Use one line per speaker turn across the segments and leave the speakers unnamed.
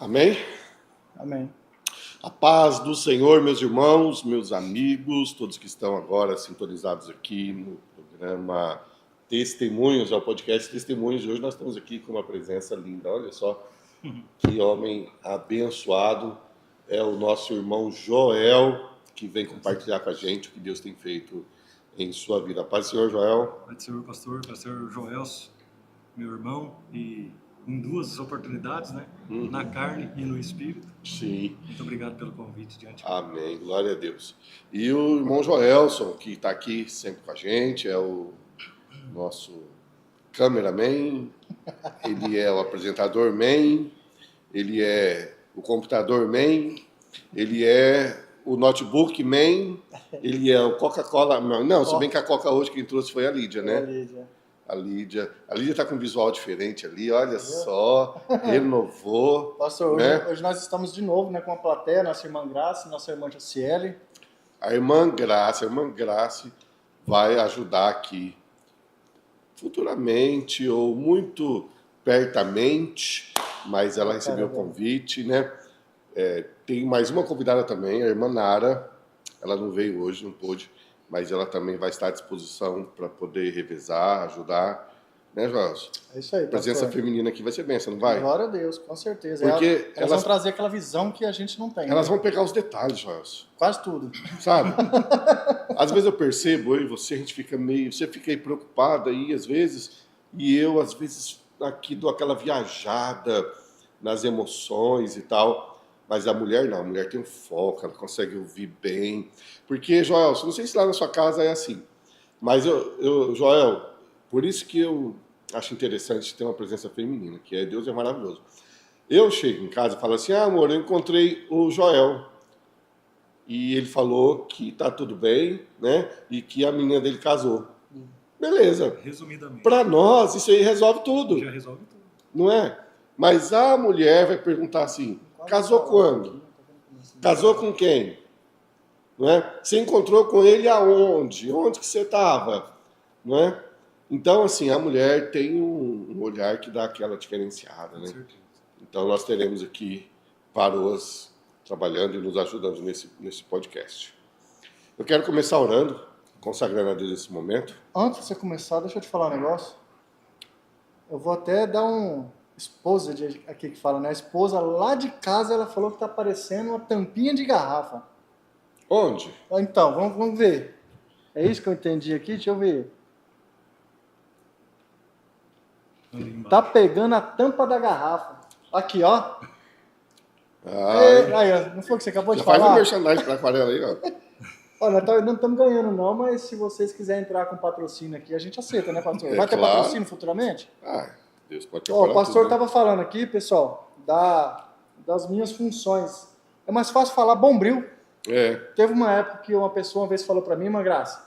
Amém?
Amém.
A paz do Senhor, meus irmãos, meus amigos, todos que estão agora sintonizados aqui no programa Testemunhos, ao podcast Testemunhos. Hoje nós estamos aqui com uma presença linda. Olha só que homem abençoado. É o nosso irmão Joel, que vem compartilhar com a gente o que Deus tem feito em sua vida. A paz do Senhor, Joel.
Pai do Senhor, pastor Joel, meu irmão, e em duas oportunidades, né? Na carne e no espírito.
Sim.
Muito obrigado pelo convite de antemão.
Amém, glória a Deus. E o irmão Joelson, que está aqui sempre com a gente, é o nosso cameraman, ele é o apresentador man, ele é o computador man, ele é o notebook man, ele é o Coca-Cola. Não, se bem que a Coca hoje quem trouxe foi a Lídia, né? A Lídia está com um visual diferente ali, olha só, renovou.
Pastor,
né?
hoje nós estamos de novo, né, com a plateia, nossa irmã Graça, nossa irmã Jaciele.
A irmã Grace vai ajudar aqui futuramente ou muito pertamente, mas ela recebeu o convite, né? Tem mais uma convidada também, a irmã Nara. Ela não veio hoje, não pôde, mas ela também vai estar à disposição para poder revezar, ajudar, né, Jorge?
É isso aí,
A presença feminina aqui vai ser bênção, não vai?
Glória a Deus, com certeza.
Porque
elas vão trazer aquela visão que a gente não tem.
Elas vão pegar os detalhes, Jorge.
Quase tudo.
Sabe? Às vezes eu percebo, eu e você, a gente fica meio... Você fica aí preocupada aí, às vezes, e eu, às vezes, aqui dou aquela viajada nas emoções e tal. Mas a mulher não, a mulher tem um foco, ela consegue ouvir bem. Porque, Joel, não sei se lá na sua casa é assim, mas Joel, por isso que eu acho interessante ter uma presença feminina, que é Deus é maravilhoso. Eu chego em casa e falo assim, amor, eu encontrei o Joel. E ele falou que tá tudo bem, né? E que a menina dele casou. Beleza.
Resumidamente.
Para nós, isso aí resolve tudo.
Já resolve tudo.
Não é? Mas a mulher vai perguntar assim, casou quando? Casou com quem? Não é? Você encontrou com ele aonde? Onde que você estava? Não é? Então, assim, a mulher tem um olhar que dá aquela diferenciada, né? Então, nós teremos aqui Paroas trabalhando e nos ajudando nesse podcast. Eu quero começar orando, consagrando a Deus nesse momento.
Antes de você começar, deixa eu te falar um negócio. Eu vou até dar um... Esposa aqui que fala, né? A esposa lá de casa, ela falou que tá parecendo uma tampinha de garrafa.
Onde?
Então, vamos ver. É isso que eu entendi aqui? Deixa eu ver. Tá pegando a tampa da garrafa. Aqui, ó. Aí, não foi o que você acabou de falar?
Faz um merchandising pra aquarela aí, ó.
Olha, nós não estamos ganhando não, mas se vocês quiserem entrar com patrocínio aqui, a gente aceita, né, pastor? Vai ter patrocínio futuramente?
Deus pode
o pastor estava falando aqui, pessoal, das minhas funções. É mais fácil falar Bombril. Teve uma época que uma pessoa uma vez falou para mim, uma graça.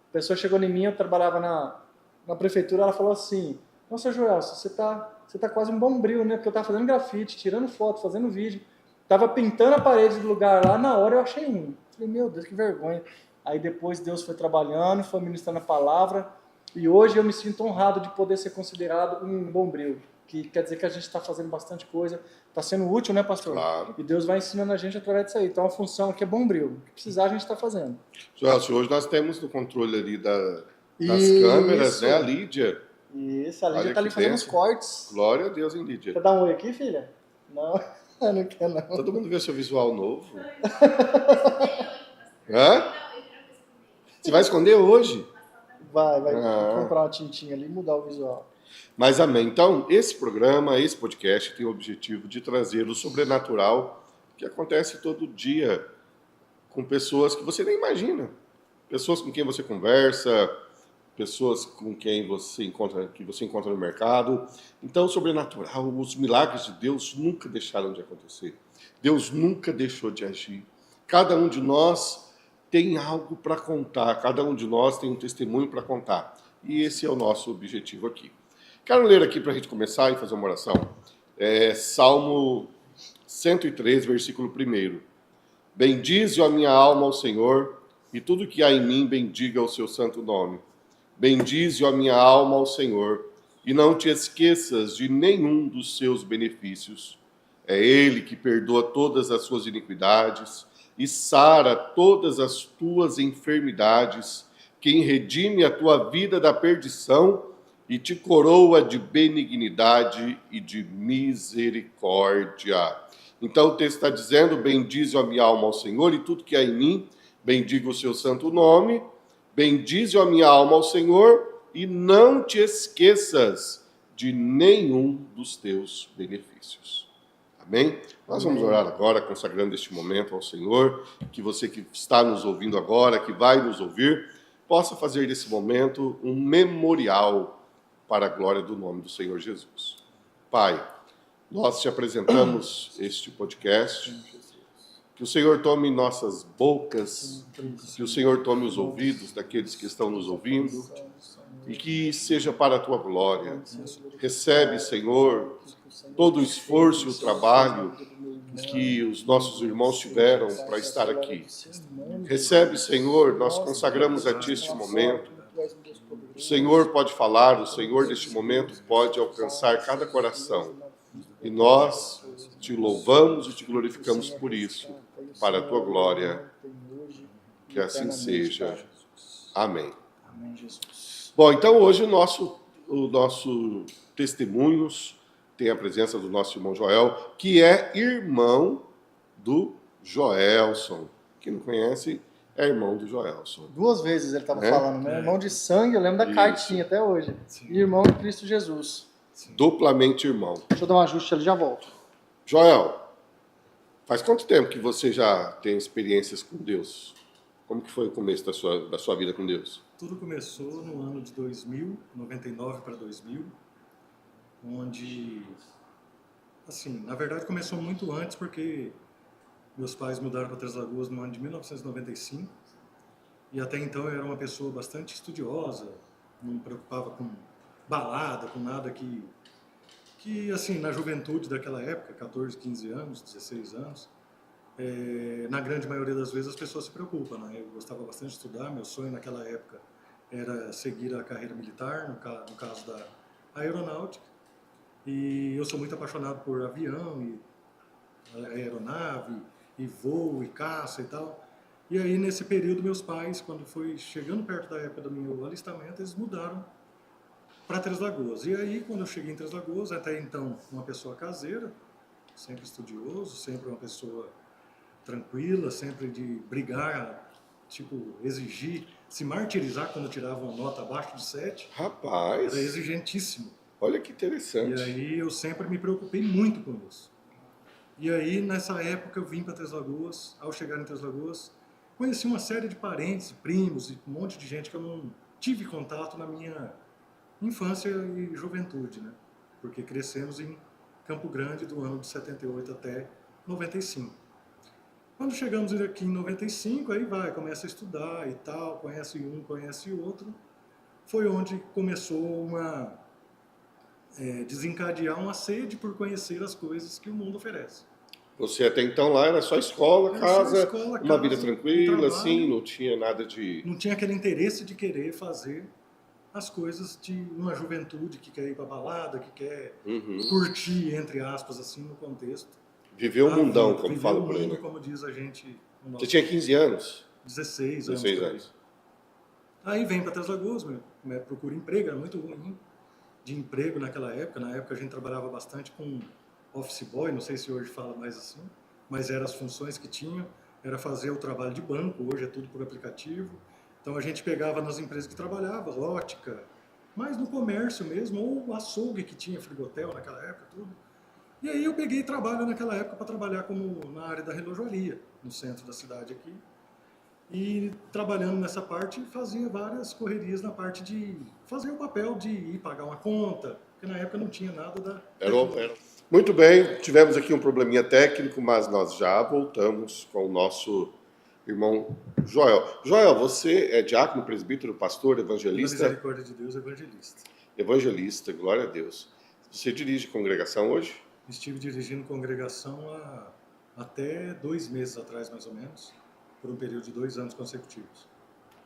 A pessoa chegou em mim, eu trabalhava na prefeitura, ela falou assim, nossa, Joel, você tá quase um Bombril, né? Porque eu tava fazendo grafite, tirando foto, fazendo vídeo. Tava pintando a parede do lugar lá, na hora eu achei ruim. Falei, meu Deus, que vergonha. Aí depois Deus foi trabalhando, foi ministrando a palavra. E hoje eu me sinto honrado de poder ser considerado um bombril, que quer dizer que a gente está fazendo bastante coisa, está sendo útil, né, pastor?
Claro.
E Deus vai ensinando a gente através disso aí. Então a função aqui é bombril. O que precisar a gente está fazendo.
Joel, hoje nós temos no controle ali das câmeras, né, a Lídia.
Isso, a Lídia está ali fazendo os cortes.
Glória a Deus, hein, Lídia?
Quer dar um oi aqui, filha? Não, não quer não.
Todo mundo vê seu visual novo. Hã? Você vai esconder hoje?
Vai comprar uma tintinha ali e mudar o visual.
Mas amém. Então, esse programa, esse podcast tem o objetivo de trazer o sobrenatural que acontece todo dia com pessoas que você nem imagina. Pessoas com quem você conversa, pessoas com quem você encontra no mercado. Então, o sobrenatural, os milagres de Deus nunca deixaram de acontecer. Deus nunca deixou de agir. Cada um de nós tem algo para contar, cada um de nós tem um testemunho para contar. E esse é o nosso objetivo aqui. Quero ler aqui para a gente começar e fazer uma oração. Salmo 103, versículo 1. Bendize a minha alma ao Senhor, e tudo que há em mim bendiga o seu santo nome. Bendize a minha alma ao Senhor, e não te esqueças de nenhum dos seus benefícios. É Ele que perdoa todas as suas iniquidades e sara todas as tuas enfermidades, quem redime a tua vida da perdição e te coroa de benignidade e de misericórdia. Então o texto está dizendo: bendize a minha alma ao Senhor e tudo que há em mim, bendiga o seu santo nome. Bendize a minha alma ao Senhor e não te esqueças de nenhum dos teus benefícios. Amém? Nós vamos orar agora, consagrando este momento ao Senhor, que você que está nos ouvindo agora, que vai nos ouvir, possa fazer desse momento um memorial para a glória do nome do Senhor Jesus. Pai, nós te apresentamos este podcast. Que o Senhor tome nossas bocas, que o Senhor tome os ouvidos daqueles que estão nos ouvindo e que seja para a tua glória. Recebe, Senhor, todo o esforço e o trabalho que os nossos irmãos tiveram para estar aqui. Recebe, Senhor, nós consagramos a Ti este momento. O Senhor pode falar, o Senhor neste momento pode alcançar cada coração. E nós te louvamos e te glorificamos por isso, para a tua glória, que assim seja. Amém. Bom, então hoje o nosso testemunhos tem a presença do nosso irmão Joel, que é irmão do Joelson. Quem não conhece, é irmão do Joelson.
2 vezes ele estava falando, né? Irmão de sangue, eu lembro da cartinha até hoje. E irmão de Cristo Jesus.
Duplamente irmão.
Deixa eu dar um ajuste ali e já volto.
Joel, faz quanto tempo que você já tem experiências com Deus? Como que foi o começo da sua vida com Deus?
Tudo começou no ano de 2000, 99 para 2000, onde, assim, na verdade começou muito antes, porque meus pais mudaram para Três Lagoas no ano de 1995, e até então eu era uma pessoa bastante estudiosa, não me preocupava com balada, com nada que assim, na juventude daquela época, 14, 15 anos, 16 anos, na grande maioria das vezes as pessoas se preocupam, né? Eu gostava bastante de estudar, meu sonho naquela época era seguir a carreira militar, no caso da aeronáutica, e eu sou muito apaixonado por avião, e aeronave, e voo, e caça e tal. E aí, nesse período, meus pais, quando foi chegando perto da época do meu alistamento, eles mudaram para Três Lagoas. E aí, quando eu cheguei em Três Lagoas, até então uma pessoa caseira, sempre estudioso, sempre uma pessoa tranquila, sempre de brigar, tipo, exigir, se martirizar quando tirava uma nota abaixo de 7.
Rapaz!
Era exigentíssimo.
Olha que interessante.
E aí eu sempre me preocupei muito com isso. E aí, nessa época, eu vim para Três Lagoas. Ao chegar em Três Lagoas, conheci uma série de parentes, primos e um monte de gente que eu não tive contato na minha infância e juventude, né? Porque crescemos em Campo Grande do ano de 78 até 95. Quando chegamos aqui em 95, aí começa a estudar e tal, conhece um, conhece outro. Foi onde começou desencadear uma sede por conhecer as coisas que o mundo oferece.
Você até então lá era só escola, casa, uma vida tranquila, assim, não tinha nada de...
Não tinha aquele interesse de querer fazer as coisas de uma juventude que quer ir para balada, que quer curtir, entre aspas, assim, no contexto.
Viver o mundão, como fala por aí, né?
Como diz a gente...
Você tinha 15 anos?
16 anos.
16 anos.
Aí vem para Três Lagoas, procura emprego, era muito ruim de emprego naquela época. Na época a gente trabalhava bastante com office boy, não sei se hoje fala mais assim, mas eram as funções que tinha, era fazer o trabalho de banco, hoje é tudo por aplicativo. Então a gente pegava nas empresas que trabalhava, ótica, mas no comércio mesmo, ou açougue que tinha, frigotel naquela época, tudo. E aí eu peguei trabalho naquela época para trabalhar na área da relojoaria, no centro da cidade aqui. E trabalhando nessa parte, fazia várias correrias na parte de fazer o papel de ir pagar uma conta, porque na época não tinha nada da...
Era. Muito bem, tivemos aqui um probleminha técnico, mas nós já voltamos com o nosso irmão Joel. Joel, você é diácono, presbítero, pastor, evangelista?
Na misericórdia de Deus, evangelista.
Evangelista, glória a Deus. Você dirige congregação hoje?
Estive dirigindo congregação até 2 meses atrás, mais ou menos, por um período de 2 anos consecutivos.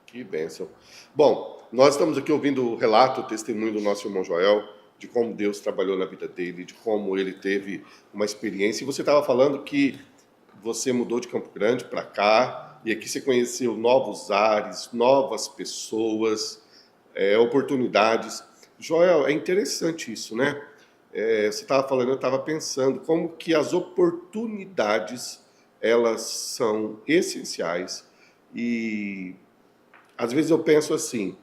Que bênção. Bom, nós estamos aqui ouvindo o relato, o testemunho do nosso irmão Joel, de como Deus trabalhou na vida dele, de como ele teve uma experiência. E você estava falando que você mudou de Campo Grande para cá, e aqui você conheceu novos ares, novas pessoas, oportunidades. Joel, é interessante isso, né? Você estava falando, eu estava pensando como que as oportunidades, elas são essenciais. E às vezes eu penso assim,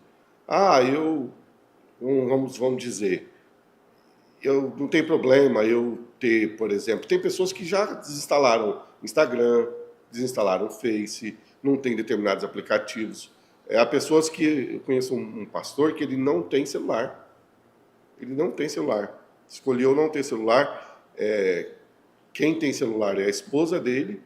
vamos dizer, eu não tem problema eu ter, por exemplo, tem pessoas que já desinstalaram Instagram, desinstalaram Face, não tem determinados aplicativos. Há pessoas que, eu conheço um pastor que ele não tem celular. Ele não tem celular. Escolheu não ter celular. Quem tem celular é a esposa dele.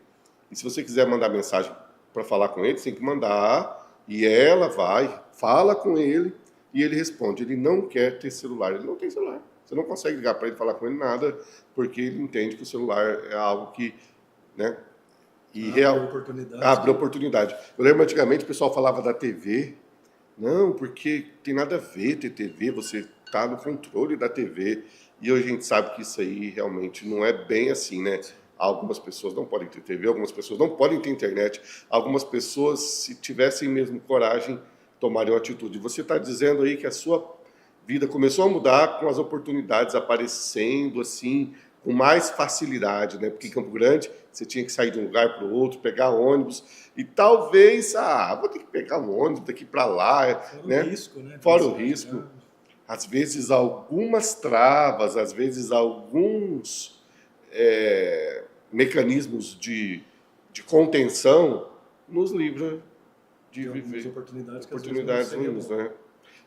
E se você quiser mandar mensagem para falar com ele, você tem que mandar. E ela vai, fala com ele e ele responde. Ele não quer ter celular. Ele não tem celular. Você não consegue ligar para ele, falar com ele nada, porque ele entende que o celular é algo que, né? E abre oportunidade. Eu lembro antigamente o pessoal falava da TV. Não, porque tem nada a ver ter TV, você está no controle da TV. E hoje a gente sabe que isso aí realmente não é bem assim, né? Algumas pessoas não podem ter TV, algumas pessoas não podem ter internet. Algumas pessoas, se tivessem mesmo coragem, tomariam atitude. Você está dizendo aí que a sua vida começou a mudar com as oportunidades aparecendo assim, com mais facilidade, né? Porque em Campo Grande você tinha que sair de um lugar para o outro, pegar ônibus, e talvez, vou ter que pegar um ônibus daqui para lá.
Fora
né?
O risco, né?
Fora o risco. Às vezes algumas travas, às vezes alguns mecanismos de contenção nos livram de viver oportunidades ruins, né?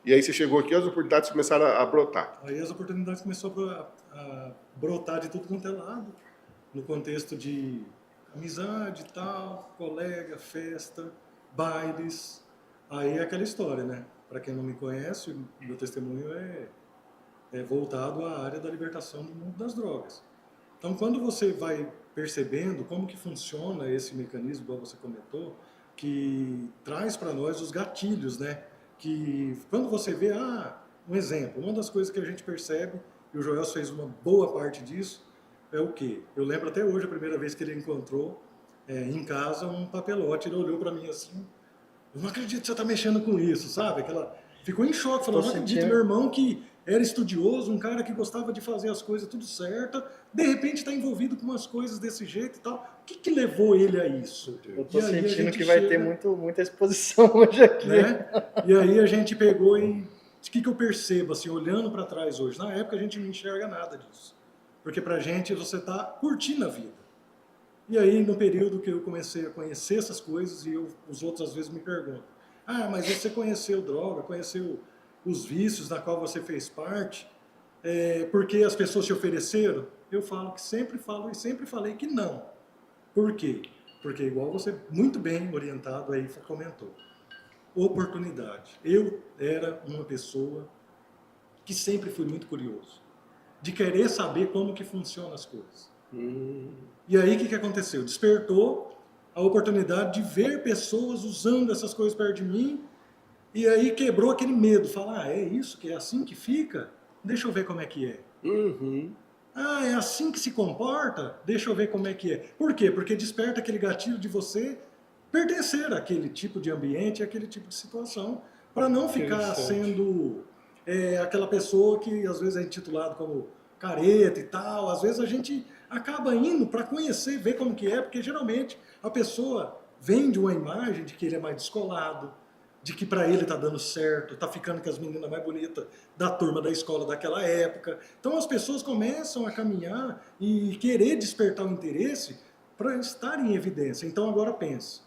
E aí você chegou aqui, as oportunidades começaram a brotar.
Aí as oportunidades começaram a brotar de tudo quanto é lado, no contexto de amizade e tal, colega, festa, bailes. Aí é aquela história, né? Para quem não me conhece, o meu testemunho é voltado à área da libertação do mundo das drogas. Então, quando você vai percebendo como que funciona esse mecanismo, igual você comentou, que traz para nós os gatilhos, né? Que quando você vê, um exemplo, uma das coisas que a gente percebe, e o Joel fez uma boa parte disso, é o quê? Eu lembro até hoje, a primeira vez que ele encontrou em casa um papelote, ele olhou para mim assim, eu não acredito que você está mexendo com isso, sabe? Ficou em choque, falou, não acredito, meu irmão que era estudioso, um cara que gostava de fazer as coisas tudo certo, de repente está envolvido com umas coisas desse jeito e tal. O que levou ele a isso?
Eu estou sentindo que vai ter muita exposição hoje aqui.
Né? E aí a gente pegou e... O que eu percebo, assim, olhando para trás hoje? Na época a gente não enxerga nada disso. Porque pra gente você está curtindo a vida. E aí no período que eu comecei a conhecer essas coisas, e os outros às vezes me perguntam, mas você conheceu droga, conheceu os vícios da qual você fez parte, porque as pessoas te ofereceram? Eu falo que sempre falo e sempre falei que não. Por quê? Porque igual você muito bem orientado aí comentou, oportunidade. Eu era uma pessoa que sempre fui muito curioso, de querer saber como que funcionam as coisas. E aí o que aconteceu? Despertou a oportunidade de ver pessoas usando essas coisas perto de mim, e aí quebrou aquele medo, falar, é isso, que é assim que fica? Deixa eu ver como é que é. É assim que se comporta? Deixa eu ver como é que é. Por quê? Porque desperta aquele gatilho de você pertencer àquele tipo de ambiente, àquele tipo de situação, para não ficar sendo aquela pessoa que às vezes é intitulado como careta e tal. Às vezes a gente acaba indo para conhecer, ver como que é, porque geralmente a pessoa vende uma imagem de que ele é mais descolado, de que para ele está dando certo, está ficando com as meninas mais bonitas da turma da escola daquela época. Então as pessoas começam a caminhar e querer despertar o interesse para estar em evidência. Então agora pense,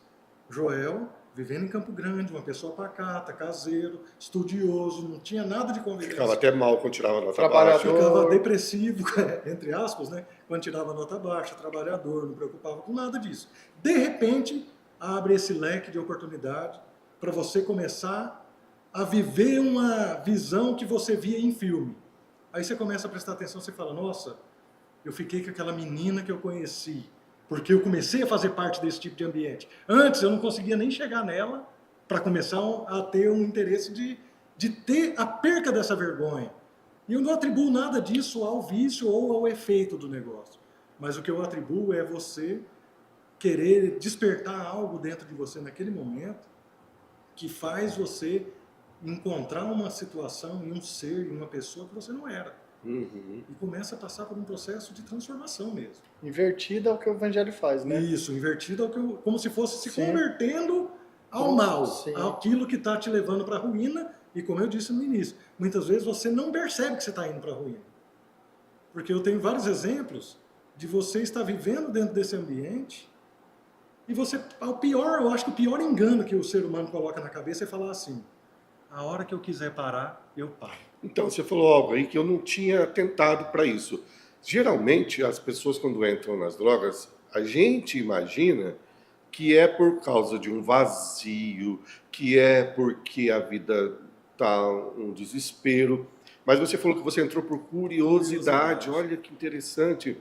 Joel, vivendo em Campo Grande, uma pessoa pacata, caseiro, estudioso, não tinha nada de convivência.
Ficava até mal quando tirava nota baixa.
Ficava depressivo, entre aspas, né? Quando tirava nota baixa, trabalhador, não preocupava com nada disso. De repente, abre esse leque de oportunidade para você começar a viver uma visão que você via em filme. Aí você começa a prestar atenção, você fala, nossa, eu fiquei com aquela menina que eu conheci, porque eu comecei a fazer parte desse tipo de ambiente. Antes eu não conseguia nem chegar nela para começar a ter um interesse de ter a perca dessa vergonha. E eu não atribuo nada disso ao vício ou ao efeito do negócio. Mas o que eu atribuo é você querer despertar algo dentro de você naquele momento que faz você encontrar uma situação em um ser, em uma pessoa que você não era.
Uhum.
E começa a passar por um processo de transformação mesmo.
Invertida é o que o evangelho faz, né?
Isso, invertido, como se fosse se
Sim.
convertendo ao mal,
Sim.
aquilo que está te levando para a ruína. E como eu disse no início, muitas vezes você não percebe que você está indo para a ruína. Porque eu tenho vários exemplos de você estar vivendo dentro desse ambiente e você, eu acho que o pior engano que o ser humano coloca na cabeça é falar assim, a hora que eu quiser parar, eu paro.
Então, você falou algo aí que eu não tinha tentado para isso. Geralmente, as pessoas quando entram nas drogas, a gente imagina que é por causa de um vazio, que é porque a vida tá um desespero. Mas você falou que você entrou por curiosidade. Olha que interessante.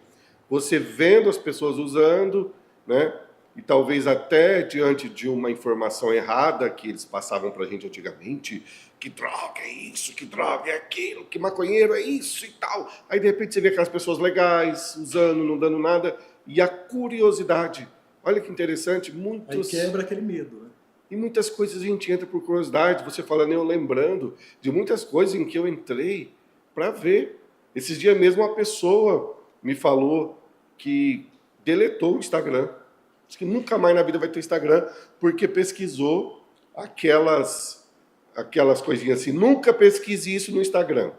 Você vendo as pessoas usando, né? E talvez até diante de uma informação errada que eles passavam para a gente antigamente, que droga é isso, que droga é aquilo, que maconheiro é isso e tal. Aí de repente você vê aquelas pessoas legais, usando, não dando nada, e a curiosidade. Olha que interessante, muitos...
Aí quebra aquele medo, né?
E muitas coisas a gente entra por curiosidade, você falando, eu lembrando de muitas coisas em que eu entrei para ver. Esses dias mesmo uma pessoa me falou que deletou o Instagram. Diz que nunca mais na vida vai ter Instagram, porque pesquisou aquelas coisinhas assim. Nunca pesquise isso no Instagram.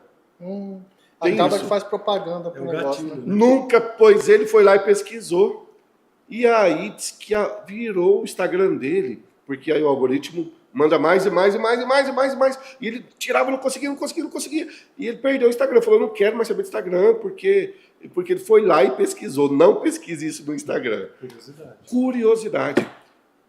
Acaba
isso.
que faz propaganda pro negócio,
gatilho,
né?
Nunca, pois ele foi lá e pesquisou. E aí diz que virou o Instagram dele, porque aí o algoritmo manda mais e mais e mais e mais e mais e mais. E ele tirava, não conseguia. E ele perdeu o Instagram, falou, não quero mais saber do Instagram, porque ele foi lá e pesquisou. Não pesquise isso no Instagram. Curiosidade.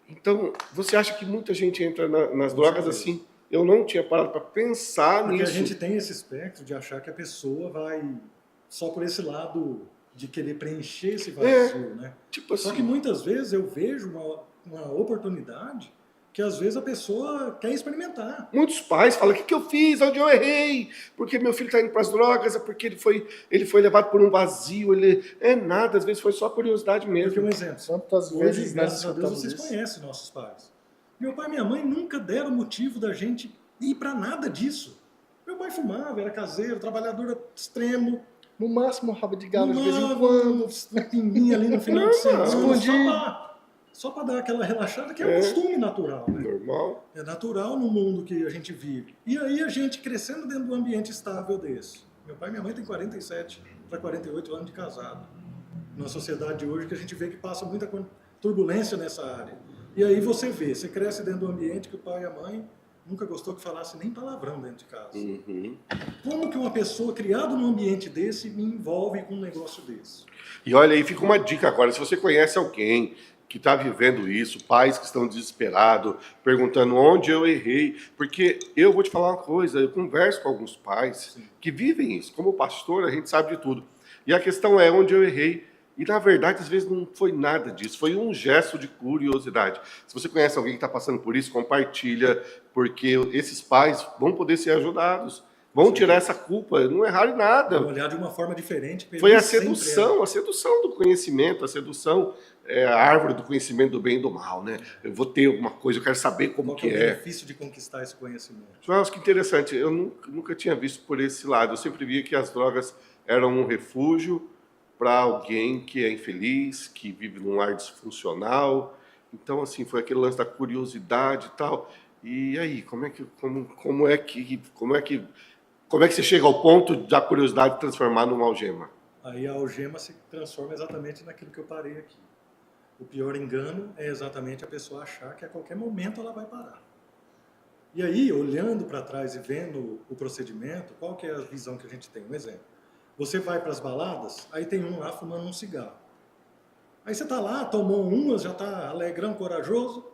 Então, você acha que muita gente entra nas drogas assim? Eu não tinha parado para pensar
porque
nisso.
Porque a gente tem esse espectro de achar que a pessoa vai só por esse lado de querer preencher esse vazio, né?
Tipo assim.
Só que muitas vezes eu vejo uma oportunidade que às vezes a pessoa quer experimentar.
Muitos pais falam, o que eu fiz? Onde eu errei? Porque meu filho está indo para as drogas, é porque ele foi levado por um vazio. É nada, às vezes foi só curiosidade mesmo.
Porque um exemplo,
quantas vezes,
hoje, graças a Deus, vocês conhecem nossos pais. Meu pai e minha mãe nunca deram motivo da gente ir para nada disso. Meu pai fumava, era caseiro, trabalhador extremo.
No máximo, rabo de galo de vez em quando.
Uma pinguinha ali no final de semana.
Escondido.
Só para dar aquela relaxada, que é um costume natural. Né?
Normal.
É natural no mundo que a gente vive. E aí a gente crescendo dentro de um ambiente estável desse. Meu pai e minha mãe têm 47 para 48 anos de casado. Numa sociedade de hoje que a gente vê que passa muita turbulência nessa área. E aí você cresce dentro de um ambiente que o pai e a mãe nunca gostou que falasse nem palavrão dentro de casa.
Uhum.
Como que uma pessoa criada num ambiente desse me envolve com um negócio desse?
E olha aí, fica uma dica agora, se você conhece alguém que está vivendo isso, pais que estão desesperados, perguntando onde eu errei, porque eu vou te falar uma coisa, eu converso com alguns pais que vivem isso, como pastor a gente sabe de tudo, e a questão é onde eu errei, e na verdade às vezes não foi nada disso, foi um gesto de curiosidade. Se você conhece alguém que está passando por isso, compartilha, porque esses pais vão poder ser ajudados. Vão tirar essa culpa, não erraram em nada.
Vão olhar de uma forma diferente.
Foi a sedução do conhecimento, a sedução é a árvore do conhecimento do bem e do mal, né? Eu vou ter alguma coisa, eu quero saber como que é.
Qual é o benefício de conquistar esse conhecimento?
Nossa, que interessante, eu nunca tinha visto por esse lado. Eu sempre via que as drogas eram um refúgio para alguém que é infeliz, que vive num lar disfuncional. Então, assim, foi aquele lance da curiosidade e tal. E aí, como é que você chega ao ponto da curiosidade transformar numa algema?
Aí a algema se transforma exatamente naquilo que eu parei aqui. O pior engano é exatamente a pessoa achar que a qualquer momento ela vai parar. E aí, olhando para trás e vendo o procedimento, qual que é a visão que a gente tem? Um exemplo. Você vai para as baladas, aí tem um lá fumando um cigarro. Aí você está lá, tomou umas, já está alegrão, corajoso,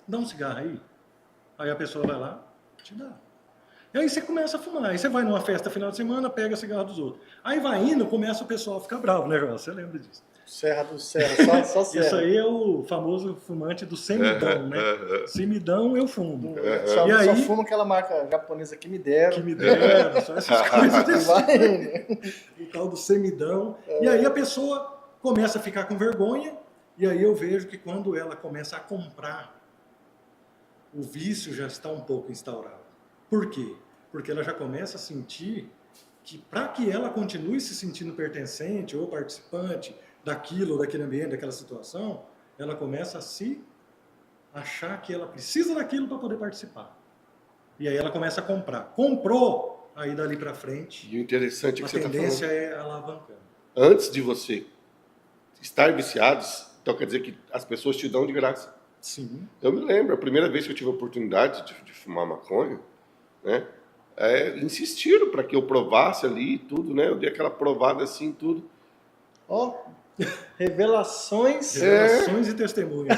dá um cigarro aí. Aí a pessoa vai lá, te dá. E aí você começa a fumar. Aí você vai numa festa final de semana, pega cigarro dos outros. Aí vai indo, começa o pessoal a ficar bravo, né, João? Você lembra disso?
Serra do Serra, só Serra.
Isso aí é o famoso fumante do semidão, né? Semidão eu fumo.
Só,
E aí,
só fumo aquela marca japonesa que me deram.
que me deram, só essas coisas desse
Vai, né?
o tal do semidão. E aí a pessoa começa a ficar com vergonha, e aí eu vejo que quando ela começa a comprar, o vício já está um pouco instaurado. Por quê? Porque ela já começa a sentir que para que ela continue se sentindo pertencente ou participante daquilo, daquele ambiente, daquela situação, ela começa a se achar que ela precisa daquilo para poder participar. E aí ela começa a comprar. Comprou, aí dali para frente,
E o interessante é
a
que você está falando.
tendência é alavancando.
Antes de você estar viciados, então quer dizer que as pessoas te dão de graça.
Sim.
Eu me lembro, a primeira vez que eu tive a oportunidade de fumar maconha, né? Insistiram para que eu provasse ali tudo, né? Eu dei aquela provada assim, tudo.
Ó, revelações.
Revelações e testemunhas.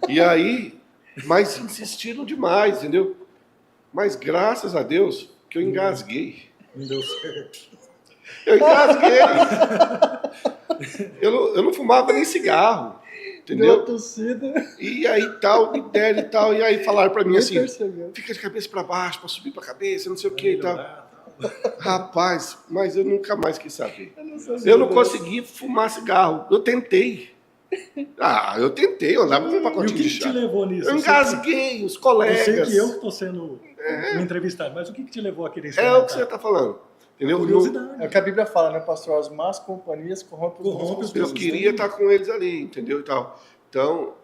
E aí, mas insistiram demais, entendeu? Mas graças a Deus que eu engasguei.
Não deu certo.
Eu engasguei. Eu não fumava nem cigarro,
Deu
entendeu?
tossida.
E aí tal, me deram e tal. E aí falaram pra mim
Nem
assim,
percebeu.
fica de cabeça pra baixo, pra subir pra cabeça, não sei o que e tal.
Melhorar, tal.
Rapaz, mas eu nunca mais quis saber.
Eu não sabia
Eu não
dessa.
consegui fumar cigarro. Eu tentei. Eu andava com um
E o
pacotinho
que
de
te
chá.
levou nisso?
Eu engasguei, os colegas.
Eu sei que eu que estou sendo me entrevistado, mas o que te levou a querer
É
experimentar?
o que você está falando. Entendeu?
Curiosidade.
É o que a Bíblia fala, né, pastor? As más companhias corrompem os
Corrompe
bons
os
Eu
costumes.
queria estar com eles ali, entendeu? E tal. Então,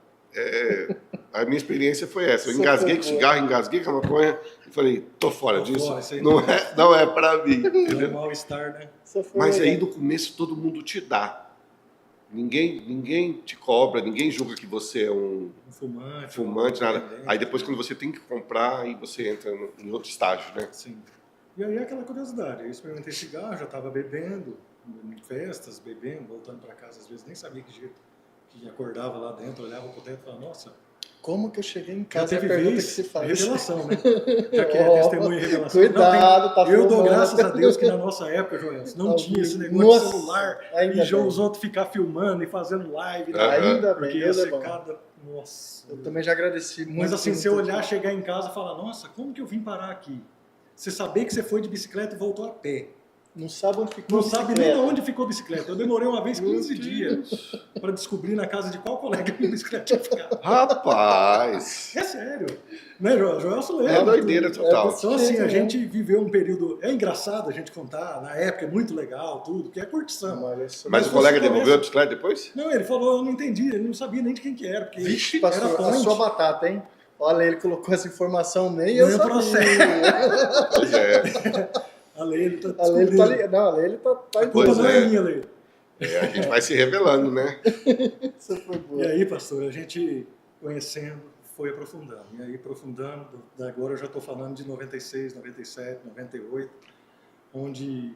a minha experiência foi essa. Eu
Isso
engasguei
foi
com
bom.
cigarro, engasguei com a maconha e falei, tô fora
Tô
disso.
fora, isso aí
Não é pra mim,
É um
entendeu?
mal-estar, né?
Isso foi
Mas aí
legal.
no começo todo mundo te dá. Ninguém te cobra, ninguém julga que você é um
Um fumante.
fumante,
um
nada.
dependente.
Aí depois quando você tem que comprar, aí você entra em outro estágio, né?
Sim. E aí aquela curiosidade, eu experimentei cigarro, já estava bebendo, em festas, bebendo, voltando para casa, às vezes nem sabia que jeito, que acordava lá dentro, olhava para dentro e falava, nossa,
Como que eu cheguei em
já
casa? É a
teve
pergunta que
vez,
se faz.
revelação, né? Já que é
Ó,
testemunha e revelação.
cuidado, tá
Eu dou
filmando.
graças a Deus que na nossa época, Joel, não
Ao
tinha esse
vivo.
negócio de
Nossa,
celular
ainda
e já
bem.
os outros ficar filmando e fazendo live. né?
Ainda bem,
Porque ia
Deus é
ser
bom.
cada... Nossa.
Eu também já agradeci muito.
Mas assim,
por
se eu
ter-
olhar, chegar em casa e falar, nossa, como que eu vim parar aqui? Você saber que você foi de bicicleta e voltou a pé.
Não sabe onde ficou
Não
a
sabe
bicicleta.
nem onde ficou a bicicleta. Eu demorei uma vez 15 dias para descobrir na casa de qual colega minha bicicleta tinha ficado.
Rapaz!
É sério. Né, Joel? Joel se lembra.
É doideira total.
desse
Então, assim,
jeito
a
mesmo.
gente viveu um período... É engraçado a gente contar, na época é muito legal, tudo, que é curtição.
Olha, isso
Mas
Mas
o colega
você
devolveu
começa-
a bicicleta depois?
Não, ele falou, eu não entendi, ele não sabia nem de quem que era, porque
Vixe,
era
pastor, a
ponte.
sua batata, hein? Olha, ele colocou essa informação, nem eu
Nem o
sabia.
Pois é.
A lei, ele tá
A lei ele tá
descobrindo.
ligado. Não, a lei ele tá
A
em
culpa
Pois
não
é.
é minha, Lei.
A gente vai se revelando, né?
Isso foi boa.
E aí, pastor, a gente conhecendo, foi aprofundando. E aí, aprofundando, agora eu já estou falando de 96, 97, 98, onde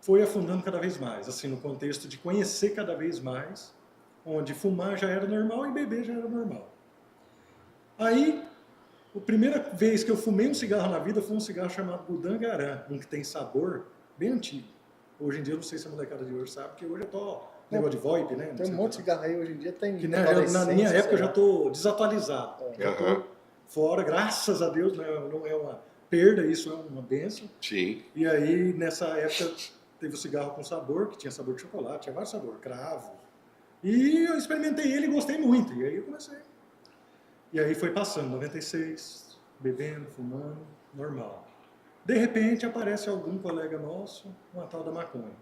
foi afundando cada vez mais, assim, no contexto de conhecer cada vez mais, onde fumar já era normal e beber já era normal. Aí, a primeira vez que eu fumei um cigarro na vida foi um cigarro chamado Budangarã, um que tem sabor bem antigo. Hoje em dia, eu não sei se a molecada de hoje sabe, porque hoje eu tô negócio de VoIP, né?
Tem um monte de cigarro aí hoje em dia, tem.
Que, né,
tal da
na minha
essência,
época eu
sei
já
lá.
estou desatualizado. Já
Aham.
tô fora, graças a Deus, né, não é uma perda, isso é uma bênção.
Sim.
E aí, nessa época, teve o cigarro com sabor, que tinha sabor de chocolate, tinha vários sabores, cravo. E eu experimentei ele e gostei muito. E aí eu comecei. E aí foi passando, 96, bebendo, fumando, normal. De repente aparece algum colega nosso, uma tal da maconha.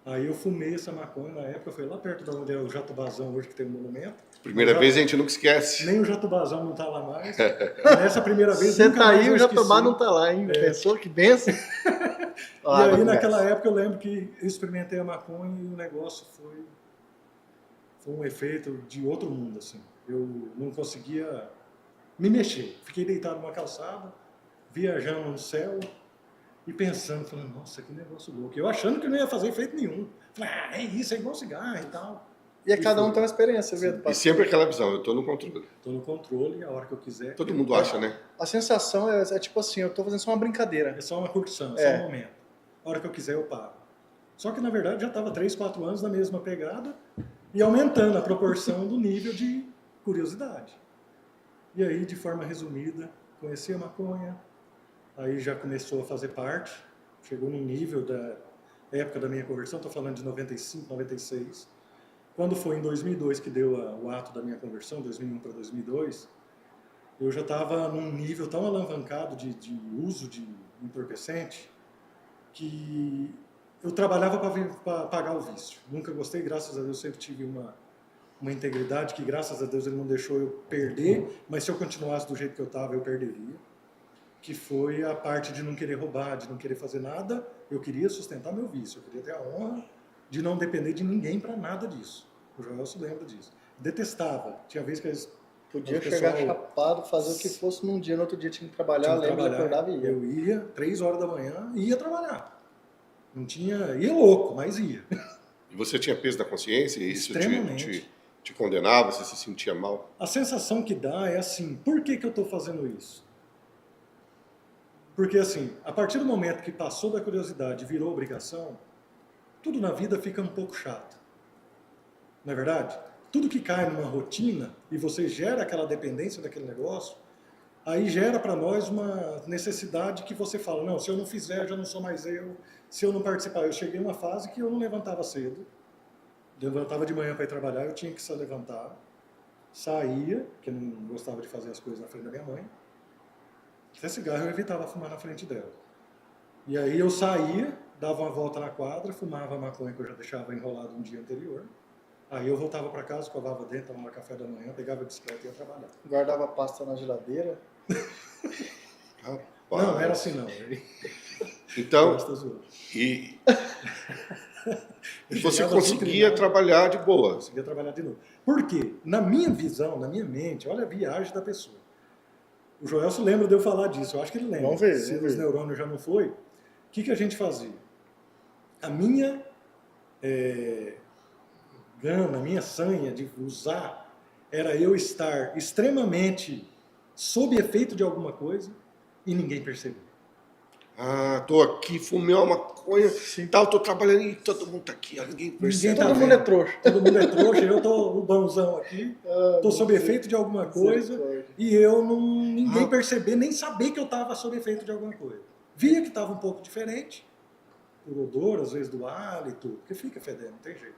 Aí eu fumei essa maconha na época, foi lá perto de onde é o Jatubazão hoje, que tem um monumento.
Primeira
Já-
vez a gente nunca esquece.
Nem o Jatubazão não está lá mais. Nessa primeira vez,
Você
nunca
tá
mais
aí,
eu
o Jatobá
esqueci.
não tá lá, hein? Pensou que benção?
E
Água
aí
do
naquela
gás.
época eu lembro que eu experimentei a maconha e o negócio foi um efeito de outro mundo, assim. Eu não conseguia me mexer. Fiquei deitado numa calçada, viajando no céu e pensando, falando, nossa, que negócio louco. Eu achando que não ia fazer efeito nenhum. Falei, é isso, é igual cigarro e tal.
E é cada um tem uma experiência, viu?
E sempre aquela visão, eu tô no controle.
Tô no controle, a hora que eu quiser.
Todo mundo acha, né?
A sensação é tipo assim, eu tô fazendo só uma brincadeira.
É só uma curtição, é
É.
só um momento. A hora que eu quiser eu paro. Só que, na verdade, já estava 3, 4 anos na mesma pegada e aumentando a proporção do nível de curiosidade. E aí, de forma resumida, conheci a maconha, aí já começou a fazer parte, chegou num nível da época da minha conversão, estou falando de 95, 96. Quando foi em 2002 que deu o ato da minha conversão, 2001 para 2002, eu já estava num nível tão alavancado de uso de entorpecente que eu trabalhava para pagar o vício. Nunca gostei, graças a Deus, sempre tive uma integridade que, graças a Deus, ele não deixou eu perder, mas se eu continuasse do jeito que eu estava, eu perderia. Que foi a parte de não querer roubar, de não querer fazer nada. Eu queria sustentar meu vício, eu queria ter a honra de não depender de ninguém para nada disso. O Joel se lembra disso. Detestava. Tinha vezes que eles...
Podia chegar chapado, fazer o que fosse num dia, no outro dia tinha que trabalhar, lembra, acordava e ia.
Eu ia, 3 horas da manhã, e ia trabalhar. Não tinha... Ia louco, mas ia.
E você tinha peso da consciência? E isso te condenava? Você se sentia mal?
A sensação que dá é assim, por que eu estou fazendo isso? Porque assim, a partir do momento que passou da curiosidade e virou obrigação, tudo na vida fica um pouco chato. Não é verdade? Tudo que cai numa rotina e você gera aquela dependência daquele negócio, aí gera para nós uma necessidade que você fala, não, se eu não fizer, eu já não sou mais eu, se eu não participar. Eu cheguei numa fase que eu não levantava cedo, levantava de manhã para ir trabalhar, eu tinha que se levantar, saía, porque eu não gostava de fazer as coisas na frente da minha mãe, até cigarro eu evitava fumar na frente dela. E aí eu saía, dava uma volta na quadra, fumava a maconha que eu já deixava enrolado um dia anterior. Aí eu voltava para casa, escovava dentro, tomava café da manhã, pegava a bicicleta e ia trabalhar.
Guardava pasta na geladeira.
Não, era assim não.
Então, e você conseguia trabalhar de boa.
Conseguia trabalhar de novo. Por quê? Na minha visão, na minha mente, olha a viagem da pessoa. O Joel se lembra de eu falar disso, eu acho que ele lembra.
Vamos ver,
se os neurônios já não foi, o que a gente fazia? A minha gana, a minha sanha de usar era eu estar extremamente sob efeito de alguma coisa e ninguém percebia.
Ah, tô aqui, fumei uma maconha e tal, tô trabalhando e todo mundo tá aqui, ninguém percebe.
Todo mundo é trouxa.
Todo mundo é trouxa, eu tô o bonzão aqui, tô sob efeito de alguma coisa e eu ninguém perceber, nem saber que eu tava sob efeito de alguma coisa. Via que tava um pouco diferente, por odor, às vezes do hálito, porque fica fedendo, não tem jeito.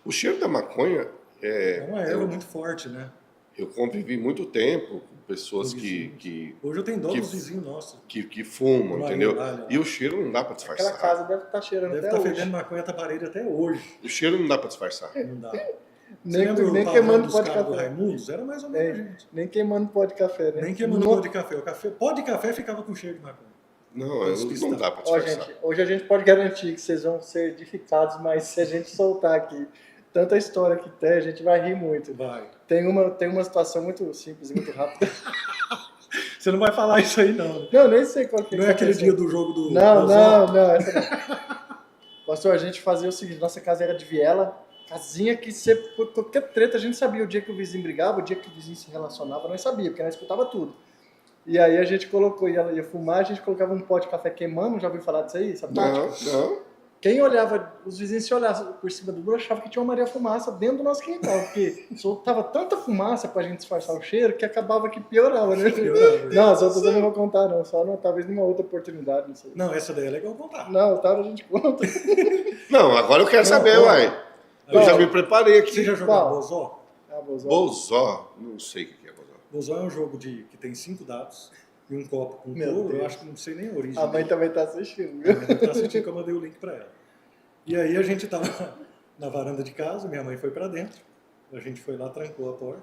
O cheiro da maconha
é uma erva muito forte, né?
Eu convivi muito tempo com pessoas que
hoje eu tenho dó dos vizinhos nossos.
Que fumam, entendeu?
Vale.
E o cheiro não dá para disfarçar.
Aquela casa deve estar cheirando
deve
até hoje.
Deve estar fedendo maconha da parede até hoje.
O cheiro não dá para disfarçar.
Não dá.
Nem queimando pó de café.
Do Raimundos? Era mais ou menos, gente.
Nem queimando pó de café, né?
Nem queimando pó de café. Pó de café ficava com cheiro de maconha.
Não dá para disfarçar.
Gente, hoje a gente pode garantir que vocês vão ser edificados, mas se a gente soltar aqui tanta história que tem, a gente vai rir muito.
Vai.
Tem uma situação muito simples e muito rápida.
Você não vai falar isso aí, não.
Não, nem sei qual que é.
Não é aquele dia do jogo do...
Não, essa não. Pastor, a gente fazia o seguinte, nossa casa era de viela, casinha que qualquer treta a gente sabia o dia que o vizinho brigava, o dia que o vizinho se relacionava, nós sabia, porque nós escutava tudo. E aí a gente colocou, ia fumar, a gente colocava um pó de café queimando, já ouviu falar disso aí? Sabe?
Não.
Quem olhava, os vizinhos se olhavam por cima do muro, achavam que tinha uma Maria Fumaça dentro do nosso quintal, porque soltava tanta fumaça pra gente disfarçar o cheiro que acabava que piorava, né? Não, as outras eu não vou contar, não, só talvez numa outra oportunidade, não sei.
Não, essa daí é legal contar.
Não, a gente conta.
Não, agora eu quero saber, uai. Eu já me preparei aqui.
Você já jogou Bozó?
Bozó? Não sei o que é Bozó.
Bozó é um jogo que tem 5 dados e um copo com couro. Eu acho que não sei nem a origem.
A mãe também tá assistindo, viu?
A mãe tá assistindo, que eu mandei o link pra ela. E aí a gente tava na varanda de casa, minha mãe foi pra dentro, a gente foi lá, trancou a porta.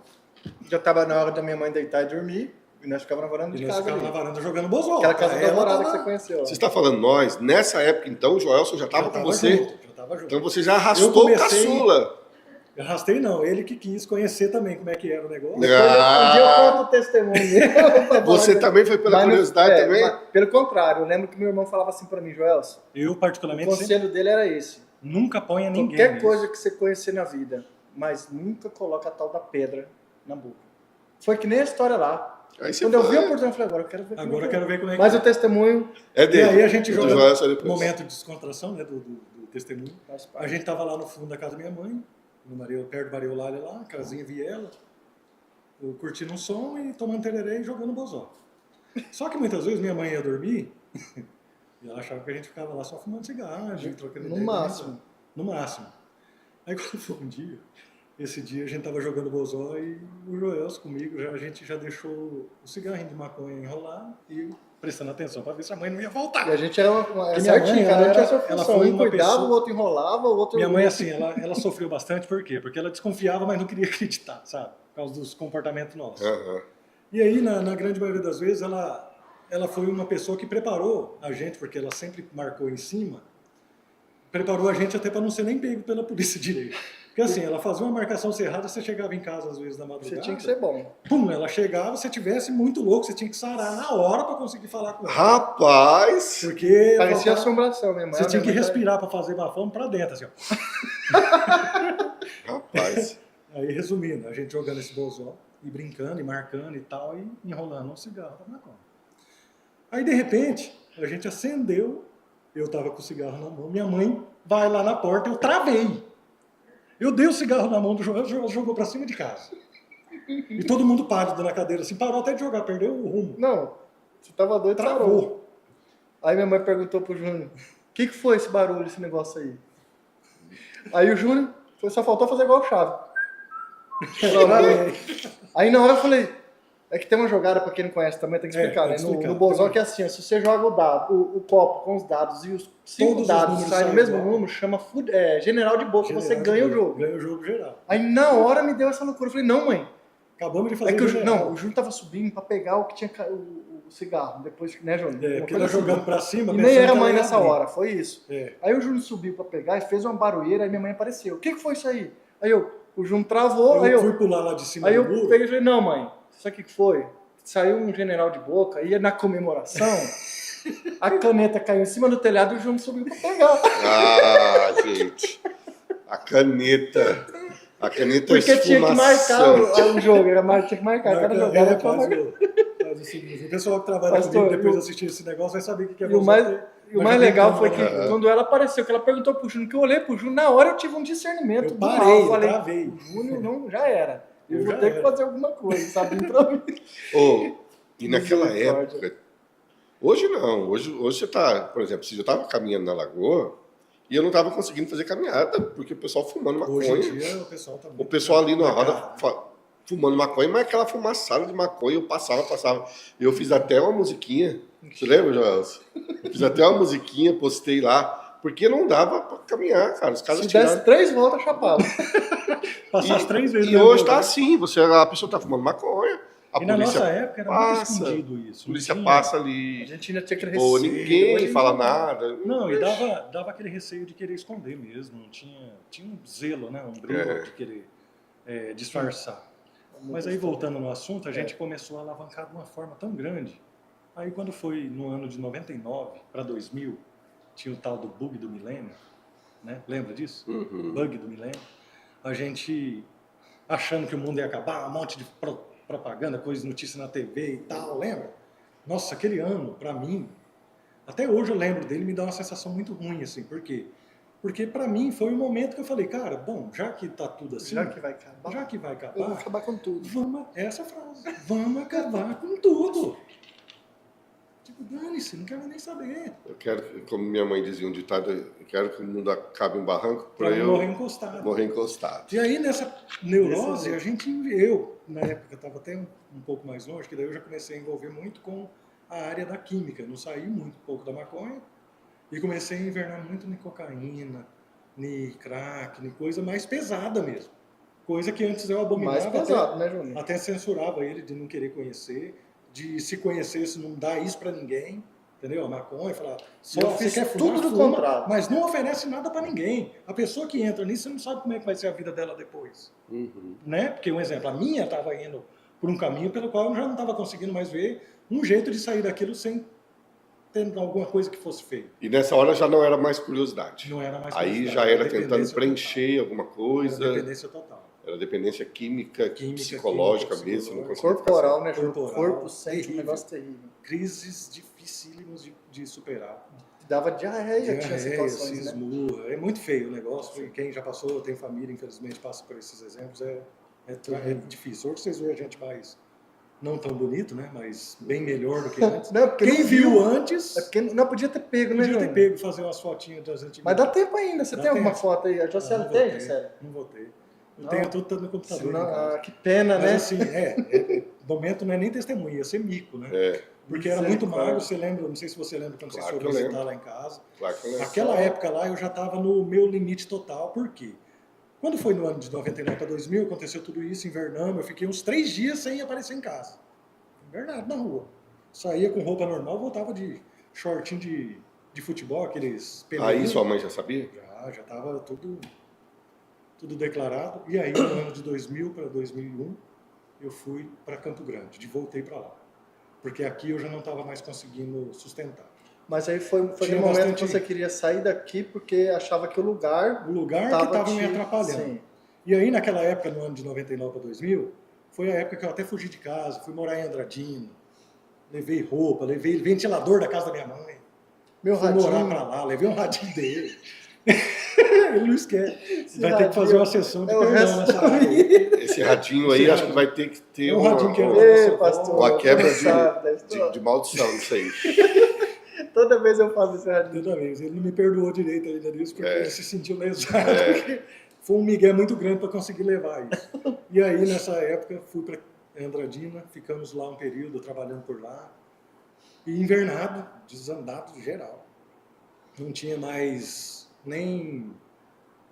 Já tava na hora da minha mãe deitar e dormir, e nós ficávamos na varanda de casa.
E nós ficávamos na varanda jogando Bozó.
Aquela casa da morada que você conheceu.
Você está falando nós, nessa época então, o Joelson já estava com você?
Já tava junto.
Então você já arrastou o caçula.
Eu arrastei não, ele que quis conhecer também como é que era o negócio.
Um dia eu conto o testemunho.
Você também foi pela curiosidade também?
Pelo contrário, eu lembro que meu irmão falava assim pra mim, Joelson.
Eu particularmente
o conselho dele era esse.
Nunca ponha ninguém.
Qualquer coisa que você conhecer na vida, mas nunca coloca a tal da pedra na boca. Foi que nem a história lá. Quando eu vi a oportunidade, eu falei, agora eu quero ver como é que
ver como é que
Mas o testemunho...
É dele.
E aí a gente joga no momento de descontração, né, do testemunho. A gente tava lá no fundo da casa da minha mãe, perto do Mariolari lá, casinha Viela, eu curtindo um som e tomando tereré e jogando bozó. Só que muitas vezes minha mãe ia dormir e ela achava que a gente ficava lá só fumando cigarro, trocando ideia.
No máximo.
No máximo. Aí quando foi um dia, esse dia a gente tava jogando bozó e o Joelso comigo, a gente já deixou o cigarrinho de maconha enrolar e prestando atenção para ver se a mãe não ia voltar.
E a gente era
Porque
certinho, cada um tinha sua
ela
função.
foi
Um
uma
cuidava,
pessoa-
o outro enrolava, o outro...
Minha mãe, assim, ela sofreu bastante, por quê? Porque ela desconfiava, mas não queria acreditar, sabe? Por causa dos comportamentos nossos.
Aham.
E aí, na grande maioria das vezes, ela foi uma pessoa que preparou a gente, porque ela sempre marcou em cima, preparou a gente até para não ser nem pego pela polícia direito. Porque assim, ela fazia uma marcação cerrada, você chegava em casa às vezes na madrugada.
Você tinha que ser bom.
Pum, ela chegava, se tivesse muito louco, você tinha que sarar na hora para conseguir falar com ela.
Rapaz!
Porque
Parecia
faltava-
assombração mesmo.
você tinha que respirar para fazer bafão para dentro, assim, ó.
Rapaz.
Aí, resumindo, a gente jogando esse bozó, e brincando, e marcando e tal, e enrolando um cigarro na maconha. Aí, de repente, a gente acendeu, eu tava com o cigarro na mão, minha mãe vai lá na porta, eu travei. Eu dei o cigarro na mão do Joel, o Joel jogou pra cima de casa. E todo mundo pálido na cadeira, assim, parou até de jogar, perdeu o rumo.
Não, você tava doido, travou.
Travou.
Aí minha mãe perguntou pro Júnior, o que foi esse barulho, esse negócio aí? Aí o Júnior só faltou fazer igual o Chave.
Travei.
Aí na hora eu falei, é que tem uma jogada, pra quem não conhece também, tem que explicar,
tem
né?
que
No
explicar.
Bozó que é assim, ó, se você joga o copo com os dados e os 5
Todos os
dados
números
saem no
saem
mesmo
igual.
número, chama general de boca, você ganha o jogo.
Ganha o jogo geral.
Aí na hora me deu essa loucura, eu falei, não mãe,
Acabamos de fazer
é que
o
o
geral.
Júnior tava subindo pra pegar o que tinha o cigarro, depois, né, Júnior?
É,
Uma
porque
coisa
ela jogando pra cima,
E
pensando
nem era
que ela
mãe
ia
nessa
abrir.
hora, foi isso.
É.
Aí o Júnior subiu pra pegar e fez uma barulheira, aí minha mãe apareceu. O que foi isso aí? Aí o Júnior travou, aí
Eu fui pular lá de cima
aí
do
eu
muro.
peguei e falei, não mãe, sabe o que foi? Saiu um general de boca, ia na comemoração, a caneta caiu em cima do telhado e o Júnior subiu pra pegar.
Ah, gente. A caneta. A caneta
Porque tinha que marcar
esfumaçante.
o jogo, tinha que marcar cada jogada.
Faz o seguinte, o pessoal que trabalha
Pastor,
comigo depois de assistir esse negócio vai saber o que é
E o mais, e o mais legal foi que
Aham.
quando ela apareceu, que ela perguntou pro Júnior, que eu olhei pro Júnior, na hora eu tive um discernimento
Eu
do
parei,
mal.
eu
Falei,
travei.
o Júnior não, já era. Eu
Eu
vou
já
ter que
era.
fazer alguma coisa, sabe? Pra mim.
Ô, e naquela
Misericórdia.
época, hoje não, hoje você tá, por exemplo, se eu tava caminhando na lagoa e eu não tava conseguindo fazer caminhada, porque o pessoal fumando
Hoje em
maconha,
dia o pessoal tá
o
muito
pessoal ali na roda
marcado.
fumando maconha, mas aquela fumaçada de maconha, eu passava. Eu fiz até uma musiquinha, você lembra, Joelson? Eu fiz até uma musiquinha, postei lá, porque não dava pra caminhar, cara, os caras
Se
tiraram.
desse 3 voltas, chapava.
Passar as 3 vezes.
E
no
hoje
mesmo
tá
lugar.
assim, a pessoa tá fumando maconha, a
E na
polícia
nossa época era
passa,
muito escondido isso.
a polícia
não tinha-
passa
A
ali,
gente ainda tinha aquele
ou
receio.
ninguém
Hoje
fala
não.
nada.
Não, e dava aquele receio de querer esconder mesmo. Não tinha um zelo, né? Um brilho
É.
de querer disfarçar. Mas aí, voltando no assunto, a gente começou a alavancar de uma forma tão grande. Aí, quando foi no ano de 99 para 2000, tinha o tal do bug do milênio, né? Lembra disso?
Uhum.
Bug do milênio. A gente achando que o mundo ia acabar, um monte de propaganda, coisa, notícia na TV e tal, lembra? Nossa, aquele ano, para mim, até hoje eu lembro dele, me dá uma sensação muito ruim, assim. Por quê? Porque para mim foi um momento que eu falei, cara, bom, já que tá tudo assim,
Já que vai acabar,
já que vai
eu vou
acabar,
acabar com tudo.
essa frase, vamos acabar com tudo. Tipo, dane-se, não quero nem saber.
Eu quero, como minha mãe dizia um ditado, eu quero que o mundo acabe em barranco
Pra
para
não
eu
morrer encostado.
morrer encostado.
E aí, nessa neurose, a gente, eu, na época, estava até um pouco mais longe, que daí eu já comecei a envolver muito com a área da química. Não saí muito pouco da maconha e comecei a invernar muito em cocaína, em crack, em coisa mais pesada mesmo. Coisa que antes eu abominava,
Mais pesado, né, Júnior?
até censurava ele de não querer conhecer, de se conhecesse não dar isso pra ninguém. Entendeu? A maconha, falar, só
Eu
você
fiz
quer fumar,
tudo do
fuma,
contrário.
mas não oferece nada pra ninguém. A pessoa que entra nisso, você não sabe como é que vai ser a vida dela depois.
Uhum.
Né? Porque, um exemplo, a minha estava indo por um caminho pelo qual eu já não estava conseguindo mais ver um jeito de sair daquilo sem ter alguma coisa que fosse feita.
E nessa hora já não era mais curiosidade.
Não era mais
Aí
curiosidade,
já era
dependência
tentando
total.
preencher alguma
Era
coisa.
dependência total.
Era dependência química,
Química,
psicológica
química,
mesmo. Não
psicológica.
conseguia
Corporal, né, Júnior?
Corporal,
Corpo sente um
terrível.
negócio terrível.
Crises dificílimas de superar.
Dava diarreia, tinha situações, né?
cismou. É muito feio o negócio. E quem já passou, tem família, infelizmente, passa por esses exemplos, é difícil. Hoje vocês veem a gente mais, não tão bonito, né? Mas bem melhor do que antes.
Não,
quem viu antes...
É porque não podia ter pego, né?
Podia ter pego, fazer umas fotinhas das antigas.
Mas dá tempo ainda. Você tem alguma foto aí? A Josiane tem, Josiane?
Não vou ter. Eu tenho tudo no computador.
Não, que pena, né?
Mas assim, momento não é nem testemunha, ia ser mico, né? Porque era muito magro, você lembra, não sei se você lembra quando você foi visitar lá em casa.
Claro que eu lembro.
Naquela época lá eu já estava no meu limite total, por quê? Quando foi no ano de 99 para 2000, aconteceu tudo isso, invernamos, eu fiquei uns 3 dias sem aparecer em casa. Invernado, na rua. Saía com roupa normal, voltava de shortinho de futebol, aqueles pelinhos.
Aí sua mãe já sabia?
Já estava tudo declarado. E aí, no ano de 2000 para 2001, eu fui para Campo Grande, voltei para lá. Porque aqui eu já não estava mais conseguindo sustentar.
Mas aí foi no momento que você queria sair daqui porque achava que o lugar
que estava me atrapalhando. Sim. E aí, naquela época, no ano de 99 para 2000, foi a época que eu até fugi de casa, fui morar em Andradina, levei roupa, levei ventilador da casa da minha mãe. Fui morar para lá, levei um radinho dele. Ele não esquece. Vai ter que fazer uma sessão de perdão nessa área.
Esse radinho aí, acho que vai ter que ter
um radinho que
uma quebra de maldição nisso aí.
Toda vez eu faço esse radinho.
Toda vez. Ele não me perdoou direito ainda disso, porque ele se sentiu lesado. Foi um migué muito grande para conseguir levar isso. E aí, nessa época, fui para Andradina, ficamos lá um período trabalhando por lá. E invernado, desandado geral. Não tinha mais nem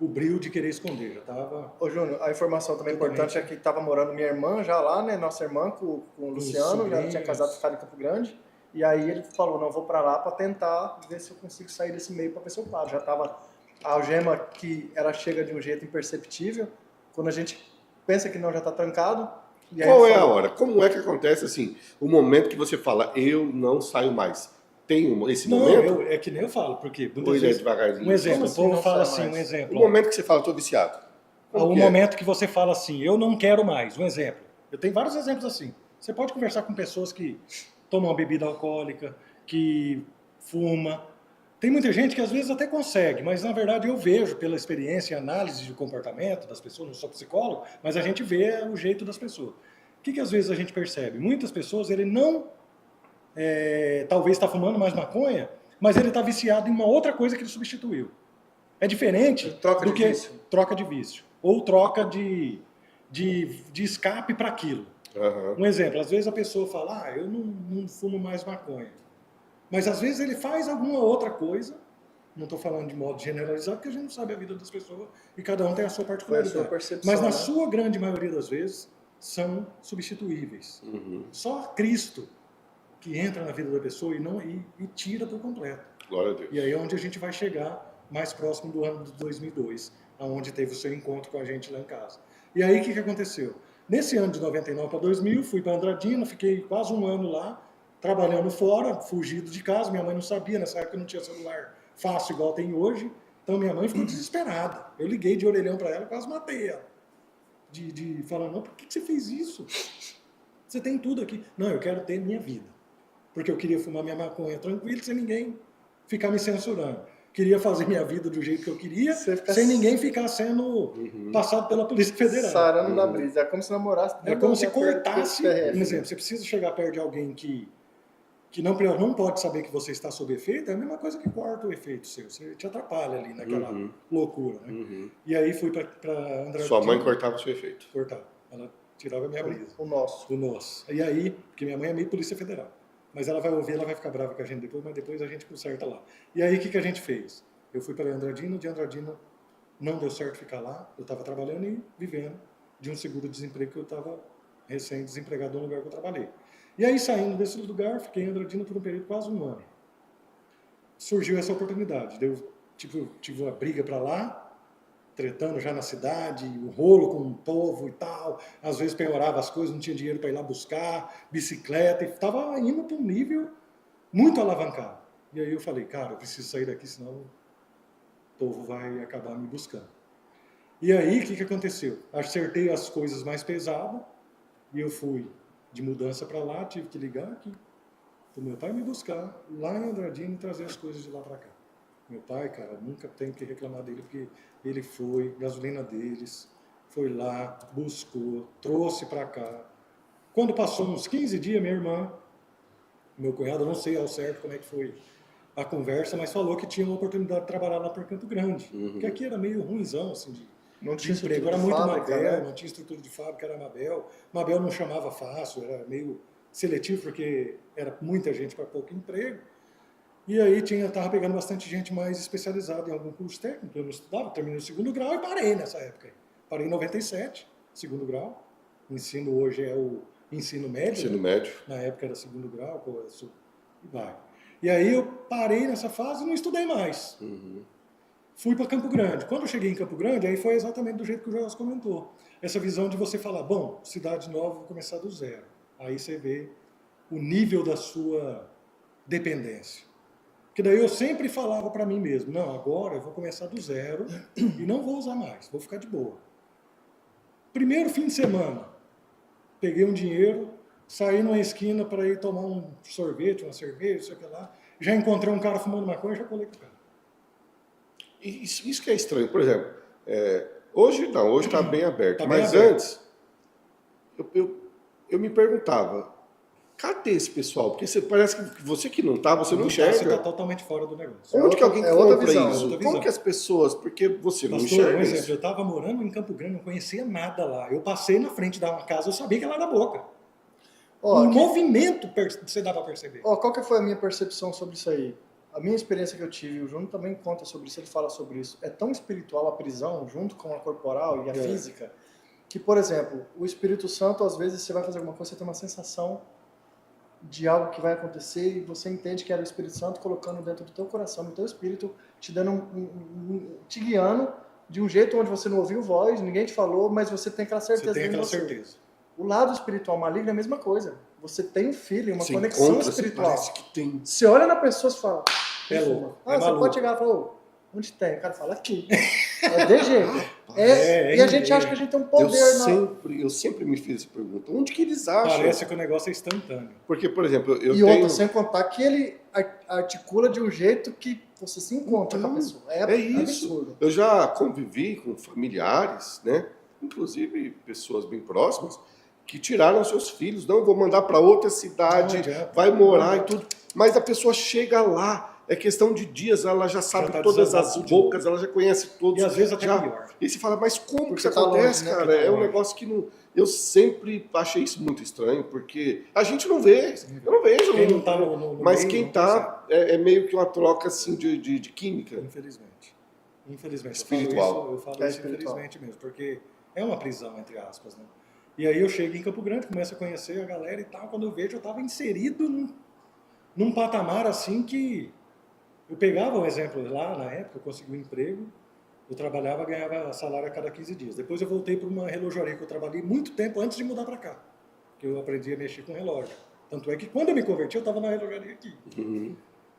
o brilho de querer esconder, já tava...
Ô Júnior, a informação também importante é que estava morando minha irmã já lá, né, nossa irmã com o Luciano, já tinha casado, ficado em Campo Grande, e aí ele falou, não, vou para lá para tentar ver se eu consigo sair desse meio para ver se eu paro. Já tava a algema que ela chega de um jeito imperceptível, quando a gente pensa que não, já está trancado. E aí
Qual é a hora? Como é que acontece assim, o momento que você fala, eu não saio mais? Tem esse momento?
É que nem eu falo, porque
muitas vezes devagarzinho.
Um exemplo, o povo fala assim, um exemplo.
O momento que você fala, estou viciado.
O momento que você fala assim, eu não quero mais, um exemplo. Eu tenho vários exemplos assim. Você pode conversar com pessoas que tomam uma bebida alcoólica, que fuma. Tem muita gente que às vezes até consegue, mas na verdade eu vejo pela experiência e análise de comportamento das pessoas, não sou psicólogo, mas a gente vê o jeito das pessoas. O que às vezes a gente percebe? Muitas pessoas, ele não... talvez está fumando mais maconha, mas ele está viciado em uma outra coisa que ele substituiu. É diferente do que troca de vício. Ou troca de escape para aquilo.
Uhum.
Um exemplo, às vezes a pessoa fala, eu não fumo mais maconha. Mas às vezes ele faz alguma outra coisa, não estou falando de modo generalizado, porque a gente não sabe a vida das pessoas e cada um tem a sua particularidade. Mas na sua grande maioria das vezes são substituíveis.
Uhum.
Só Cristo que entra na vida da pessoa e tira por completo.
Glória a Deus.
E aí é onde a gente vai chegar mais próximo do ano de 2002, onde teve o seu encontro com a gente lá em casa. E aí o que aconteceu? Nesse ano de 99 para 2000, fui para Andradina, fiquei quase um ano lá, trabalhando fora, fugido de casa. Minha mãe não sabia, nessa época não tinha celular fácil igual tem hoje, então minha mãe ficou desesperada. Eu liguei de orelhão para ela, quase matei ela. Falando, não, por que você fez isso? Você tem tudo aqui. Não, eu quero ter minha vida. Porque eu queria fumar minha maconha tranquilo, sem ninguém ficar me censurando. Queria fazer minha vida do jeito que eu queria, sem ninguém ficar sendo passado pela Polícia Federal.
Sarando da brisa. É como se namorasse.
É como se cortasse. Por exemplo, você precisa chegar perto de alguém que não pode saber que você está sob efeito, é a mesma coisa que corta o efeito seu. Você te atrapalha ali naquela loucura. Né?
Uhum.
E aí fui para Andradina.
Sua mãe cortava o seu efeito?
Cortava. Ela tirava a minha brisa.
O nosso.
O nosso. E aí, porque minha mãe é meio Polícia Federal. Mas ela vai ouvir, ela vai ficar brava com a gente depois, mas depois a gente conserta lá. E aí, o que a gente fez? Eu fui para Andradina, de Andradina não deu certo ficar lá, eu estava trabalhando e vivendo de um seguro-desemprego que eu estava recém-desempregado no lugar que eu trabalhei. E aí, saindo desse lugar, fiquei em Andradina por um período de quase um ano. Surgiu essa oportunidade, tive uma briga para lá, tretando já na cidade, o rolo com o povo e tal, às vezes piorava as coisas, não tinha dinheiro para ir lá buscar, bicicleta, e estava indo para um nível muito alavancado. E aí eu falei, cara, eu preciso sair daqui, senão o povo vai acabar me buscando. E aí, o que aconteceu? Acertei as coisas mais pesadas, e eu fui de mudança para lá, tive que ligar aqui, o meu pai me buscar lá em Andradina e trazer as coisas de lá para cá. Meu pai, cara, nunca tenho que reclamar dele, porque ele foi, gasolina deles, foi lá, buscou, trouxe para cá. Quando passou uns 15 dias, minha irmã, meu cunhado, não sei ao certo como é que foi a conversa, mas falou que tinha uma oportunidade de trabalhar lá por Campo Grande. Porque aqui era meio ruimzão, assim, de emprego. Era muito
fábrica,
Mabel,
né?
não tinha estrutura de fábrica, era Mabel. Mabel não chamava fácil, era meio seletivo, porque era muita gente para pouco emprego. E aí estava pegando bastante gente mais especializada em algum curso técnico. Eu não estudava, terminei o segundo grau e parei nessa época. Parei em 97, segundo grau. O ensino hoje é o ensino médio.
Ensino médio.
Na época era segundo grau, e vai. E aí eu parei nessa fase e não estudei mais. Fui para Campo Grande. Quando eu cheguei em Campo Grande, aí foi exatamente do jeito que o Joás comentou. Essa visão de você falar, bom, cidade nova, vou começar do zero. Aí você vê o nível da sua dependência. Porque daí eu sempre falava para mim mesmo, não, agora eu vou começar do zero e não vou usar mais, vou ficar de boa. Primeiro fim de semana, peguei um dinheiro, saí numa esquina para ir tomar um sorvete, uma cerveja, sei lá, já encontrei um cara fumando maconha e já colei com o cara.
Isso que é estranho. Por exemplo, hoje não, hoje está bem aberto.
Tá bem
mas
aberto.
Antes, eu me perguntava, cadê esse pessoal? Porque parece que você que não está, você não enxerga.
Você está totalmente fora do negócio.
Onde que alguém
outra
compra
visão,
isso?
outra
Como
visão.
que as pessoas... Porque você não
Pastor,
enxerga
um exemplo,
isso.
eu estava morando em Campo Grande, não conhecia nada lá. Eu passei na frente da casa, eu sabia que ela era da Boca. O movimento você dá para perceber.
Qual que foi a minha percepção sobre isso aí? A minha experiência que eu tive, o Júnior também conta sobre isso, ele fala sobre isso. É tão espiritual a prisão, junto com a corporal e a física, que, por exemplo, o Espírito Santo, às vezes, você vai fazer alguma coisa, você tem uma sensação de algo que vai acontecer e você entende que era o Espírito Santo colocando dentro do teu coração, do teu espírito, te dando te guiando de um jeito onde você não ouviu voz, ninguém te falou, mas você tem aquela certeza.
Você tem aquela certeza.
O lado espiritual maligno é a mesma coisa. Você tem um feeling, uma
Você
conexão
encontra,
espiritual.
parece que tem.
Você olha na pessoa e fala...
É louco.
Você
maluco.
pode chegar e falar, onde tem? O cara fala, aqui. É de jeito. E a gente acha que a gente tem um poder.
Eu sempre me fiz essa pergunta. Onde que eles acham?
Parece que o negócio é instantâneo.
Porque, por exemplo, eu
e
tenho...
outra, sem contar que ele articula de um jeito que você se encontra com a pessoa.
É isso.
Absurdo.
Eu já convivi com familiares, né? Inclusive pessoas bem próximas, que tiraram seus filhos. Não, eu vou mandar para outra cidade, vai morar e tudo. Mas a pessoa chega lá, é questão de dias, ela já sabe todas as bocas, ela já conhece todos.
E às vezes até pior.
E você fala, mas como que isso
tá
acontece,
longe, né?
cara? É um negócio que não... Eu sempre achei isso muito estranho, porque a gente não vê. Eu não vejo.
Quem não tá no
mas
meio,
quem
não
tá é meio que uma troca assim de química.
Infelizmente.
Espiritual.
Eu falo isso infelizmente mesmo, porque é uma prisão, entre aspas, né? E aí eu chego em Campo Grande, começo a conhecer a galera e tal, quando eu vejo, eu estava inserido num patamar assim que... Eu pegava um exemplo lá, na época, eu consegui um emprego, eu trabalhava, ganhava salário a cada 15 dias. Depois eu voltei para uma relojoaria que eu trabalhei muito tempo antes de mudar para cá, que eu aprendi a mexer com relógio. Tanto é que quando eu me converti, eu estava na relojoaria aqui.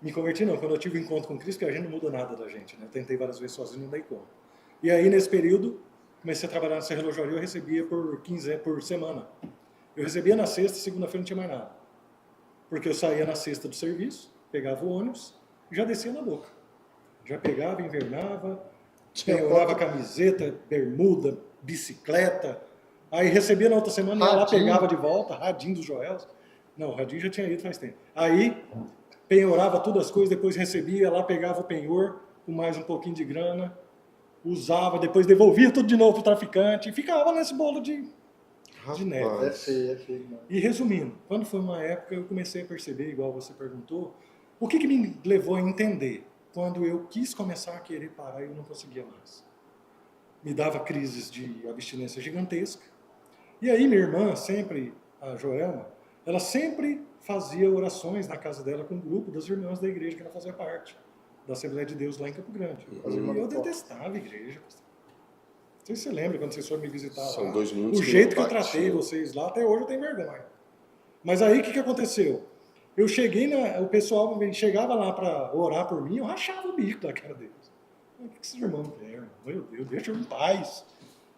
Me converti não, quando eu tive um encontro com Cristo, que a gente não muda nada da gente, né? Eu tentei várias vezes sozinho, não dei conta. E aí, nesse período, comecei a trabalhar nessa relojoaria, eu recebia por semana. Eu recebia na sexta, segunda-feira não tinha mais nada. Porque eu saía na sexta do serviço, pegava o ônibus, já descia na Boca. Já pegava, invernava, penhorava camiseta, bermuda, bicicleta. Aí recebia na outra semana, ia lá, pegava de volta, radinho dos Joels. Não, o radinho já tinha ido faz tempo. Aí penhorava todas as coisas, depois recebia, lá pegava o penhor, com mais um pouquinho de grana, usava, depois devolvia tudo de novo pro traficante e ficava nesse bolo de neve.
É feio, mano.
E resumindo, quando foi uma época eu comecei a perceber, igual você perguntou, o que me levou a entender? Quando eu quis começar a querer parar, eu não conseguia mais. Me dava crises de abstinência gigantesca. E aí minha irmã, sempre, a Joelma, ela sempre fazia orações na casa dela com um grupo das irmãs da igreja que ela fazia parte, da Assembleia de Deus lá em Campo Grande. E eu detestava a igreja. Não sei se você lembra quando vocês foram me visitar lá.
São 2 minutos.
O jeito que eu tratei vocês lá, até hoje eu tenho vergonha. Mas aí o que aconteceu? Eu cheguei, o pessoal chegava lá para orar por mim, eu rachava o bico da cara deles. O que esses irmãos querem? Meu Deus, deixa eu em paz.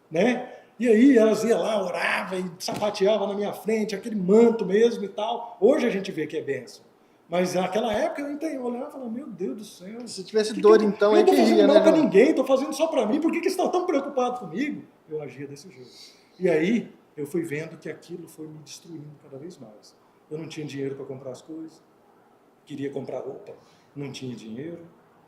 Né? E aí elas iam lá, oravam e sapateavam na minha frente, aquele manto mesmo e tal. Hoje a gente vê que é bênção. Mas naquela época eu entendi, eu olhava e falava, meu Deus do céu.
Se tivesse dor, então,
eu tô fazendo
ria,
mal
né,
pra
João?
ninguém, tô fazendo só pra mim, por que eles estão tão preocupados comigo? Eu agia desse jeito. E aí eu fui vendo que aquilo foi me destruindo cada vez mais. Eu não tinha dinheiro para comprar as coisas, queria comprar roupa, não tinha dinheiro,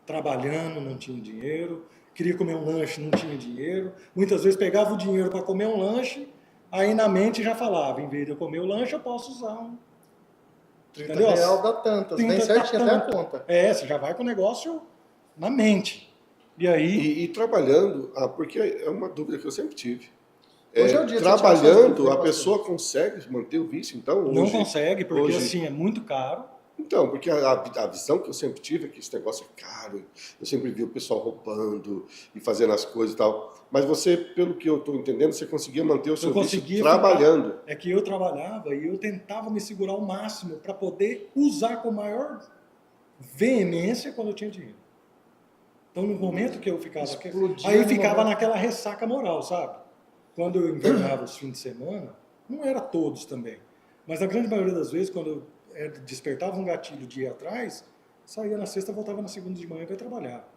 trabalhando, não tinha dinheiro, queria comer um lanche, não tinha dinheiro. Muitas vezes pegava o dinheiro para comer um lanche, aí na mente já falava, em vez de eu comer o lanche, eu posso usar um
30 real dá tantas, bem certinho até a conta.
Você já vai com o negócio na mente. E aí...
E trabalhando, porque é uma dúvida que eu sempre tive.
Hoje é o dia de
trabalhando, a pessoa consegue manter o vício, então?
Não consegue, porque assim, é muito caro.
Então, porque a visão que eu sempre tive é que esse negócio é caro, eu sempre vi o pessoal roubando e fazendo as coisas e tal. Mas você, pelo que eu estou entendendo, você conseguia manter o seu vício trabalhando.
É que eu trabalhava e eu tentava me segurar ao máximo para poder usar com maior veemência quando eu tinha dinheiro. Então, no momento que eu ficava... Aí ficava naquela ressaca moral, sabe? Quando eu invernava os fins de semana, não era todos também, mas a grande maioria das vezes, quando eu despertava um gatilho de ir atrás, saía na sexta, voltava na segunda de manhã para trabalhar.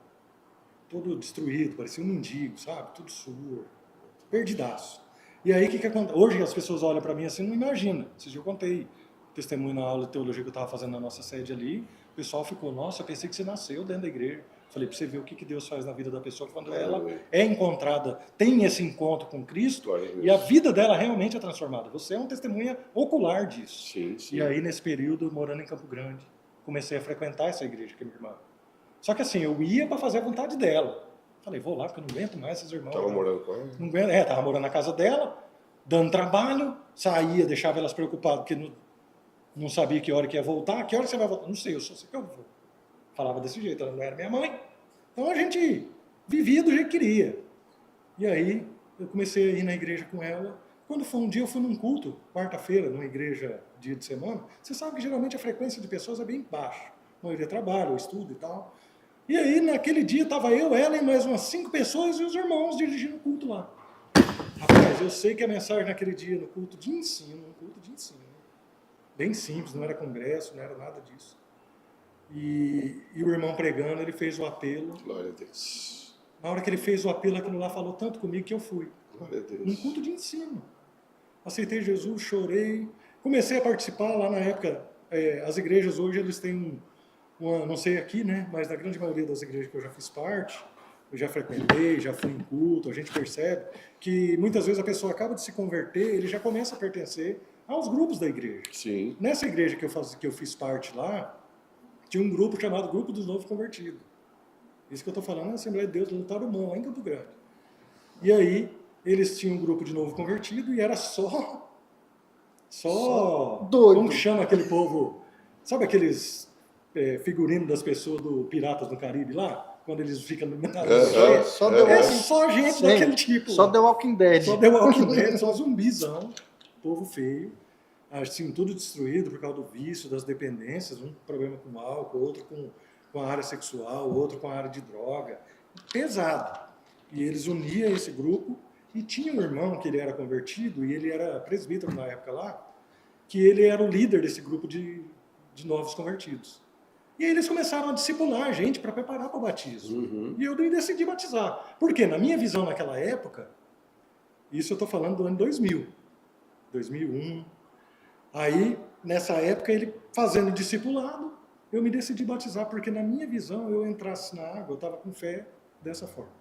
Todo destruído, parecia um mendigo, sabe? Tudo sujo, perdidaço. E aí, o que acontece? Hoje as pessoas olham para mim assim, não imagina. Esses dias eu contei testemunho na aula de teologia que eu estava fazendo na nossa sede ali, o pessoal ficou, nossa, eu pensei que você nasceu dentro da igreja. Falei, para você ver o que Deus faz na vida da pessoa quando ela é encontrada, tem esse encontro com Cristo e a vida dela realmente é transformada. Você é uma testemunha ocular disso.
Sim, sim.
E aí, nesse período, morando em Campo Grande, comecei a frequentar essa igreja que é minha irmã. Só que assim, eu ia para fazer a vontade dela. Falei, vou lá porque eu não aguento mais esses irmãos.
Estava morando com ela?
Não aguento, estava morando na casa dela, dando trabalho, saía, deixava elas preocupadas, porque não sabia que hora que ia voltar. Que hora você vai voltar? Não sei, eu só sei que eu vou. Falava desse jeito, ela não era minha mãe. Então a gente vivia do jeito que queria. E aí eu comecei a ir na igreja com ela. Quando foi um dia, eu fui num culto, quarta-feira, numa igreja, dia de semana. Você sabe que geralmente a frequência de pessoas é bem baixa. A maioria trabalha, estuda e tal. E aí, naquele dia, estava eu, ela e mais umas 5 pessoas e os irmãos dirigindo o culto lá. Rapaz, eu sei que a mensagem naquele dia, no culto de ensino, bem simples, não era congresso, não era nada disso. E o irmão pregando, ele fez o apelo.
Glória a Deus.
Na hora que ele fez o apelo, aquilo lá falou tanto comigo que eu fui.
Glória a Deus.
Num culto de ensino. Aceitei Jesus, chorei. Comecei a participar lá na época. As igrejas hoje, eles têm não sei aqui, né? Mas na grande maioria das igrejas que eu já fiz parte, eu já frequentei, já fui em culto, a gente percebe que muitas vezes a pessoa acaba de se converter, ele já começa a pertencer aos grupos da igreja.
Sim.
Nessa igreja que eu fiz parte lá, tinha um grupo chamado Grupo dos Novos Convertidos. Isso que eu estou falando é a Assembleia de Deus do Tarumã, lá em Campo Grande. E aí, eles tinham um grupo de novo convertido e era só
doido.
Como chama aquele povo? Sabe aqueles figurinos das pessoas do Piratas do Caribe lá? Quando eles ficam no só gente daquele tipo.
Só The Walking Dead.
Só The Walking Dead, só zumbizão. Povo feio. Assim, tudo destruído por causa do vício, das dependências, um problema com álcool, outro com a área sexual, outro com a área de droga. Pesado. E eles uniam esse grupo e tinha um irmão que ele era convertido e ele era presbítero na época lá, que ele era o líder desse grupo de novos convertidos. E aí eles começaram a discipular a gente para preparar para o batismo.
Uhum.
E eu decidi batizar. Porque na minha visão naquela época, isso eu estou falando do ano 2000, 2001... Aí, nessa época, ele fazendo discipulado, eu me decidi batizar, porque na minha visão, eu entrasse na água, eu estava com fé dessa forma.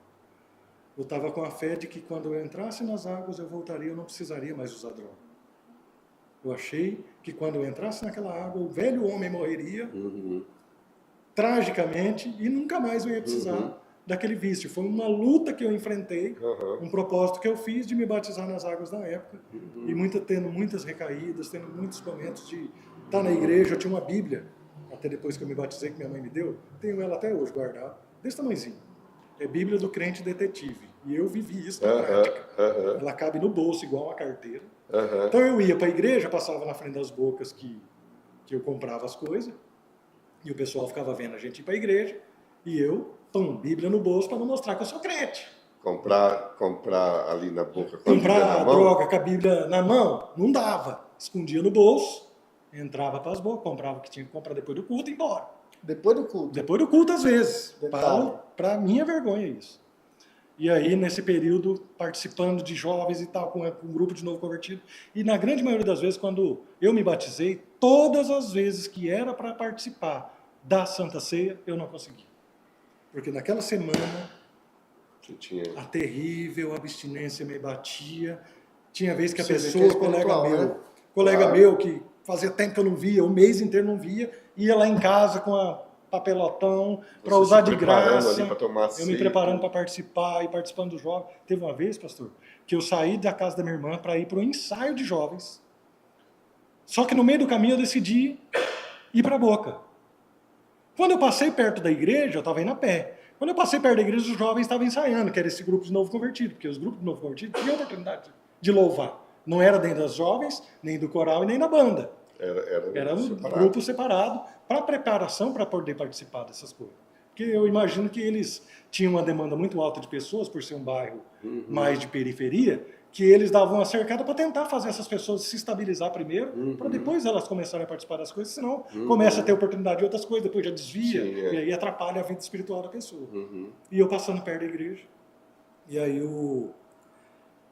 Eu estava com a fé de que quando eu entrasse nas águas, eu voltaria, eu não precisaria mais usar droga. Eu achei que quando eu entrasse naquela água, o velho homem morreria, tragicamente, e nunca mais eu ia precisar daquele vício. Foi uma luta que eu enfrentei, um propósito que eu fiz de me batizar nas águas na época, e tendo muitas recaídas, tendo muitos momentos de estar na igreja. Eu tinha uma Bíblia, até depois que eu me batizei, que minha mãe me deu, tenho ela até hoje guardada, desse tamanhozinho. É Bíblia do Crente Detetive, e eu vivi isso na prática. Ela cabe no bolso, igual uma carteira. Então eu ia para a igreja, passava na frente das bocas que eu comprava as coisas, e o pessoal ficava vendo a gente ir para a igreja, e eu, Bíblia no bolso para não mostrar que eu sou crente.
Comprar ali na boca.
Comprar a droga com a Bíblia na mão, não dava. Escondia no bolso entrava para as bocas, comprava o que tinha que comprar depois do culto e ia embora.
Depois do culto?
Depois do culto, às vezes.
Detalhe.
Para minha vergonha, isso. E aí, nesse período, participando de jovens e tal, com um grupo de novo convertido. E na grande maioria das vezes, quando eu me batizei, todas as vezes que era para participar da Santa Ceia, eu não consegui. Porque naquela semana, a terrível abstinência me batia. Tinha vez que a pessoa, colega meu, que fazia tempo que eu não via, um mês inteiro não via, ia lá em casa com a papelotão para usar de graça, eu me preparando para participar e participando dos jovens. Teve uma vez, pastor, que eu saí da casa da minha irmã para ir para o ensaio de jovens. Só que no meio do caminho eu decidi ir para a Boca. Quando eu passei perto da igreja, eu estava indo a pé. Quando eu passei perto da igreja, os jovens estavam ensaiando, que era esse grupo de novo convertido, porque os grupos de novo convertido tinham oportunidade de louvar. Não era dentro das jovens, nem do coral e nem da banda. Era um grupo separado para preparação para poder participar dessas coisas. Porque eu imagino que eles tinham uma demanda muito alta de pessoas, por ser um bairro mais de periferia, que eles davam uma cercada para tentar fazer essas pessoas se estabilizar primeiro, para depois elas começarem a participar das coisas, senão começa a ter oportunidade de outras coisas, depois já desvia, e aí atrapalha a vida espiritual da pessoa. E eu passando perto da igreja, e aí eu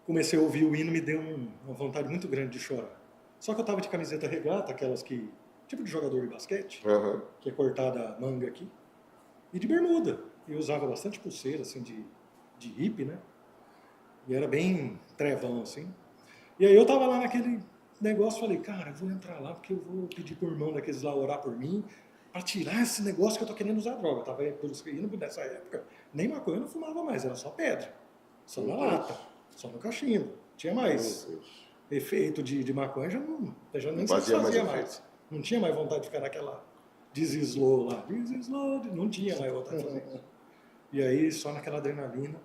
comecei a ouvir o hino, me deu uma vontade muito grande de chorar. Só que eu estava de camiseta regata, aquelas que, tipo de jogador de basquete, que é cortada a manga aqui, e de bermuda. Eu usava bastante pulseira, assim, de hippie, né? E era bem trevão, assim. E aí eu tava lá naquele negócio, falei, cara, eu vou entrar lá porque eu vou pedir pro irmão daqueles lá orar por mim, para tirar esse negócio que eu tô querendo usar droga. Eu tava por isso que indo nessa época, nem maconha eu não fumava mais, era só pedra, só na lata, só no cachimbo. Tinha mais efeito de maconha, já nem se fazia mais. Não tinha mais vontade de ficar naquela desislow lá. Desislow, não tinha mais vontade de fazer isso. E aí, só naquela adrenalina,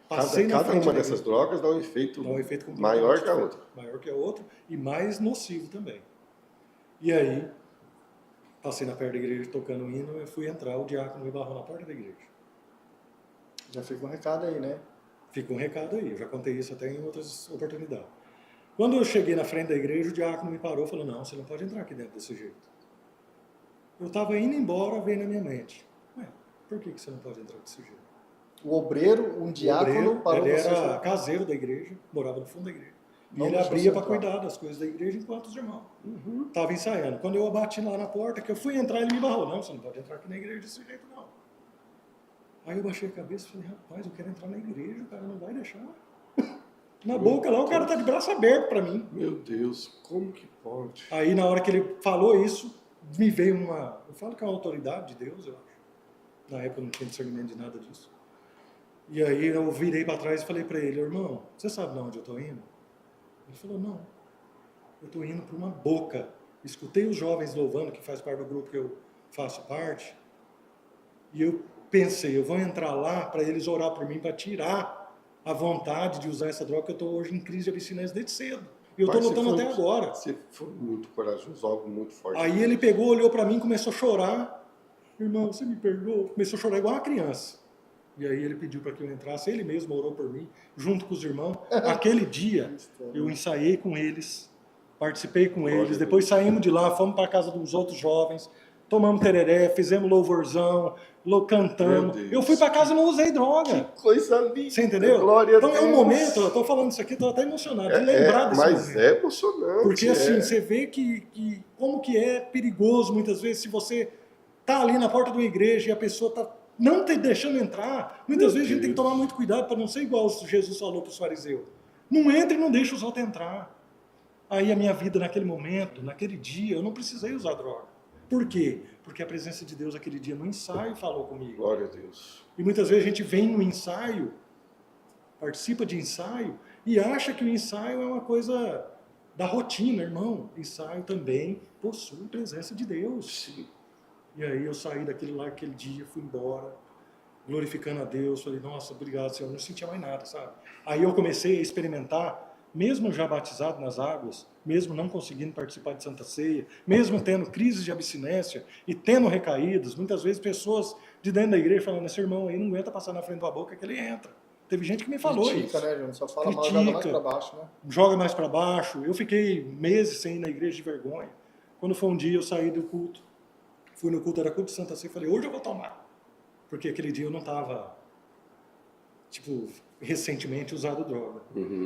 cada uma dessas drogas dá um efeito maior que a outra.
Maior que a outra e mais nocivo também. E aí, passei na porta da igreja tocando o hino, eu fui entrar, o diácono me barrou na porta da igreja.
Já fica um recado aí, né?
Fica um recado aí, eu já contei isso até em outras oportunidades. Quando eu cheguei na frente da igreja, o diácono me parou e falou, não, você não pode entrar aqui dentro desse jeito. Eu estava indo embora, veio na minha mente, por que você não pode entrar desse jeito?
O obreiro, um diácono,
parou ele era caseiro da igreja, morava no fundo da igreja. E ele abria para cuidar das coisas da igreja enquanto os irmãos estavam ensaiando. Quando eu bati lá na porta, que eu fui entrar, ele me barrou. Não, você não pode entrar aqui na igreja desse jeito, não. Aí eu baixei a cabeça e falei, rapaz, eu quero entrar na igreja, o cara não vai deixar. Na boca lá, o cara tá de braço aberto para mim.
Meu Deus, como que pode?
Aí na hora que ele falou isso, me veio uma... Eu falo que é uma autoridade de Deus, eu acho. Na época eu não tinha discernimento de nada disso. E aí eu virei para trás e falei para ele, irmão, você sabe de onde eu estou indo? Ele falou, não, eu estou indo para uma boca. Escutei os jovens louvando, que faz parte do grupo que eu faço parte, e eu pensei, eu vou entrar lá para eles orar por mim, para tirar a vontade de usar essa droga, que eu estou hoje em crise de abstinência desde cedo. E eu estou lutando até agora.
Você foi muito corajoso, algo muito forte.
Aí ele pegou, olhou para mim, começou a chorar. Irmão, você me perdoa? Começou a chorar igual uma criança. E aí ele pediu para que eu entrasse, ele mesmo orou por mim, junto com os irmãos. Aquele dia, eu ensaiei com eles, participei com eles, depois saímos de lá, fomos para a casa dos outros jovens, tomamos tereré, fizemos louvorzão, cantamos. Eu fui para casa e não usei droga.
Que coisa linda.
Você entendeu?
Glória
então
a Deus.
É um momento, eu estou falando isso aqui, estou até emocionado de lembrar desse
momento.
Mas
é emocionante.
Porque assim, você vê que como que é perigoso muitas vezes, se você está ali na porta de uma igreja e a pessoa está não te deixando entrar. Muitas vezes a gente tem que tomar muito cuidado para não ser igual Jesus falou para os fariseus. Não entre e não deixa os outros entrar. Aí a minha vida naquele momento, naquele dia, eu não precisei usar droga. Por quê? Porque a presença de Deus aquele dia no ensaio falou comigo.
Glória a Deus.
E muitas vezes a gente vem no ensaio, participa de ensaio, e acha que o ensaio é uma coisa da rotina, irmão. Ensaio também possui presença de Deus.
Sim.
E aí eu saí daquele lá, aquele dia, fui embora, glorificando a Deus, falei, nossa, obrigado, Senhor, não sentia mais nada, sabe? Aí eu comecei a experimentar, mesmo já batizado nas águas, mesmo não conseguindo participar de Santa Ceia, mesmo tendo crises de abstinência e tendo recaídas, muitas vezes pessoas de dentro da igreja falando, esse irmão aí não aguenta passar na frente da boca que ele entra. Teve gente que me falou
Critica,
isso.
Né, João? Só fala mal, joga mais para baixo, né?
Joga mais para baixo. Eu fiquei meses sem ir na igreja de vergonha. Quando foi um dia, eu saí do culto, fui no culto, era culto de Santa Ceia, falei, hoje eu vou tomar. Porque aquele dia eu não estava, tipo, recentemente usado droga.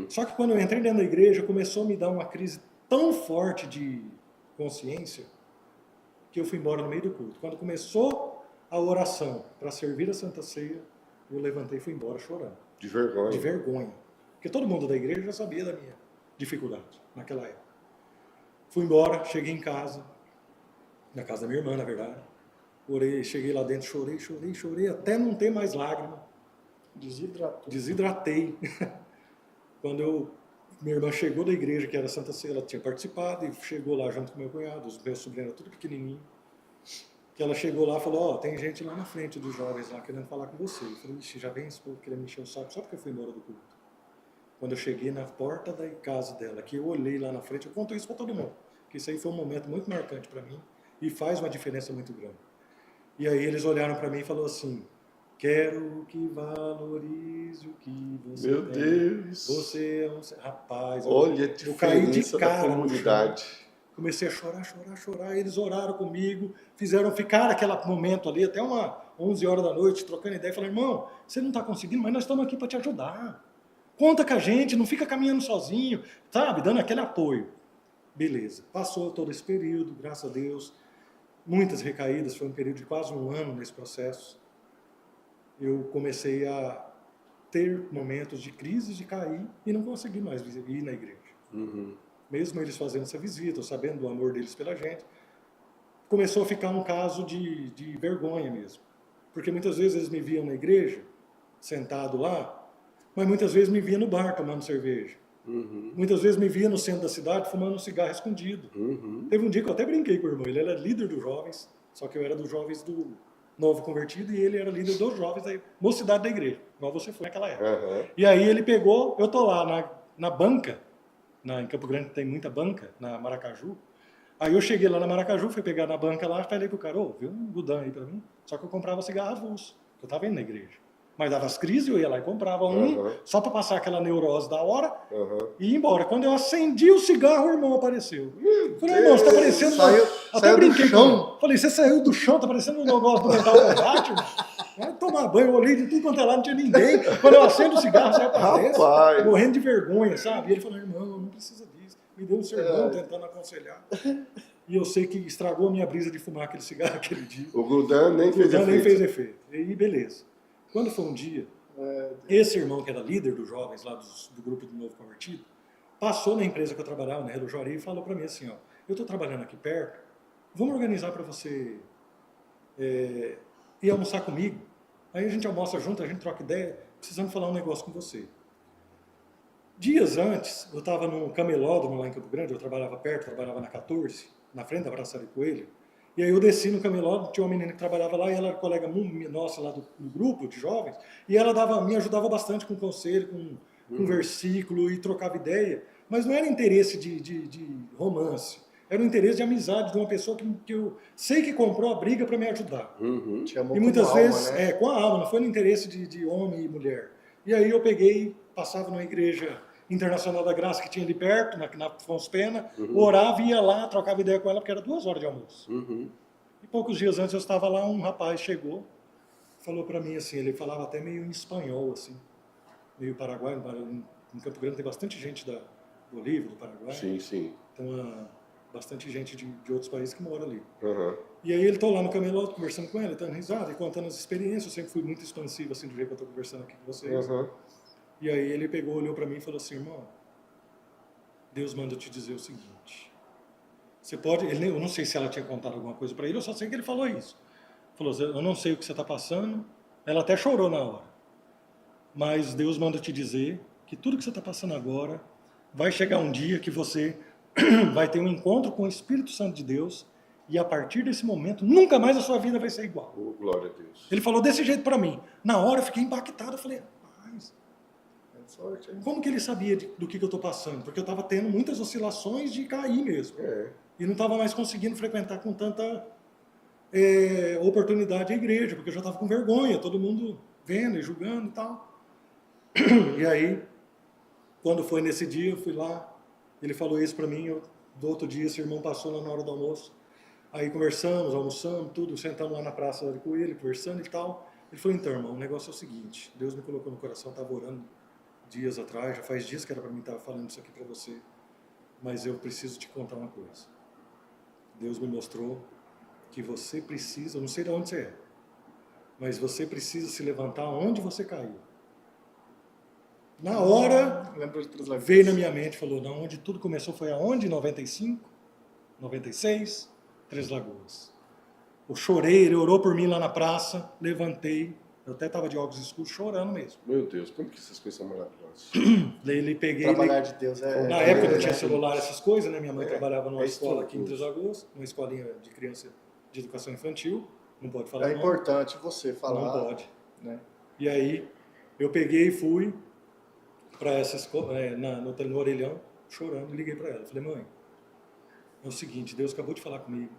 Só que quando eu entrei dentro da igreja, começou a me dar uma crise tão forte de consciência que eu fui embora no meio do culto. Quando começou a oração para servir a Santa Ceia, eu levantei e fui embora chorando.
De vergonha.
De vergonha. Porque todo mundo da igreja já sabia da minha dificuldade naquela época. Fui embora, cheguei em casa, na casa da minha irmã, na verdade. Orei, cheguei lá dentro, chorei, até não ter mais lágrima. Desidratei. Quando minha irmã chegou da igreja, que era Santa Ceia, ela tinha participado, e chegou lá junto com meu cunhado, os meus sobrinhos eram tudo pequenininho. Que ela chegou lá e falou, ó, tem gente lá na frente dos jovens lá querendo falar com você. Eu falei, ixi, já vem esse povo querendo me encher o saco, só porque eu fui embora do culto. Quando eu cheguei na porta da casa dela, que eu olhei lá na frente, eu conto isso para todo mundo, que isso aí foi um momento muito marcante para mim e faz uma diferença muito grande. E aí eles olharam para mim e falaram assim, quero que valorize o que você
Meu
tem.
Deus!
Você é um... Rapaz,
olha a
eu caí de
diferença
cara
da comunidade.
Comecei a chorar. Eles oraram comigo, fizeram ficar aquele momento ali até 11 horas da noite, trocando ideia. Falaram, irmão, você não está conseguindo, mas nós estamos aqui para te ajudar. Conta com a gente, não fica caminhando sozinho, sabe? Dando aquele apoio. Beleza. Passou todo esse período, graças a Deus. Muitas recaídas, foi um período de quase um ano nesse processo. Eu comecei a ter momentos de crise, de cair, e não consegui mais ir na igreja. Mesmo eles fazendo essa visita, sabendo do amor deles pela gente, começou a ficar um caso de vergonha mesmo. Porque muitas vezes eles me viam na igreja, sentado lá, mas muitas vezes me via no bar tomando cerveja. Muitas vezes me via no centro da cidade fumando um cigarro escondido. Teve um dia que eu até brinquei com o irmão, ele era líder dos jovens, só que eu era dos jovens do novo convertido e ele era líder dos jovens da mocidade da igreja, igual você foi naquela época. E aí ele pegou, eu tô lá na banca, em Campo Grande tem muita banca, na Maracaju. Aí eu cheguei lá na Maracaju, fui pegar na banca lá, falei pro cara, ô, viu um Gudan aí pra mim? Só que eu comprava cigarro avulso, que eu tava indo na igreja. Mas dava as crises, eu ia lá e comprava só para passar aquela neurose da hora e ir embora. Quando eu acendi o cigarro, o irmão apareceu. Falei, irmão, você tá parecendo... Até brinquei com ele. Falei, você saiu do chão, tá parecendo um negócio do mental volátil. Vai tomar banho, eu olhei de tudo quanto é lado, não tinha ninguém. Quando eu acendo o cigarro, você aparece, morrendo de vergonha, sabe? E ele falou, irmão, não precisa disso. Me deu um sermão tentando aconselhar. E eu sei que estragou a minha brisa de fumar aquele cigarro aquele dia.
O Gudan nem fez efeito.
E beleza. Quando foi um dia, esse irmão que era líder dos jovens lá do grupo do Novo Convertido, passou na empresa que eu trabalhava, na Relojoaria, e falou para mim assim, ó, eu estou trabalhando aqui perto, vamos organizar para você ir almoçar comigo. Aí a gente almoça junto, a gente troca ideia, precisamos falar um negócio com você. Dias antes, eu estava num camelódromo lá em Campo Grande, eu trabalhava perto, trabalhava na 14, na frente da Praça de Coelho. E aí eu desci no camelódromo, tinha uma menina que trabalhava lá, e ela era colega nossa lá do grupo de jovens, e ela me ajudava bastante com conselho, com versículo, e trocava ideia. Mas não era interesse de romance, era um interesse de amizade de uma pessoa que eu sei que comprou a briga para me ajudar. E muitas vezes, né? Com a alma, não foi no interesse de homem e mulher. E aí eu peguei, passava numa igreja Internacional da Graça que tinha ali perto, na Afonso Pena, orava, ia lá, trocava ideia com ela, porque era 2 horas de almoço. E poucos dias antes eu estava lá, um rapaz chegou, falou para mim assim, ele falava até meio em espanhol, assim, meio paraguaio. Em Campo Grande tem bastante gente da Bolívia, do Paraguai.
Sim.
Então, bastante gente de outros países que mora ali. E aí ele tô lá no camelódromo conversando com ele, dando risada e contando as experiências. Eu sempre fui muito expansivo, assim, do jeito que eu estou conversando aqui com vocês. E aí ele pegou, olhou para mim e falou assim, irmão, Deus manda eu te dizer o seguinte, você pode, eu não sei se ela tinha contado alguma coisa para ele, eu só sei que ele falou isso. Falou, eu não sei o que você está passando, ela até chorou na hora, mas Deus manda eu te dizer que tudo que você está passando agora, vai chegar um dia que você vai ter um encontro com o Espírito Santo de Deus, e a partir desse momento, nunca mais a sua vida vai ser igual.
Glória a Deus.
Ele falou desse jeito para mim. Na hora eu fiquei impactado, eu falei, rapaz, como que ele sabia do que eu estou passando? Porque eu estava tendo muitas oscilações de cair mesmo. E não estava mais conseguindo frequentar com tanta oportunidade a igreja, porque eu já estava com vergonha, todo mundo vendo e julgando e tal. E aí, quando foi nesse dia, eu fui lá, ele falou isso para mim, eu Do outro dia, esse irmão passou lá na hora do almoço. Aí conversamos, almoçamos, tudo, sentamos lá na praça com ele, conversando e tal. Ele falou, então, irmão, o negócio é o seguinte, Deus me colocou no coração, estava orando dias atrás, já faz dias que era para mim estar falando isso aqui para você, mas eu preciso te contar uma coisa. Deus me mostrou que você precisa, eu não sei de onde você é, mas você precisa se levantar onde você caiu. Na hora, veio na minha mente, falou, não, onde tudo começou foi aonde? 95, 96, Três Lagoas. Eu chorei, ele orou por mim lá na praça, levantei, eu até estava de óculos escuros, chorando mesmo.
Meu Deus, como que essas coisas são maravilhosas?
Daí ele peguei...
Trabalhar de Deus é...
Na época não tinha celular, essas coisas, né? Minha mãe trabalhava numa escola aqui em Três Lagoas, numa escolinha de criança de educação infantil, não pode falar
É importante você falar.
Não pode.
Né?
E aí, eu peguei e fui para essa escola, no orelhão, chorando, e liguei para ela. Falei, mãe, é o seguinte, Deus acabou de falar comigo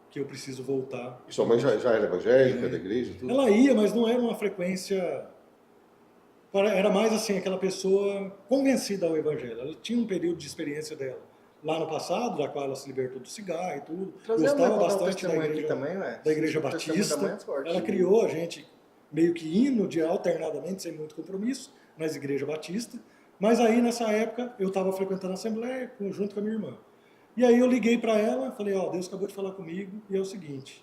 que eu preciso voltar.
E sua mãe já era evangélica, da igreja? Tudo?
Ela ia, mas não era uma frequência... Era mais assim, aquela pessoa convencida ao evangelho. Ela tinha um período de experiência dela lá no passado, da qual ela se libertou do cigarro e tudo. Gostava bastante da igreja batista. Ela criou a gente meio que indo alternadamente, sem muito compromisso, nas igrejas batistas. Mas aí, nessa época, eu estava frequentando a Assembleia junto com a minha irmã. E aí eu liguei para ela, falei, ó, Deus acabou de falar comigo, e é o seguinte,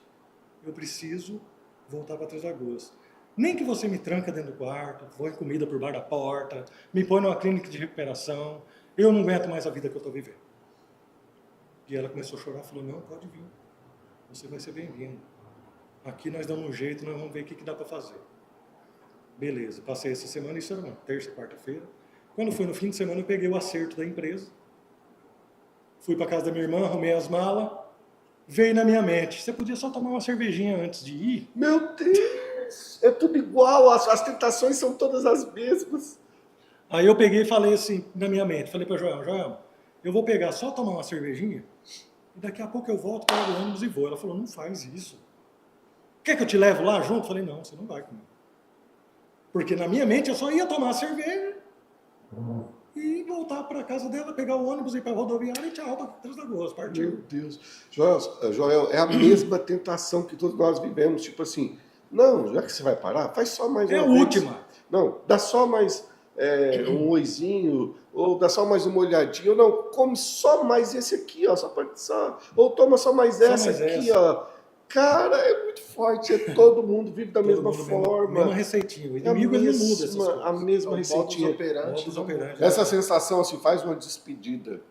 eu preciso voltar para Três Lagoas. Nem que você me tranca dentro do quarto, põe comida por baixo da porta, me põe numa clínica de recuperação, eu não aguento mais a vida que eu estou vivendo. E ela começou a chorar, falou, não, pode vir, você vai ser bem-vindo. Aqui nós damos um jeito, nós vamos ver o que dá para fazer. Beleza, passei essa semana, isso era uma terça, quarta-feira. Quando foi no fim de semana, eu peguei o acerto da empresa, fui para casa da minha irmã, arrumei as malas, veio na minha mente, você podia só tomar uma cervejinha antes de ir?
Meu Deus, é tudo igual, as tentações são todas as mesmas.
Aí eu peguei e falei assim, na minha mente, falei para Joel, eu vou pegar só tomar uma cervejinha, e daqui a pouco eu volto, pego o ônibus e vou. Ela falou, não faz isso. Quer que eu te levo lá junto? Eu falei, não, você não vai comigo. Porque na minha mente eu só ia tomar cerveja e voltar para a casa dela, pegar o ônibus, ir para a rodoviária e tchau, para Três Lagoas, partiu.
Meu Deus. Joel, é a mesma tentação que todos nós vivemos, tipo assim, não, já que você vai parar, faz só mais uma vez.
É a última.
Não, dá só mais um oizinho, ou dá só mais uma olhadinha, ou não, come só mais esse aqui, ó, ou toma só mais essa aqui, ó. Cara, é muito forte, todo mundo vive da mesma forma.
Mesma receitinha, o inimigo ele não muda essas coisas.
A mesma receitinha.
Modus operandi.
Essa sensação assim faz uma despedida,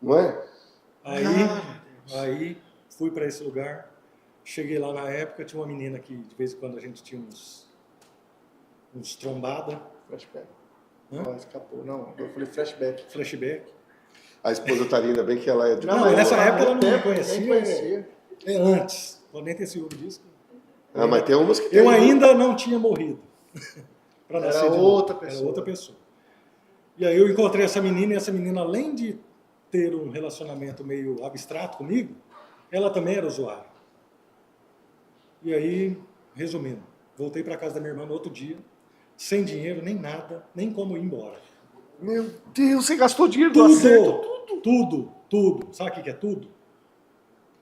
não é?
Aí fui para esse lugar, cheguei lá na época, tinha uma menina que de vez em quando a gente tinha uns trombada.
Flashback. Não, escapou, não. Eu falei flashback.
A esposa tá linda, bem que ela é de...
Não, nessa época ela não me conhecia. Antes. Pode nem ter ciúme disso.
Mas tem umas que tem.
Eu ainda não tinha morrido. Para nascer
era outra pessoa.
Era outra pessoa. E aí eu encontrei essa menina, e essa menina, além de ter um relacionamento meio abstrato comigo, ela também era usuária. E aí, resumindo, voltei para casa da minha irmã no outro dia, sem dinheiro, nem nada, nem como ir embora.
Meu Deus, você gastou dinheiro do acerto?
Tudo. Sabe o que é tudo?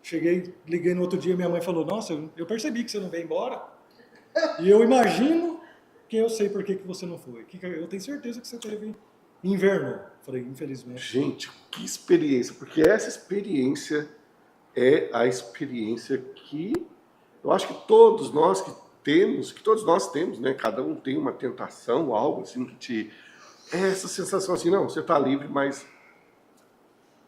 Cheguei, liguei no outro dia, minha mãe falou, nossa, eu percebi que você não veio embora. E eu imagino que eu sei por que você não foi. Eu tenho certeza que você teve inverno. Falei, infelizmente.
Gente, que experiência. Porque essa experiência é a experiência que eu acho que todos nós temos, né? Cada um tem uma tentação, algo assim que te... essa sensação assim, não, você está livre, mas...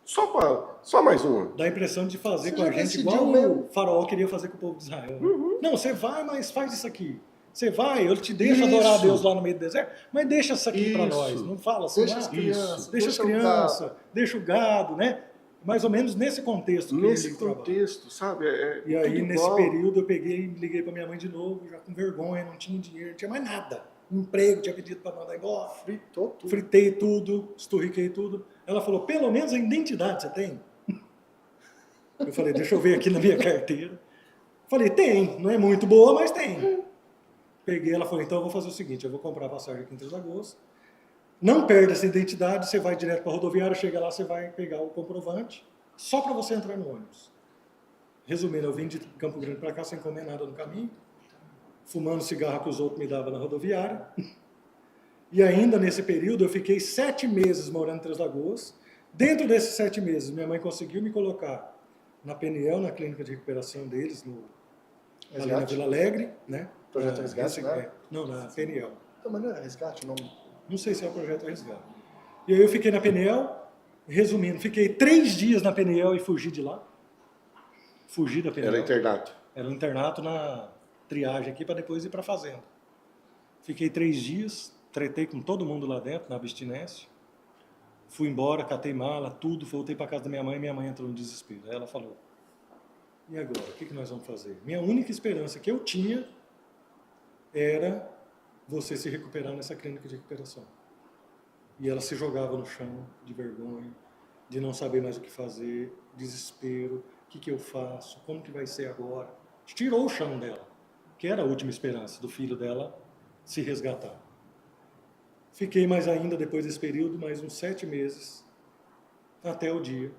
Só mais uma.
Dá a impressão de fazer com a gente igual o Faraó queria fazer com o povo de Israel. Uhum. Não, você vai, mas faz isso aqui. Você vai, eu te deixo adorar a Deus lá no meio do deserto, mas deixa isso aqui para nós. Não fala assim, deixa as crianças, deixa o gado, né? Mais ou menos nesse contexto.
Nesse contexto, sabe?
E aí, nesse período, eu peguei e liguei para minha mãe de novo, já com vergonha, não tinha dinheiro, não tinha mais nada. Emprego, tinha pedido para mandar embora.
Fritou tudo.
Fritei tudo, esturriquei tudo. Ela falou, pelo menos a identidade você tem? Eu falei, deixa eu ver aqui na minha carteira. Falei, tem, não é muito boa, mas tem. Peguei, ela falou, então eu vou fazer o seguinte, eu vou comprar a passagem aqui em Três Lagoas, não perde essa identidade, você vai direto para a rodoviária, chega lá, você vai pegar o comprovante só para você entrar no ônibus. Resumindo, eu vim de Campo Grande para cá sem comer nada no caminho, fumando cigarro que os outros me davam na rodoviária. E ainda nesse período eu fiquei 7 meses morando em Três Lagoas. Dentro desses 7 meses, minha mãe conseguiu me colocar na PNL, na clínica de recuperação deles, ali na Vila Alegre, né?
Projeto Resgate, né?
Não, na PNL.
Mas não é Resgate o nome?
Não sei se é o Projeto Resgate. E aí eu fiquei na PNL, resumindo, fiquei 3 dias na PNL e fugi de lá. Fugi da PNL.
Era internato.
Era um internato na triagem aqui para depois ir para a fazenda. Fiquei 3 dias, tretei com todo mundo lá dentro, na abstinência. Fui embora, catei mala, tudo, voltei para casa da minha mãe entrou no desespero. Aí ela falou, e agora, o que nós vamos fazer? Minha única esperança que eu tinha era você se recuperar nessa clínica de recuperação. E ela se jogava no chão, de vergonha, de não saber mais o que fazer, desespero, o que eu faço, como que vai ser agora? Tirou o chão dela, que era a última esperança do filho dela se resgatar. Fiquei mais ainda, depois desse período, mais uns 7 meses, até o dia.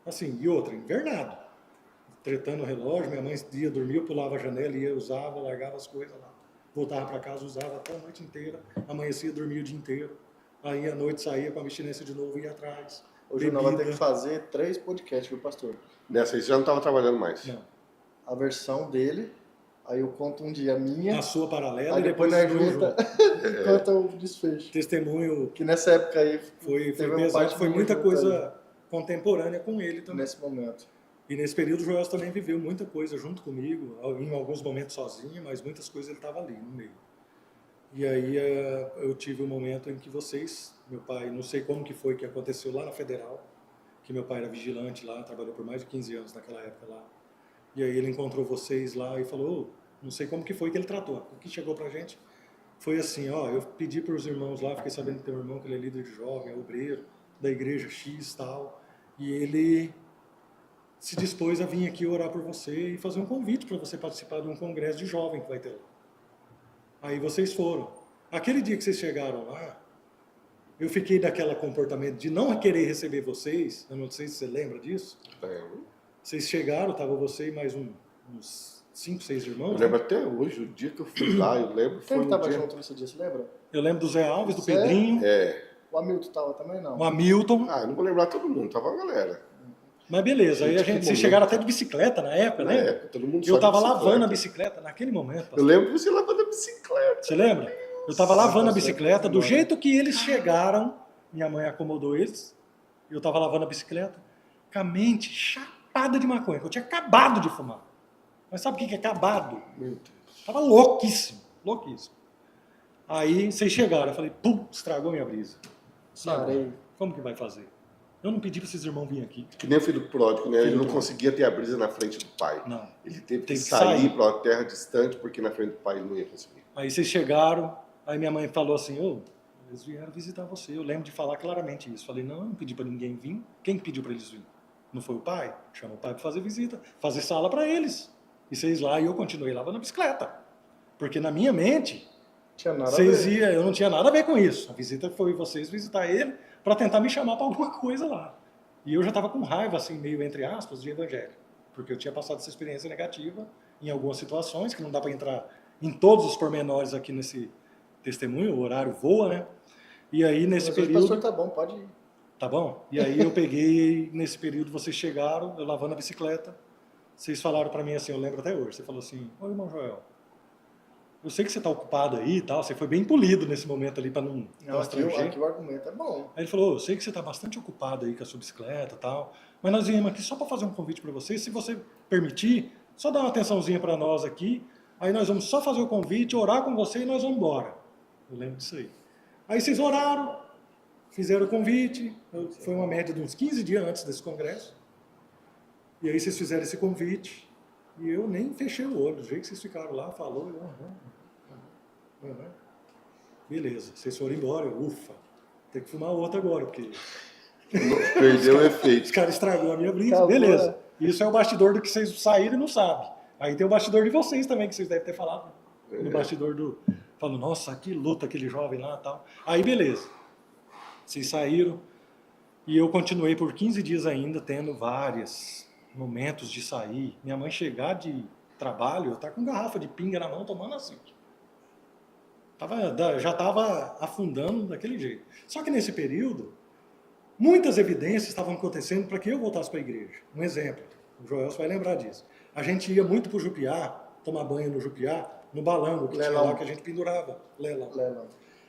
Assim, e outra, invernado. Tretando o relógio, minha mãe ia dormir, eu pulava a janela, ia, usava, largava as coisas lá. Voltava para casa, usava até a noite inteira, amanhecia, dormia o dia inteiro. Aí à noite saía com a abstinência de novo, ia atrás.
Hoje nós vamos ter que fazer 3 podcasts, viu, pastor?
Nessa aí você já não estava trabalhando mais.
Não.
A versão dele, aí eu conto um dia a minha.
A sua paralela
aí
e depois
nós conta o desfecho.
Testemunho
que nessa época aí
foi
teve
pesado, foi muita coisa
aí,
contemporânea com ele também.
nesse momento.
E nesse período o Joel também viveu muita coisa junto comigo, em alguns momentos sozinho, mas muitas coisas ele estava ali no meio. E aí eu tive um momento em que vocês, meu pai, não sei como que foi que aconteceu lá na Federal, que meu pai era vigilante lá, trabalhou por mais de 15 anos naquela época lá. E aí ele encontrou vocês lá e falou, não sei como que foi que ele tratou. O que chegou pra gente foi assim, eu pedi para os irmãos lá, fiquei sabendo que tem um irmão que ele é líder de jovem, é obreiro, da igreja X e tal, e ele se dispôs a vir aqui orar por você e fazer um convite para você participar de um congresso de jovem que vai ter lá. Aí vocês foram. Aquele dia que vocês chegaram lá, eu fiquei daquele comportamento de não querer receber vocês, eu não sei se você lembra disso. Vocês chegaram, tava você e mais uns 5, 6 irmãos.
Eu lembro até hoje, o dia que eu fui lá, eu lembro.
Quem estava junto nesse dia, você lembra?
Eu lembro do Zé Alves, do Pedrinho.
O Hamilton estava também, não?
O Hamilton.
Eu não vou lembrar todo mundo, tava a galera.
Mas beleza, aí vocês chegaram até de bicicleta na época, né?
época, todo mundo
eu tava lavando a bicicleta naquele momento.
Eu lembro você lavando a bicicleta.
Você lembra? Eu tava lavando a bicicleta, do jeito que eles chegaram, minha mãe acomodou eles, eu tava lavando a bicicleta, com a mente chapada de maconha, que eu tinha acabado de fumar. Mas sabe o que é acabado?
Meu Deus.
Tava louquíssimo, louquíssimo. Aí vocês chegaram, eu falei, pum, estragou minha brisa.
Sarei.
Como que vai fazer? Eu não pedi para esses irmãos virem aqui.
Que nem o filho pródigo, né? Ele não conseguia ter a brisa na frente do pai.
Não.
Ele teve que sair para uma terra distante, porque na frente do pai ele não ia conseguir.
Aí vocês chegaram, aí minha mãe falou assim, eles vieram visitar você. Eu lembro de falar claramente isso. Falei, não, eu não pedi para ninguém vir. Quem pediu para eles virem? Não foi o pai? Chama o pai para fazer visita, fazer sala para eles. E vocês lá, e eu continuei lavando a bicicleta. Porque na minha mente, eu não tinha nada a ver com isso. A visita foi vocês visitar ele para tentar me chamar para alguma coisa lá. E eu já estava com raiva, assim, meio entre aspas, de evangelho. Porque eu tinha passado essa experiência negativa em algumas situações, que não dá para entrar em todos os pormenores aqui nesse testemunho, o horário voa, né? E aí, nesse período...
O pastor tá bom, pode ir.
Tá bom? E aí eu peguei, nesse período vocês chegaram, eu lavando a bicicleta, vocês falaram para mim assim, eu lembro até hoje, você falou assim, ô irmão Joel, eu sei que você está ocupado aí e tal, você foi bem polido nesse momento ali para não constranger.
Aqui o argumento é bom.
Aí ele falou, eu sei que você está bastante ocupado aí com a sua bicicleta e tal, mas nós viemos aqui só para fazer um convite para você, se você permitir, só dá uma atençãozinha para nós aqui, aí nós vamos só fazer o convite, orar com você e nós vamos embora. Eu lembro disso aí. Aí vocês oraram, fizeram o convite, foi uma média de uns 15 dias antes desse congresso, e aí vocês fizeram esse convite, e eu nem fechei o olho, do jeito que vocês ficaram lá, falou, beleza, vocês foram embora, ufa, tem que fumar outra agora, porque...
Perdeu o efeito.
Os caras estragou a minha brisa,
Acabou,
beleza.
né?
Isso é o bastidor do que vocês saíram e não sabem. Aí tem o bastidor de vocês também, que vocês devem ter falado. No bastidor do... Falando, nossa, que luta aquele jovem lá e tal. Aí beleza. Vocês saíram. E eu continuei por 15 dias ainda, tendo vários momentos de sair. Minha mãe chegar de trabalho, eu estar com garrafa de pinga na mão, tomando assim. Já estava afundando daquele jeito. Só que nesse período, muitas evidências estavam acontecendo para que eu voltasse para a igreja. Um exemplo, o Joel vai lembrar disso. A gente ia muito para o Jupiá, tomar banho no Jupiá, no balango que tinha lá, que a gente pendurava. Leilão.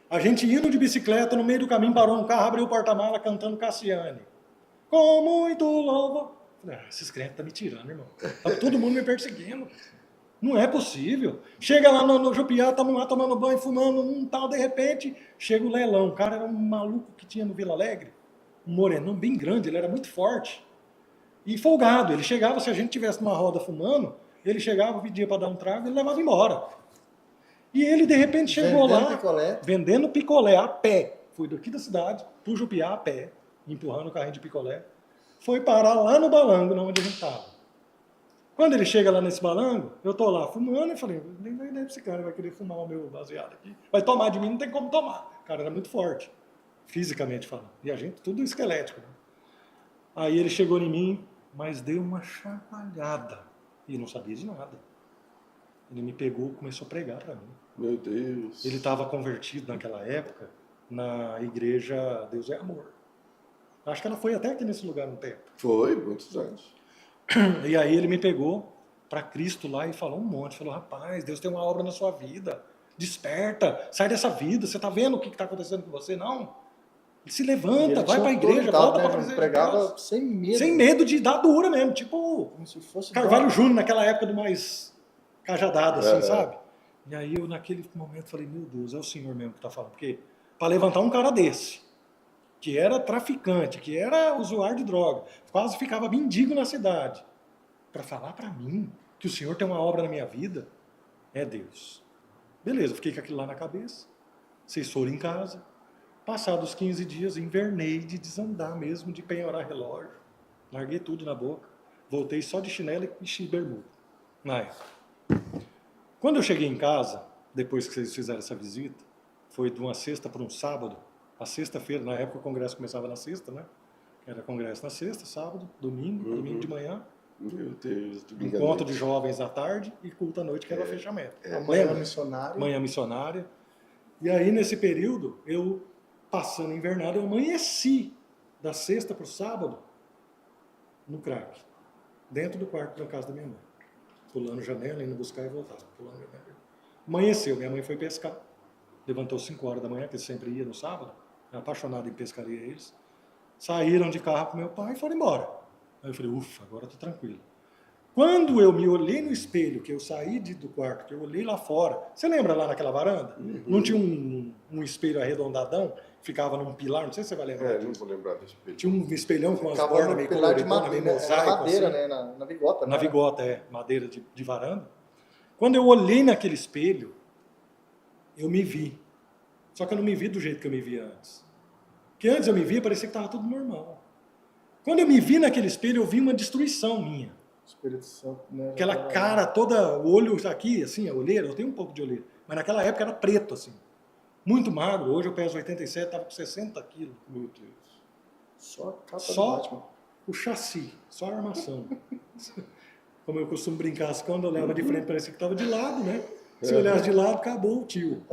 A gente indo de bicicleta, no meio do caminho parou um carro, abriu o porta-mala cantando Cassiane. Com muito louvor. Esses crentes estão me tirando, irmão. Tá todo mundo me perseguindo. Não é possível. Chega lá no Jupiá, estamos lá tomando banho, fumando, tal, de repente, chega o leilão. O cara era um maluco que tinha no Vila Alegre, um morenão bem grande, ele era muito forte. E folgado. Ele chegava, se a gente tivesse numa roda fumando, ele chegava, pedia para dar um trago, ele levava embora. E ele, de repente, chegou vendendo picolé a pé. Fui daqui da cidade, pro Jupiá a pé, empurrando o carrinho de picolé. Foi parar lá no balango, onde a gente estava. Quando ele chega lá nesse balango, eu tô lá fumando e falei, nem esse cara vai querer fumar o meu baseado aqui. Vai tomar de mim, não tem como tomar. O cara era muito forte, fisicamente falando. E a gente, tudo esquelético. Né? Aí ele chegou em mim, mas deu uma chacoalhada. E não sabia de nada. Ele me pegou, começou a pregar para mim.
Meu Deus.
Ele estava convertido naquela época na igreja Deus é Amor. Acho que ela foi até aqui nesse lugar um tempo.
Foi, muitos anos.
E aí ele me pegou para Cristo lá e falou um monte. Falou, rapaz, Deus tem uma obra na sua vida. Desperta, sai dessa vida. Você está vendo o que está acontecendo com você? Não. Ele se levanta, vai para a igreja, volta para a presença de Deus.
Sem medo.
Sem medo de dar dura mesmo. Tipo,
como se fosse
Carvalho Júnior, naquela época do mais cajadado, assim, sabe? E aí eu, naquele momento, falei, meu Deus, é o Senhor mesmo que está falando. Porque para levantar um cara desse, que era traficante, que era usuário de droga, quase ficava mendigo na cidade, para falar para mim que o Senhor tem uma obra na minha vida, é Deus. Beleza, fiquei com aquilo lá na cabeça, vocês foram em casa, passados 15 dias, invernei de desandar mesmo, de penhorar relógio, larguei tudo na boca, voltei só de chinelo e bermuda, na época. Quando eu cheguei em casa, depois que vocês fizeram essa visita, foi de uma sexta para um sábado, a sexta-feira, na época o congresso começava na sexta, né? Era congresso na sexta, sábado, domingo, domingo de manhã.
Meu Deus,
encontro de jovens à tarde e culto à noite, que era o fechamento.
Manhã missionária.
Manhã missionária. E aí, nesse período, eu, passando invernada, eu amanheci da sexta para o sábado no crack, dentro do quarto da casa da minha mãe. Pulando janela, indo buscar e voltava. Pulando janela. Amanheceu, minha mãe foi pescar. Levantou 5 horas da manhã, que ele sempre ia no sábado. Era apaixonado em pescaria eles. Saíram de carro com meu pai e foram embora. Aí eu falei, ufa, agora eu tô tranquilo. Quando eu me olhei no espelho, que eu saí do quarto, que eu olhei lá fora, você lembra lá naquela varanda? Não tinha um espelho arredondadão, ficava num pilar, não sei se você vai lembrar.
Não vou lembrar desse espelho.
Tinha um espelhão com umas bordas meio coloridas, meio mosaico.
Madeira,
assim.
né? Na vigota.
Na vigota, madeira de varanda. Quando eu olhei naquele espelho, eu me vi. Só que eu não me vi do jeito que eu me via antes. Porque antes eu me via, parecia que estava tudo normal. Quando eu me vi naquele espelho, eu vi uma destruição minha.
Espírito Santo, né?
Aquela cara toda, o olho aqui, assim, a olheira, eu tenho um pouco de olheira. Mas naquela época era preto, assim. Muito magro. Hoje eu peso 87, estava com 60 quilos.
Meu Deus.
Só a capa
só o chassi, só a armação. Como eu costumo brincar, quando eu olhava de frente, parecia que estava de lado, né? Se eu olhasse de lado, acabou o tio.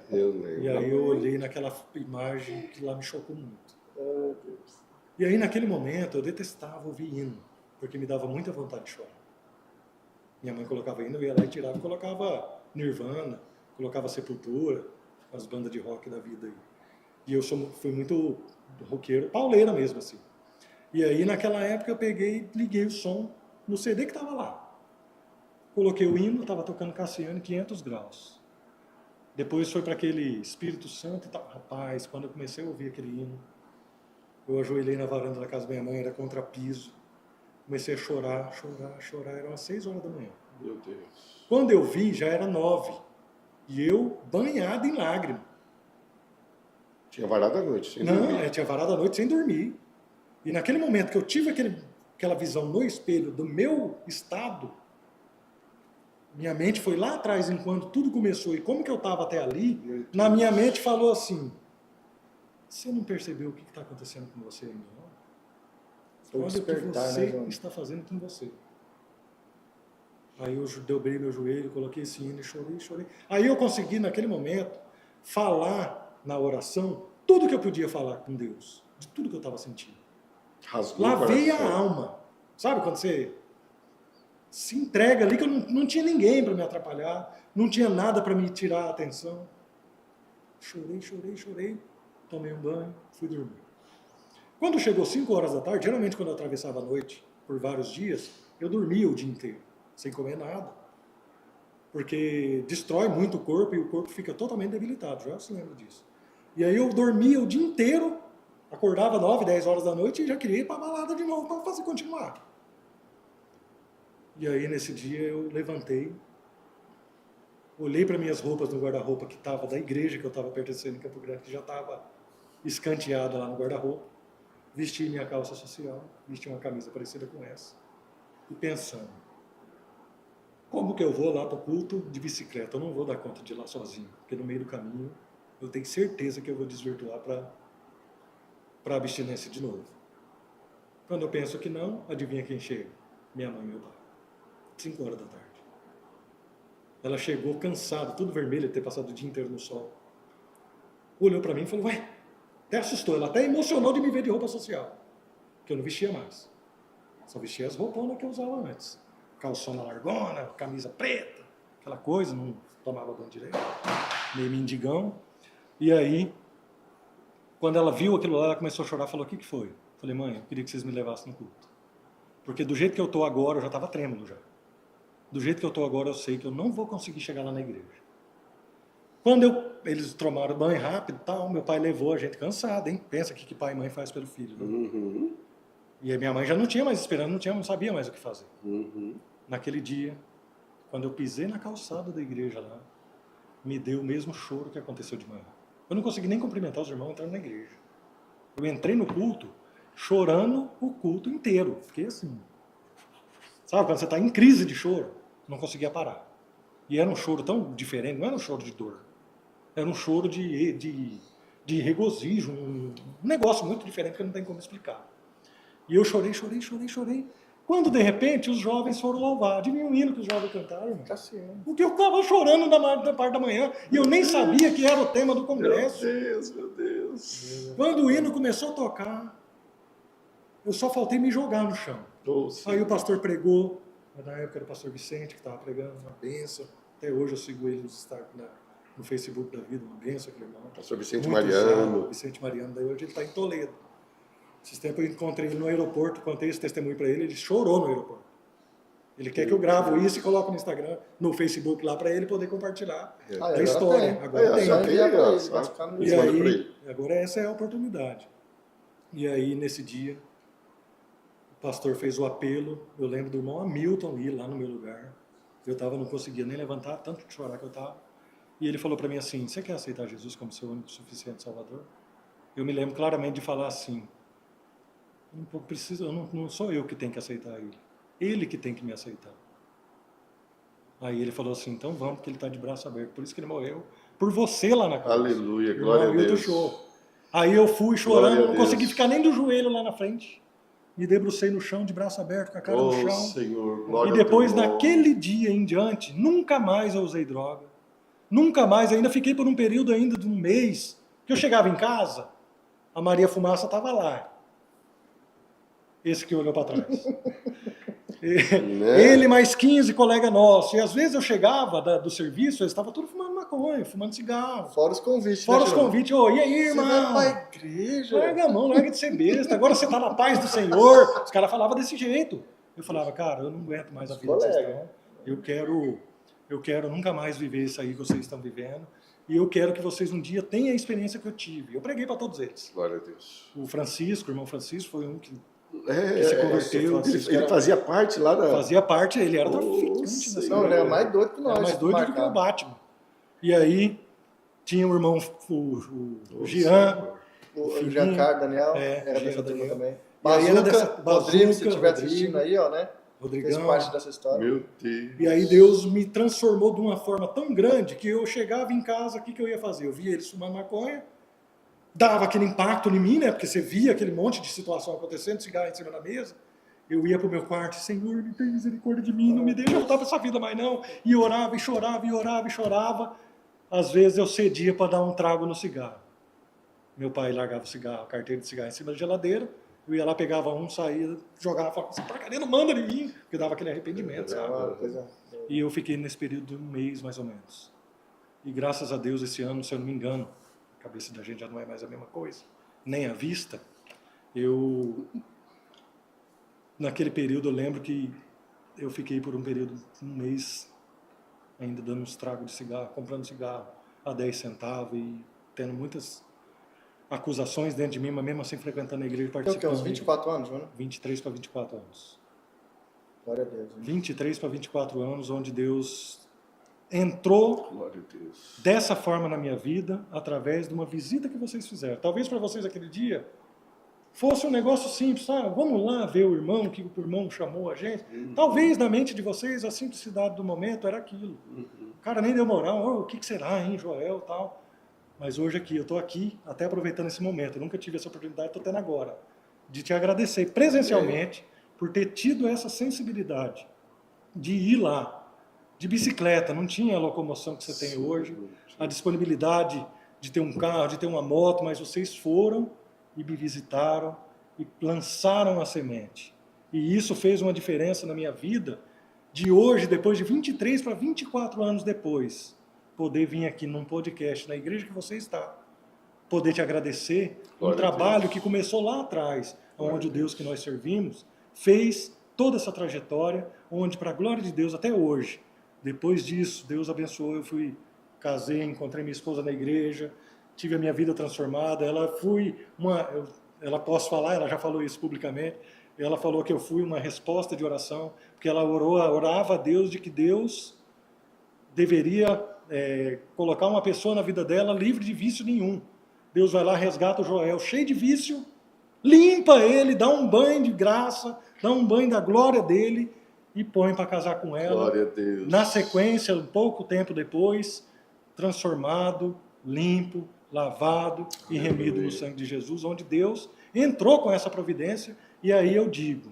Eu lembro.
E aí eu olhei naquela imagem que lá me chocou muito. E aí naquele momento eu detestava ouvir hino, porque me dava muita vontade de chorar. Minha mãe colocava hino, eu ia lá e tirava, colocava Nirvana, colocava Sepultura, as bandas de rock da vida aí. E eu fui muito roqueiro, pauleira mesmo, assim. E aí naquela época eu peguei e liguei o som no CD que estava lá. Coloquei o hino, estava tocando Cassiane, 500 graus. Depois foi para aquele Espírito Santo e tal. Rapaz, quando eu comecei a ouvir aquele hino, eu ajoelhei na varanda da casa da minha mãe, era contrapiso. Comecei a chorar. Eram as 6 horas da manhã.
Meu Deus.
Quando eu vi, já era 9. E eu banhado em lágrimas.
Tinha varado a noite, sem dormir.
Não, tinha varado a noite sem dormir. E naquele momento que eu tive aquela visão no espelho do meu estado, minha mente foi lá atrás, enquanto tudo começou, e como que eu estava até ali, na minha mente falou assim, você não percebeu o que está acontecendo com você ainda, não?
Foi
Olha o que
despertar,
você
né, João?
está fazendo com você. Aí eu dobrei meu joelho, coloquei esse hino e chorei. Aí eu consegui, naquele momento, falar na oração tudo que eu podia falar com Deus, de tudo que eu estava sentindo.
Rasgou
Lavei
o coração.
a alma. Sabe quando você se entrega ali, que eu não tinha ninguém para me atrapalhar, não tinha nada para me tirar a atenção. Chorei, tomei um banho, fui dormir. Quando chegou 5 horas da tarde, geralmente quando eu atravessava a noite por vários dias, eu dormia o dia inteiro, sem comer nada. Porque destrói muito o corpo e o corpo fica totalmente debilitado, já se lembra disso. E aí eu dormia o dia inteiro, acordava 9, 10 horas da noite e já queria ir para a balada de novo para fazer continuar. E aí nesse dia eu levantei, olhei para minhas roupas no guarda-roupa que estava da igreja que eu estava pertencendo em Campo Grande, que já estava escanteada lá no guarda-roupa, vesti minha calça social, vesti uma camisa parecida com essa, e pensando, como que eu vou lá para o culto de bicicleta? Eu não vou dar conta de ir lá sozinho, porque no meio do caminho eu tenho certeza que eu vou desvirtuar para a abstinência de novo. Quando eu penso que não, adivinha quem chega? Minha mãe e meu pai. 5 horas da tarde. Ela chegou cansada, tudo vermelho, de ter passado o dia inteiro no sol. Olhou para mim e falou, ué, até assustou, ela até emocionou de me ver de roupa social, que eu não vestia mais. Só vestia as rouponas que eu usava antes. Calçona largona, camisa preta, aquela coisa, não tomava banho direito, meio mendigão. E aí, quando ela viu aquilo lá, ela começou a chorar, falou, o que foi? Falei, mãe, eu queria que vocês me levassem no culto. Porque do jeito que eu estou agora, eu já estava trêmulo já. Do jeito que eu estou agora, eu sei que eu não vou conseguir chegar lá na igreja. Quando eles tomaram banho rápido e tal, meu pai levou a gente cansado, hein? Pensa que pai e mãe faz pelo filho, né?
Uhum.
E a minha mãe já não tinha mais esperança, não sabia mais o que fazer.
Uhum.
Naquele dia, quando eu pisei na calçada da igreja lá, me deu o mesmo choro que aconteceu de manhã. Eu não consegui nem cumprimentar os irmãos entrando na igreja. Eu entrei no culto chorando o culto inteiro. Fiquei assim. Sabe, quando você está em crise de choro, não conseguia parar. E era um choro tão diferente, não era um choro de dor. Era um choro de regozijo, um negócio muito diferente que eu não tenho como explicar. E eu chorei. Quando, de repente, os jovens foram louvar. Adivinha o hino que os jovens cantaram? Irmão? Porque eu estava chorando na parte da manhã e eu nem sabia que era o tema do congresso.
Meu Deus.
Quando o hino começou a tocar, eu só faltei me jogar no chão. Aí o pastor pregou, na época era o pastor Vicente que estava pregando, uma bênção. Até hoje eu sigo ele no Facebook da vida, uma bênção, aquele irmão.
Pastor Vicente
Muito
Mariano.
usado, Vicente Mariano, daí hoje ele está em Toledo. Esses tempos eu encontrei ele no aeroporto, contei esse testemunho para ele, ele chorou no aeroporto. Ele quer que eu gravo isso e coloque no Instagram, no Facebook lá, para ele poder compartilhar a história. Agora tem. E aí, agora essa é a oportunidade. E aí, nesse dia, o pastor fez o apelo, eu lembro do irmão Hamilton ir lá no meu lugar. Eu não conseguia nem levantar, tanto de chorar que eu estava. E ele falou para mim assim, você quer aceitar Jesus como seu único e suficiente Salvador? Eu me lembro claramente de falar assim, não sou eu que tenho que aceitar ele que tem que me aceitar. Aí ele falou assim, então vamos, porque ele está de braço aberto, por isso que ele morreu, por você lá na cruz.
Aleluia, glória a Deus.
Show. Aí eu fui chorando, não consegui ficar nem do joelho lá na frente. Me debrucei no chão, de braço aberto, com a cara no chão.
Senhor, glória
e depois,
a Deus.
naquele dia em diante, nunca mais eu usei droga. Nunca mais, ainda fiquei por um período ainda de um mês, que eu chegava em casa, a Maria Fumaça estava lá. Esse que olhou para trás. Ele mais 15 colegas nossos. E às vezes eu chegava do serviço, eles estavam todos fumando maconha, fumando cigarro.
Fora os convites.
Fora os convites. Oh, e aí, irmão?
Você vai pra igreja?
Larga a mão, larga de ser besta. Agora você tá na paz do Senhor. Os caras falavam desse jeito. Eu falava, cara, eu não aguento mais a vida que vocês estão. Eu quero nunca mais viver isso aí que vocês estão vivendo. E eu quero que vocês um dia tenham a experiência que eu tive. Eu preguei para todos eles.
Glória a Deus.
O irmão Francisco, foi um que se converteu.
Ele fazia parte lá da...
Fazia parte, ele era traficante.
Não, ele era mais doido que nós.
Era mais doido do que o Batman. E aí, tinha o irmão, o Jean.
O Giancarlo Daniel, era dessa turma também. Bazuca, Rodrigo, se estiver assistindo aí, ó, né?
Rodrigão.
Fez parte dessa história.
Meu Deus.
E aí Deus me transformou de uma forma tão grande que eu chegava em casa, o que eu ia fazer? Eu via eles fumando maconha, dava aquele impacto em mim, né? Porque você via aquele monte de situação acontecendo, cigarro em cima da mesa. Eu ia pro meu quarto, Senhor, me tem misericórdia de mim, não me deixa voltar para essa vida mais não. E orava, e chorava, e orava, e chorava. Às vezes eu cedia para dar um trago no cigarro. Meu pai largava o cigarro, a carteira de cigarro em cima da geladeira. Eu ia lá, pegava um, saía, jogava, falava, essa porcaria não manda em mim. Porque dava aquele arrependimento, sabe? E eu fiquei nesse período de um mês, mais ou menos. E graças a Deus, esse ano, se eu não me engano, a cabeça da gente já não é mais a mesma coisa, nem a vista. Naquele período, eu lembro que eu fiquei por um período, um mês, ainda dando uns tragos de cigarro, comprando cigarro a 10 centavos e tendo muitas acusações dentro de mim, mas mesmo assim frequentando a igreja e participando.
Tem o quê? Uns 24 anos, né?
23 para 24 anos.
Glória a Deus. Hein?
23 para 24 anos, onde Deus entrou dessa forma na minha vida, através de uma visita que vocês fizeram. Talvez para vocês aquele dia fosse um negócio simples, vamos lá ver o irmão, que o irmão chamou a gente. Talvez na mente de vocês a simplicidade do momento era aquilo. O cara nem deu moral, o que será, hein, Joel, tal. Mas hoje aqui, eu estou aqui, até aproveitando esse momento, eu nunca tive essa oportunidade, estou tendo agora, de te agradecer presencialmente por ter tido essa sensibilidade de ir lá, de bicicleta, não tinha a locomoção que você tem hoje, a disponibilidade de ter um carro, de ter uma moto, mas vocês foram e me visitaram e lançaram a semente. E isso fez uma diferença na minha vida, de hoje, depois de 23 para 24 anos depois, poder vir aqui num podcast, na igreja que você está, poder te agradecer um trabalho que começou lá atrás, onde o Deus que nós servimos fez toda essa trajetória, onde, para a glória de Deus, até hoje, depois disso, Deus abençoou, eu casei, encontrei minha esposa na igreja, tive a minha vida transformada, ela posso falar, ela já falou isso publicamente, ela falou que eu fui uma resposta de oração, porque ela orava a Deus de que Deus deveria colocar uma pessoa na vida dela livre de vício nenhum. Deus vai lá, resgata o Joel, cheio de vício, limpa ele, dá um banho de graça, dá um banho da glória dele e põe para casar com ela.
Glória a Deus.
Na sequência, um pouco tempo depois, transformado, limpo, lavado e remido no sangue de Jesus, onde Deus entrou com essa providência. E aí eu digo,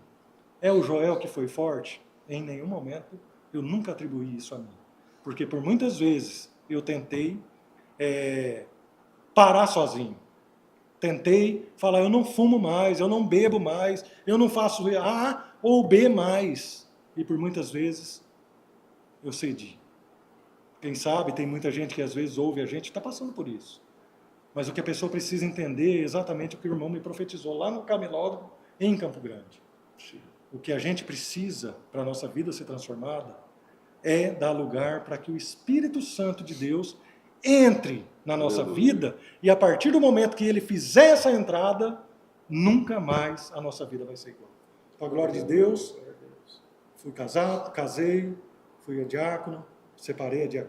é o Joel que foi forte? Em nenhum momento eu nunca atribuí isso a mim. Porque por muitas vezes eu tentei parar sozinho. Tentei falar, eu não fumo mais, eu não bebo mais, eu não faço A ou B mais. E por muitas vezes eu cedi. Quem sabe, tem muita gente que às vezes ouve a gente e está passando por isso. Mas o que a pessoa precisa entender é exatamente o que o irmão me profetizou lá no Camilódromo, em Campo Grande. O que a gente precisa para a nossa vida ser transformada é dar lugar para que o Espírito Santo de Deus entre na nossa vida e a partir do momento que ele fizer essa entrada, nunca mais a nossa vida vai ser igual. Com a glória de Deus, fui casado, casei, fui diácono,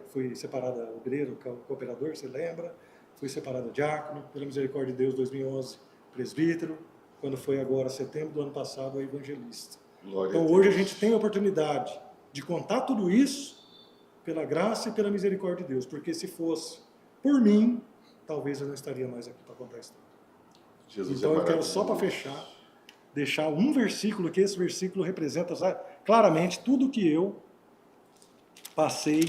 fui separado obreiro, cooperador, você lembra? Fui separado diácono, pela misericórdia de Deus, 2011, presbítero, quando foi agora, setembro do ano passado, evangelista. Então hoje a gente tem a oportunidade de contar tudo isso pela graça e pela misericórdia de Deus, porque se fosse por mim, talvez eu não estaria mais aqui para contar a história. Então eu quero só para fechar, deixar um versículo, que esse versículo representa claramente tudo que eu passei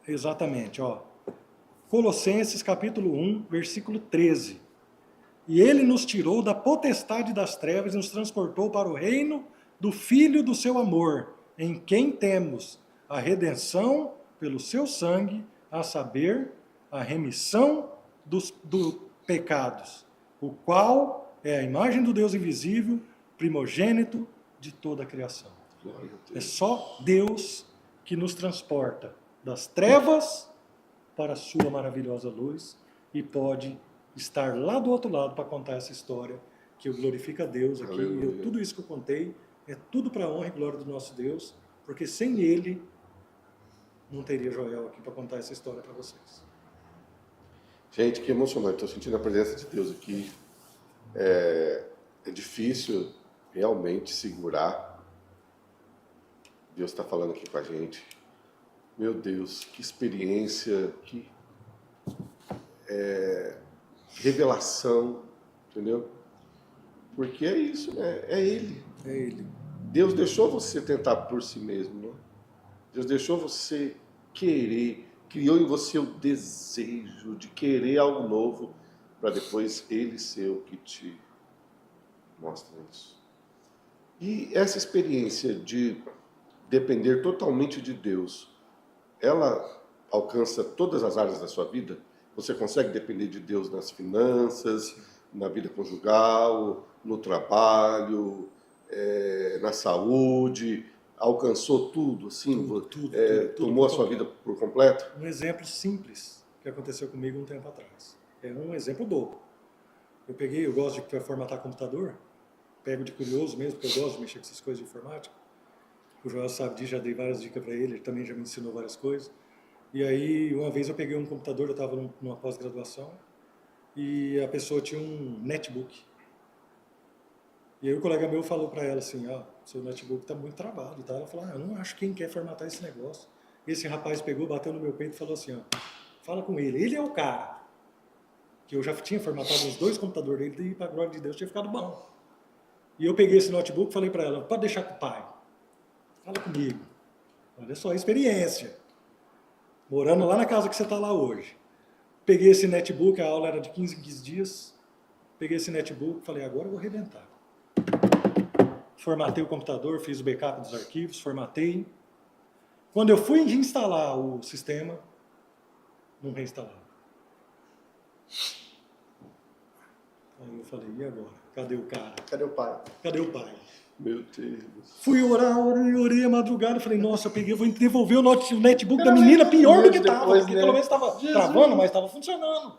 exatamente. Colossenses capítulo 1, versículo 13. E ele nos tirou da potestade das trevas e nos transportou para o reino do Filho do seu amor, em quem temos a redenção pelo seu sangue, a saber, a remissão dos pecados, o qual é a imagem do Deus invisível, primogênito de toda a criação. É só Deus que nos transporta das trevas para a sua maravilhosa luz e pode estar lá do outro lado para contar essa história que eu glorifico a Deus aqui. Tudo isso que eu contei é tudo para a honra e glória do nosso Deus, porque sem Ele não teria Joel aqui para contar essa história para vocês.
Gente, que emocionante. Estou sentindo a presença de Deus aqui. É difícil realmente segurar. Deus está falando aqui com a gente. Meu Deus, que experiência, revelação, entendeu? Porque é isso, né? É Ele.
É Ele.
Deus deixou você tentar por si mesmo, né? Deus deixou você querer, criou em você o desejo de querer algo novo, para depois Ele ser o que te mostra isso. E essa experiência de depender totalmente de Deus, ela alcança todas as áreas da sua vida? Você consegue depender de Deus nas finanças, na vida conjugal, no trabalho, na saúde? Alcançou tudo, assim?
Tudo,
tomou a sua vida por completo?
Um exemplo simples que aconteceu comigo um tempo atrás. É um exemplo bobo. Eu gosto de formatar computador, pego de curioso mesmo, porque eu gosto de mexer com essas coisas de informática. O Joel sabe disso, já dei várias dicas para ele também já me ensinou várias coisas. E aí, uma vez eu peguei um computador, eu estava numa pós-graduação, e a pessoa tinha um netbook. E aí o colega meu falou para ela assim, seu netbook está muito travado, tá? Ela falou, eu não acho quem quer formatar esse negócio. Esse rapaz pegou, bateu no meu peito e falou assim, fala com ele é o cara. Que eu já tinha formatado os 2 computadores dele e, para a glória de Deus, tinha ficado bom. E eu peguei esse notebook e falei para ela, pode deixar com o pai. Fala comigo. Olha só a experiência. Morando lá na casa que você está lá hoje. Peguei esse netbook, a aula era de 15 em 15 dias. Peguei esse netbook e falei, agora eu vou arrebentar. Formatei o computador, fiz o backup dos arquivos, formatei. Quando eu fui instalar o sistema, não reinstalava. Aí eu falei, e agora? Cadê o cara?
Cadê o pai?
Cadê o pai?
Meu Deus.
Fui orar, orei a madrugada, falei, nossa, vou devolver o netbook da menina pior do que estava, porque pelo menos estava travando, mas estava funcionando.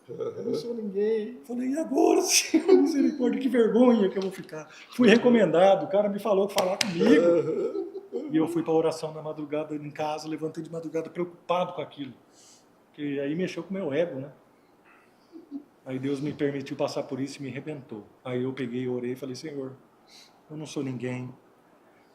Eu não sou ninguém.
Falei, e agora, Senhor, misericórdia, que vergonha que eu vou ficar. Fui recomendado, o cara me falou que falar comigo. E eu fui para a oração na madrugada em casa, levantei de madrugada preocupado com aquilo. Porque aí mexeu com o meu ego, né? Aí Deus me permitiu passar por isso e me arrebentou. Aí eu peguei, orei e falei, Senhor, eu não sou ninguém.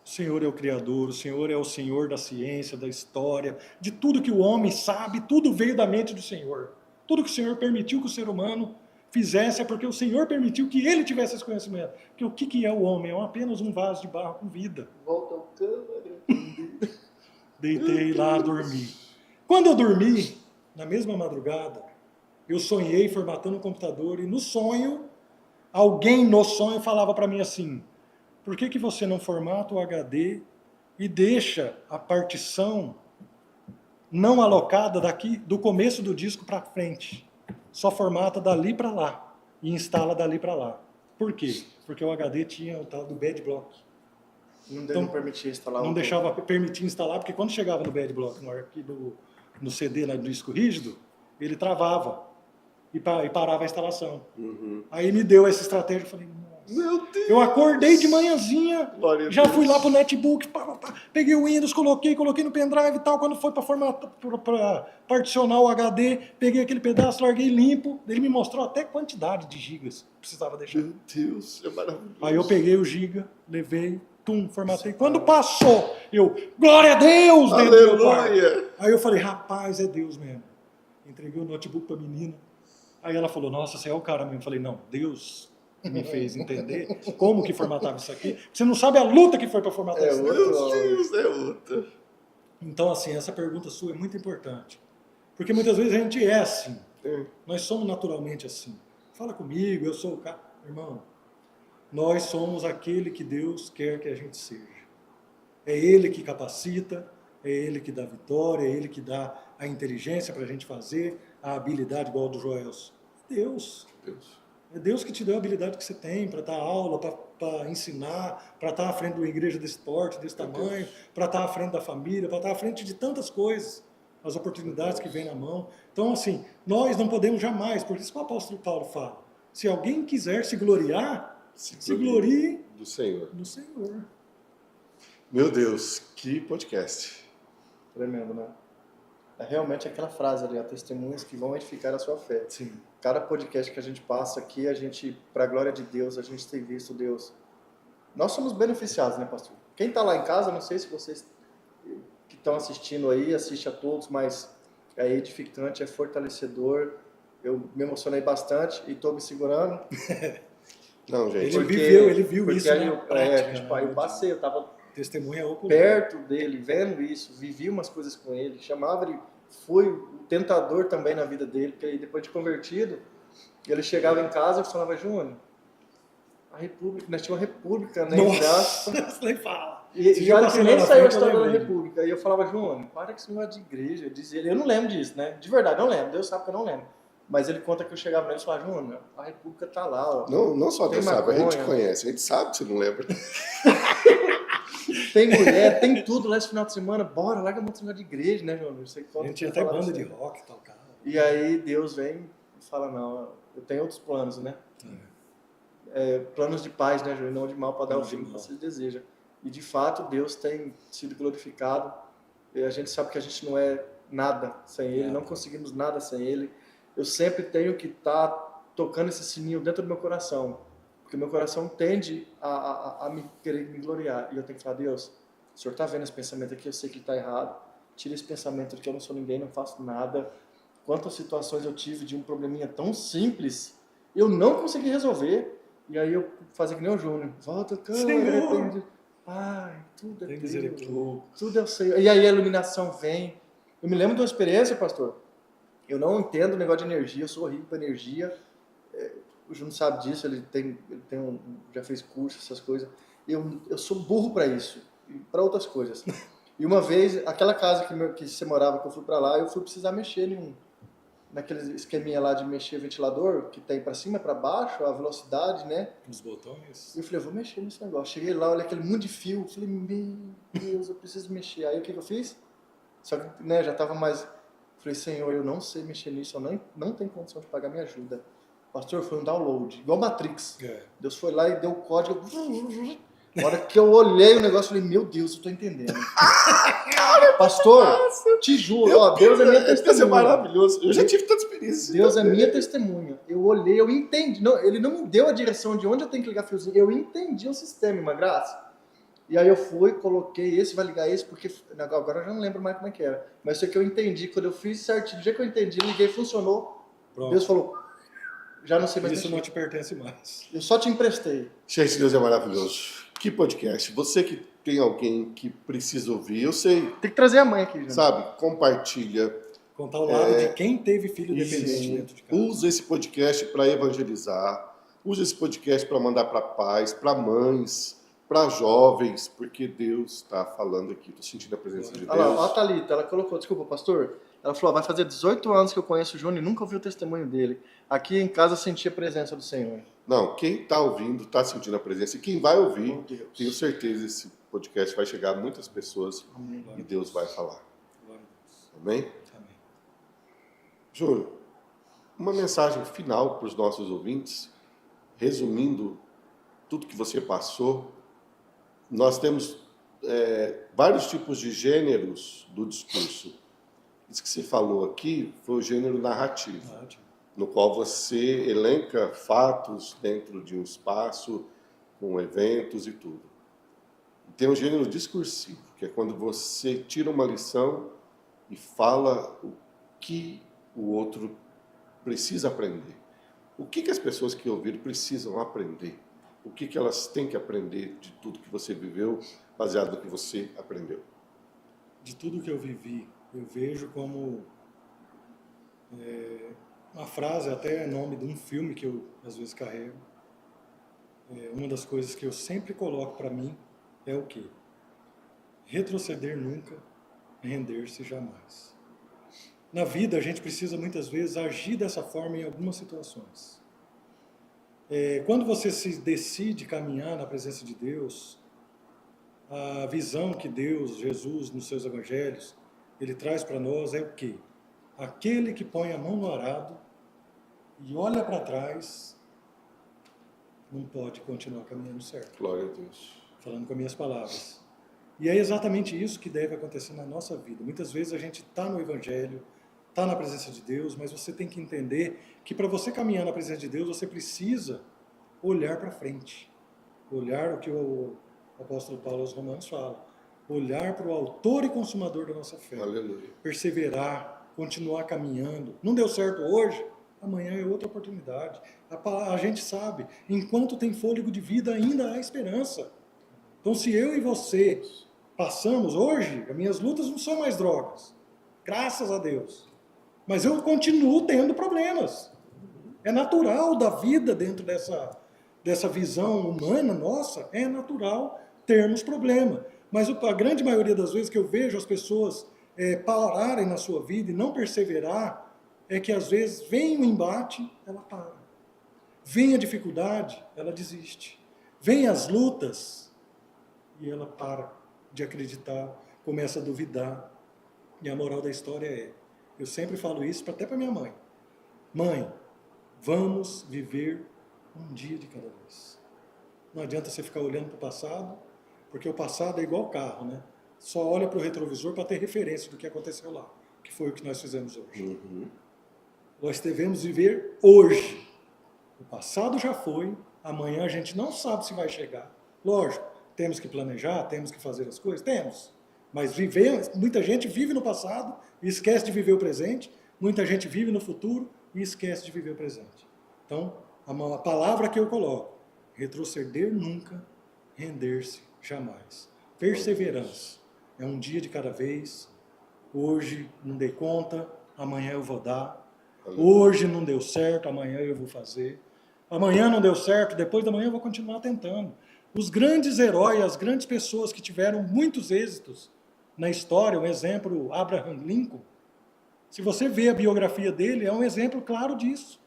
O Senhor é o Criador, o Senhor é o Senhor da ciência, da história, de tudo que o homem sabe, tudo veio da mente do Senhor. Tudo que o Senhor permitiu que o ser humano fizesse é porque o Senhor permitiu que ele tivesse esse conhecimento. Porque o que é o homem? É apenas um vaso de barro com vida.
Volta ao câmera.
Deitei lá, dormi. Quando eu dormi, na mesma madrugada, eu sonhei formatando um computador e no sonho, alguém no sonho falava para mim assim, por que você não formata o HD e deixa a partição não alocada daqui do começo do disco para frente? Só formata dali para lá e instala dali para lá. Por quê? Porque o HD tinha o tal do bad block.
Não permitia instalar.
Não deixava permitir instalar, porque quando chegava no bad block, no CD, no disco rígido, ele travava e parava a instalação.
Uhum.
Aí me deu essa estratégia, eu falei, nossa.
Meu Deus!
Eu acordei de manhãzinha, já
Deus.
fui lá pro netbook, peguei o Windows, coloquei no pendrive e tal, quando foi para particionar o HD, peguei aquele pedaço, larguei limpo, ele me mostrou até quantidade de gigas que precisava deixar.
Meu Deus, é maravilhoso.
Aí eu peguei o giga, levei, formatei. Quando passou, glória a Deus! Dentro do meu quarto. Aí eu falei, rapaz, é Deus mesmo. Entreguei o notebook pra menina. Aí ela falou, nossa, você é o cara mesmo. Eu falei, não, Deus me fez entender como que formatava isso aqui. Você não sabe a luta que foi para formatar isso.
Meu Deus, é outra.
Então, assim, essa pergunta sua é muito importante. Porque muitas vezes a gente é assim. Nós somos naturalmente assim. Fala comigo, eu sou o cara. Irmão, nós somos aquele que Deus quer que a gente seja. É Ele que capacita, é Ele que dá vitória, é Ele que dá a inteligência para a gente fazer, a habilidade igual do Joelson. Deus. É Deus que te deu a habilidade que você tem para dar aula, para ensinar, para estar à frente de uma igreja desse porte, desse tamanho, para estar à frente da família, para estar à frente de tantas coisas, as oportunidades que vêm na mão. Então, assim, nós não podemos jamais, por isso que o apóstolo Paulo fala, se alguém quiser se gloriar, se glorie
do Senhor.
Do Senhor.
Meu Deus, que podcast.
Tremendo, né? É realmente aquela frase ali, testemunhas que vão edificar a sua fé.
Sim.
Cada podcast que a gente passa aqui, a gente, para a glória de Deus, a gente tem visto Deus. Nós somos beneficiados, né, pastor? Quem está lá em casa, não sei se vocês que estão assistindo aí, assiste a todos, mas é edificante, é fortalecedor. eu me emocionei bastante e estou me segurando.
Não, gente.
Ele viu isso
aí,
na prática.
eu passei, eu estava
Testemunha ocular.
perto dele, vendo isso, vivi umas coisas com ele, chamava ele, foi o tentador também na vida dele, porque aí depois de convertido, ele chegava em casa e falava, Júnior, a República, nós tínhamos uma República, né?
Nossa, nem fala.
E já que nem saiu a história da República. Aí eu falava, Júnior, para com esse negócio de igreja. Dizia ele, eu não lembro disso, né? De verdade, não lembro. Deus sabe que eu não lembro. Mas ele conta que eu chegava nele e falava, Júnior, a República tá lá, ó.
Não só Deus sabe, a gente
maconha,
conhece, a gente sabe que você não lembra.
Tem mulher, tem tudo lá esse final de semana. Bora, larga muito negócio de igreja, né, Júnior?
A gente tinha até banda de rock e tal, cara.
E aí Deus vem e fala, não, eu tenho outros planos, né? Planos de paz, né, Júnior? Não de mal para dar o fim que você deseja. E de fato, Deus tem sido glorificado. E a gente sabe que a gente não é nada sem Ele, não conseguimos nada sem Ele. Eu sempre tenho que estar tocando esse sininho dentro do meu coração, porque meu coração tende a me querer me gloriar. E eu tenho que falar, Deus, o Senhor está vendo esse pensamento aqui, eu sei que ele está errado. Tira esse pensamento de que eu não sou ninguém, não faço nada. Quantas situações eu tive de um probleminha tão simples, eu não consegui resolver. E aí eu fazia que nem o Júnior. Volta, cara, ai, tudo é Deus. Tudo é o Senhor. E aí a iluminação vem. Eu me lembro de uma experiência, pastor. Eu não entendo o negócio de energia, eu sou horrível para energia. O Júnior sabe disso, ele já fez curso, essas coisas. Eu sou burro para isso, e para outras coisas. E uma vez, aquela casa que você morava, que eu fui para lá, eu fui precisar mexer naquele esqueminha lá de mexer o ventilador, que tem para cima, para baixo, a velocidade, né?
Os botões.
E eu falei, eu vou mexer nesse negócio. Cheguei lá, olhei aquele monte de fio, falei, meu Deus, eu preciso mexer. Aí o que eu fiz? Só que, né, já estava mais... Falei, Senhor, eu não sei mexer nisso, eu não tenho condição de pagar minha ajuda. Pastor, foi um download, igual Matrix. Deus foi lá e deu o código. Na hora que eu olhei o negócio, eu falei, meu Deus, eu tô entendendo. Pastor, te juro, ó, Deus é minha testemunha.
Isso é maravilhoso. Eu já tive tanta experiência.
Deus é minha testemunha. Eu olhei, eu entendi. Não, ele não me deu a direção de onde eu tenho que ligar fiozinho. Eu entendi o sistema, uma graça. E aí eu fui, coloquei esse, vai ligar esse, porque agora eu já não lembro mais como é que era. Mas isso aqui eu entendi. Quando eu fiz certinho, do jeito que eu entendi, liguei, funcionou. Pronto. Deus falou, já não sei mais.
Isso não te pertence mais.
Eu só te emprestei.
Gente, Deus é maravilhoso. Que podcast. Você que tem alguém que precisa ouvir, eu sei.
Tem que trazer a mãe aqui, gente.
Sabe, compartilha.
Contar o lado de quem teve filho dependente dentro de casa.
Usa esse podcast para evangelizar. Usa esse podcast para mandar para pais, para mães, para jovens, porque Deus está falando aqui. Estou sentindo a presença de Deus.
Olha lá, a Thalita, ela colocou, desculpa, pastor. Ela falou, vai fazer 18 anos que eu conheço o Júnior e nunca ouvi o testemunho dele. Aqui em casa senti a presença do Senhor.
Não, quem está ouvindo está sentindo a presença. E quem vai ouvir, tenho certeza que esse podcast vai chegar a muitas pessoas. Amém. E Deus vai falar. Amém?
Amém.
Júnior, uma mensagem final para os nossos ouvintes, resumindo tudo que você passou. Nós temos vários tipos de gêneros do discurso. Isso que você falou aqui foi o gênero narrativo, no qual você elenca fatos dentro de um espaço, com eventos e tudo. Tem o gênero discursivo, que é quando você tira uma lição e fala o que o outro precisa aprender. O que as pessoas que ouviram precisam aprender? O que elas têm que aprender de tudo que você viveu, baseado no que você aprendeu?
De tudo que eu vivi, eu vejo como uma frase, até nome de um filme que eu às vezes carrego. Uma das coisas que eu sempre coloco para mim é o quê? Retroceder nunca, render-se jamais. Na vida a gente precisa muitas vezes agir dessa forma em algumas situações. Quando você se decide caminhar na presença de Deus, a visão que Deus, Jesus, nos seus evangelhos, Ele traz para nós é o quê? Aquele que põe a mão no arado e olha para trás, não pode continuar caminhando certo.
Glória a Deus.
Falando com as minhas palavras. E é exatamente isso que deve acontecer na nossa vida. Muitas vezes a gente está no evangelho, está na presença de Deus, mas você tem que entender que para você caminhar na presença de Deus, você precisa olhar para frente. Olhar o que o apóstolo Paulo aos Romanos fala. Olhar para o autor e consumador da nossa fé.
Aleluia.
Perseverar, continuar caminhando. Não deu certo hoje? amanhã é outra oportunidade. A gente sabe, enquanto tem fôlego de vida, ainda há esperança. Então, se eu e você passamos hoje, as minhas lutas não são mais drogas, graças a Deus. Mas eu continuo tendo problemas. É natural da vida dentro dessa visão humana nossa, é natural termos problema. Mas a grande maioria das vezes que eu vejo as pessoas pararem na sua vida e não perseverar, é que às vezes vem o embate, ela para. Vem a dificuldade, ela desiste. Vem as lutas e ela para de acreditar, começa a duvidar. E a moral da história é, eu sempre falo isso até para minha mãe. Mãe, vamos viver um dia de cada vez. Não adianta você ficar olhando para o passado, porque o passado é igual carro, né? Só olha para o retrovisor para ter referência do que aconteceu lá, que foi o que nós fizemos hoje.
Uhum.
Nós devemos viver hoje. O passado já foi, amanhã a gente não sabe se vai chegar. Lógico, temos que planejar, temos que fazer as coisas, temos. Mas muita gente vive no passado e esquece de viver o presente, muita gente vive no futuro e esquece de viver o presente. Então, a palavra que eu coloco, retroceder nunca, render-se jamais. Perseverança. É um dia de cada vez. Hoje não dei conta, amanhã eu vou dar. Hoje não deu certo, amanhã eu vou fazer. Amanhã não deu certo, depois da manhã eu vou continuar tentando. Os grandes heróis, as grandes pessoas que tiveram muitos êxitos na história, um exemplo, Abraham Lincoln, se você vê a biografia dele, é um exemplo claro disso.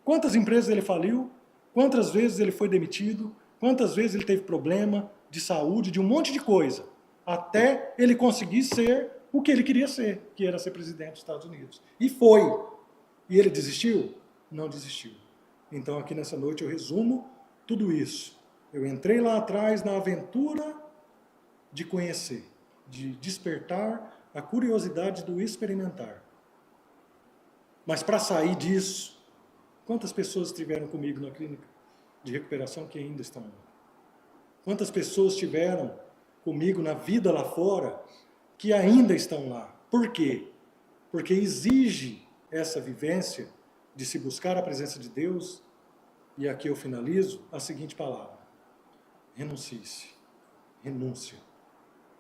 Quantas empresas ele faliu, quantas vezes ele foi demitido, quantas vezes ele teve problema de saúde, de um monte de coisa, até ele conseguir ser o que ele queria ser, que era ser presidente dos Estados Unidos. E foi. E ele desistiu? Não desistiu. Então aqui nessa noite eu resumo tudo isso. Eu entrei lá atrás na aventura de conhecer, de despertar a curiosidade do experimentar. Mas para sair disso, quantas pessoas estiveram comigo na clínica de recuperação que ainda estão lá? Quantas pessoas estiveram comigo na vida lá fora que ainda estão lá? Por quê? Porque exige essa vivência de se buscar a presença de Deus, e aqui eu finalizo, a seguinte palavra: renuncie-se, renúncia.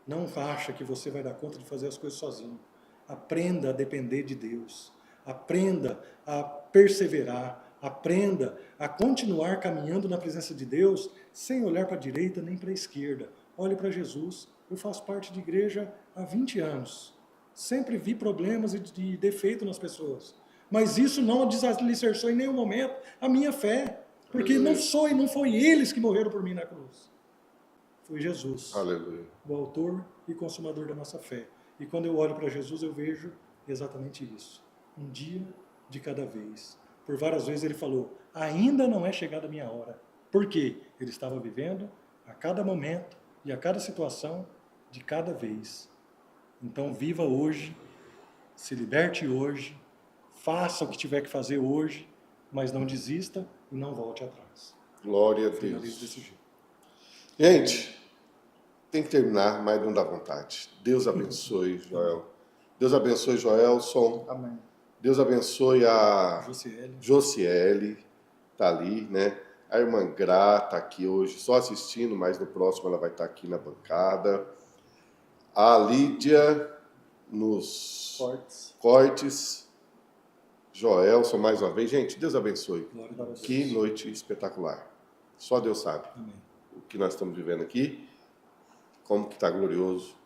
Não acha que você vai dar conta de fazer as coisas sozinho. Aprenda a depender de Deus, aprenda a perseverar, aprenda a continuar caminhando na presença de Deus, sem olhar para a direita nem para a esquerda. Olhe para Jesus. Eu faço parte de igreja há 20 anos. Sempre vi problemas e de defeito nas pessoas. Mas isso não desalicerçou em nenhum momento a minha fé. Porque não foi eles que morreram por mim na cruz. Foi Jesus.
Aleluia.
O autor e consumador da nossa fé. E quando eu olho para Jesus, eu vejo exatamente isso. Um dia de cada vez. Por várias vezes ele falou, ainda não é chegada a minha hora. Por quê? Ele estava vivendo a cada momento e a cada situação de cada vez. Então viva hoje, se liberte hoje, faça o que tiver que fazer hoje, mas não desista e não volte atrás.
Glória a Deus. Desse jeito. Gente, tem que terminar, mas não dá vontade. Deus abençoe, Joel. Deus abençoe, Joelson.
Amém.
Deus abençoe a
Josiele.
Tá ali, né? A irmã Gra tá aqui hoje só assistindo, mas no próximo ela vai estar aqui na bancada. A Lídia nos cortes. Joelson, mais uma vez. Gente, Deus abençoe. Que noite espetacular. Só Deus sabe.
Amém.
O que nós estamos vivendo aqui, como que está glorioso.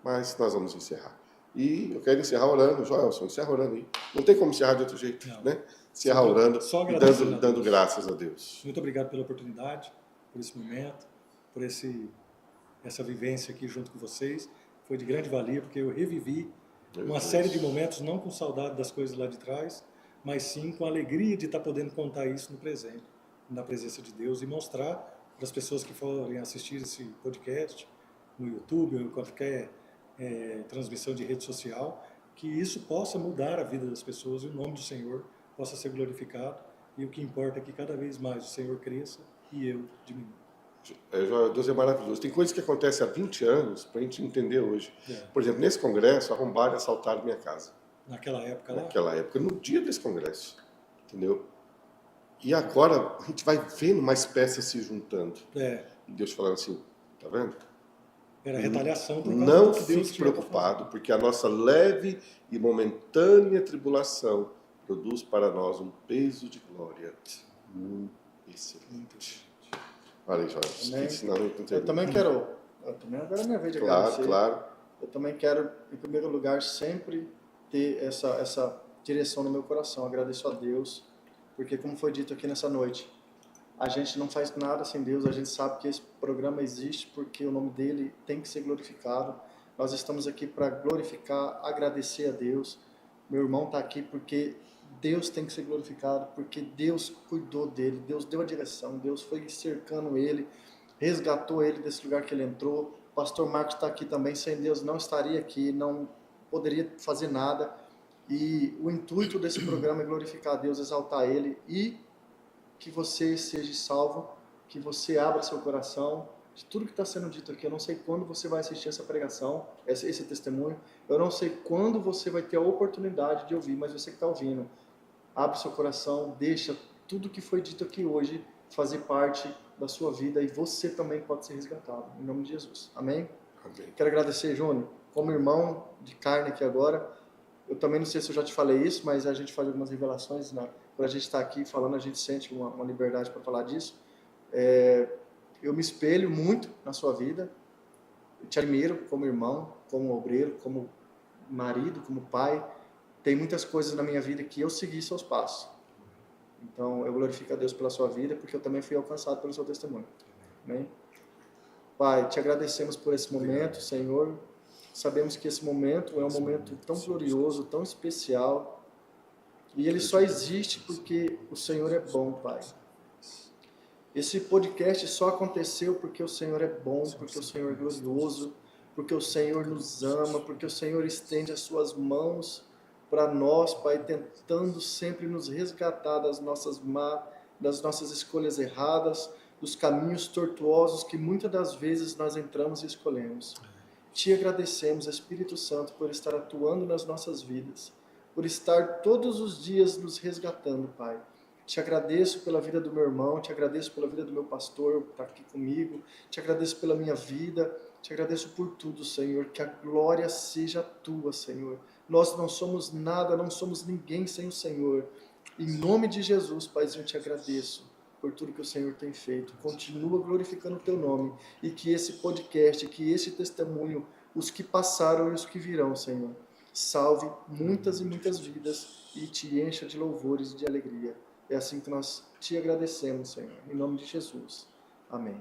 Mas nós vamos encerrar. E eu quero encerrar orando. Joelson, encerra orando aí. Não tem como encerrar de outro jeito, né? Encerrar orando e dando graças a Deus.
Muito obrigado pela oportunidade, por esse momento, por essa vivência aqui junto com vocês. Foi de grande valia, porque eu revivi uma série de momentos, não com saudade das coisas lá de trás, mas sim com a alegria de estar podendo contar isso no presente, na presença de Deus, e mostrar para as pessoas que forem assistir esse podcast no YouTube ou em qualquer transmissão de rede social, que isso possa mudar a vida das pessoas e o nome do Senhor possa ser glorificado, e o que importa é que cada vez mais o Senhor cresça e eu diminua.
Deus é maravilhoso. Tem coisas que acontecem há 20 anos para a gente entender hoje. Por exemplo, nesse congresso, arrombaram e assaltaram minha casa.
Naquela época lá?
Naquela época, no dia desse congresso. Entendeu? E agora a gente vai vendo mais peças se juntando.
É.
E Deus falando assim, tá vendo?
Era retaliação por causa
Não
do que Deus
fique
tinha pra
preocupado,
fazer.
porque a nossa leve e momentânea tribulação produz para nós um peso de glória muito excelente. Olha aí, Jorge, senão eu não
eu também quero, agora é minha vez de
Claro,
agradecer.
claro.
Eu também quero, em primeiro lugar, sempre ter essa direção no meu coração. Agradeço a Deus, porque como foi dito aqui nessa noite, a gente não faz nada sem Deus, a gente sabe que esse programa existe porque o nome dele tem que ser glorificado. Nós estamos aqui para glorificar, agradecer a Deus. Meu irmão está aqui porque Deus tem que ser glorificado, porque Deus cuidou dele, Deus deu a direção, Deus foi cercando ele, resgatou ele desse lugar que ele entrou. O pastor Marcos está aqui também, sem Deus não estaria aqui, não poderia fazer nada. E o intuito desse programa é glorificar a Deus, exaltar ele e que você seja salvo, que você abra seu coração de tudo que está sendo dito aqui. Eu não sei quando você vai assistir essa pregação, esse testemunho. Eu não sei quando você vai ter a oportunidade de ouvir, mas você que está ouvindo, abre seu coração, deixa tudo que foi dito aqui hoje fazer parte da sua vida e você também pode ser resgatado. Em nome de Jesus. Amém?
Amém.
Quero agradecer, Júnior, como irmão de carne aqui agora. Eu também não sei se eu já te falei isso, mas a gente faz algumas revelações, por a gente estar aqui falando, a gente sente uma liberdade para falar disso. Eu me espelho muito na sua vida, eu te admiro como irmão, como obreiro, como marido, como pai. Tem muitas coisas na minha vida que eu segui seus passos. Então, eu glorifico a Deus pela sua vida, porque eu também fui alcançado pelo seu testemunho. Amém? Pai, te agradecemos por esse momento, Senhor. Sabemos que esse momento é um momento tão glorioso, tão especial, e ele só existe porque o Senhor é bom, Pai. Esse podcast só aconteceu porque o Senhor é bom, porque o Senhor é glorioso, porque o Senhor nos ama, porque o Senhor estende as suas mãos para nós, Pai, tentando sempre nos resgatar das nossas escolhas erradas, dos caminhos tortuosos que muitas das vezes nós entramos e escolhemos. Te agradecemos, Espírito Santo, por estar atuando nas nossas vidas, por estar todos os dias nos resgatando, Pai. Te agradeço pela vida do meu irmão, te agradeço pela vida do meu pastor que está aqui comigo, te agradeço pela minha vida, te agradeço por tudo, Senhor, que a glória seja tua, Senhor. Nós não somos nada, não somos ninguém sem o Senhor. Em nome de Jesus, Paizinho, eu te agradeço por tudo que o Senhor tem feito. Continua glorificando o teu nome e que esse podcast, que esse testemunho, os que passaram e os que virão, Senhor, salve muitas e muitas vidas e te encha de louvores e de alegria. É assim que nós te agradecemos, Senhor. Em nome de Jesus. Amém.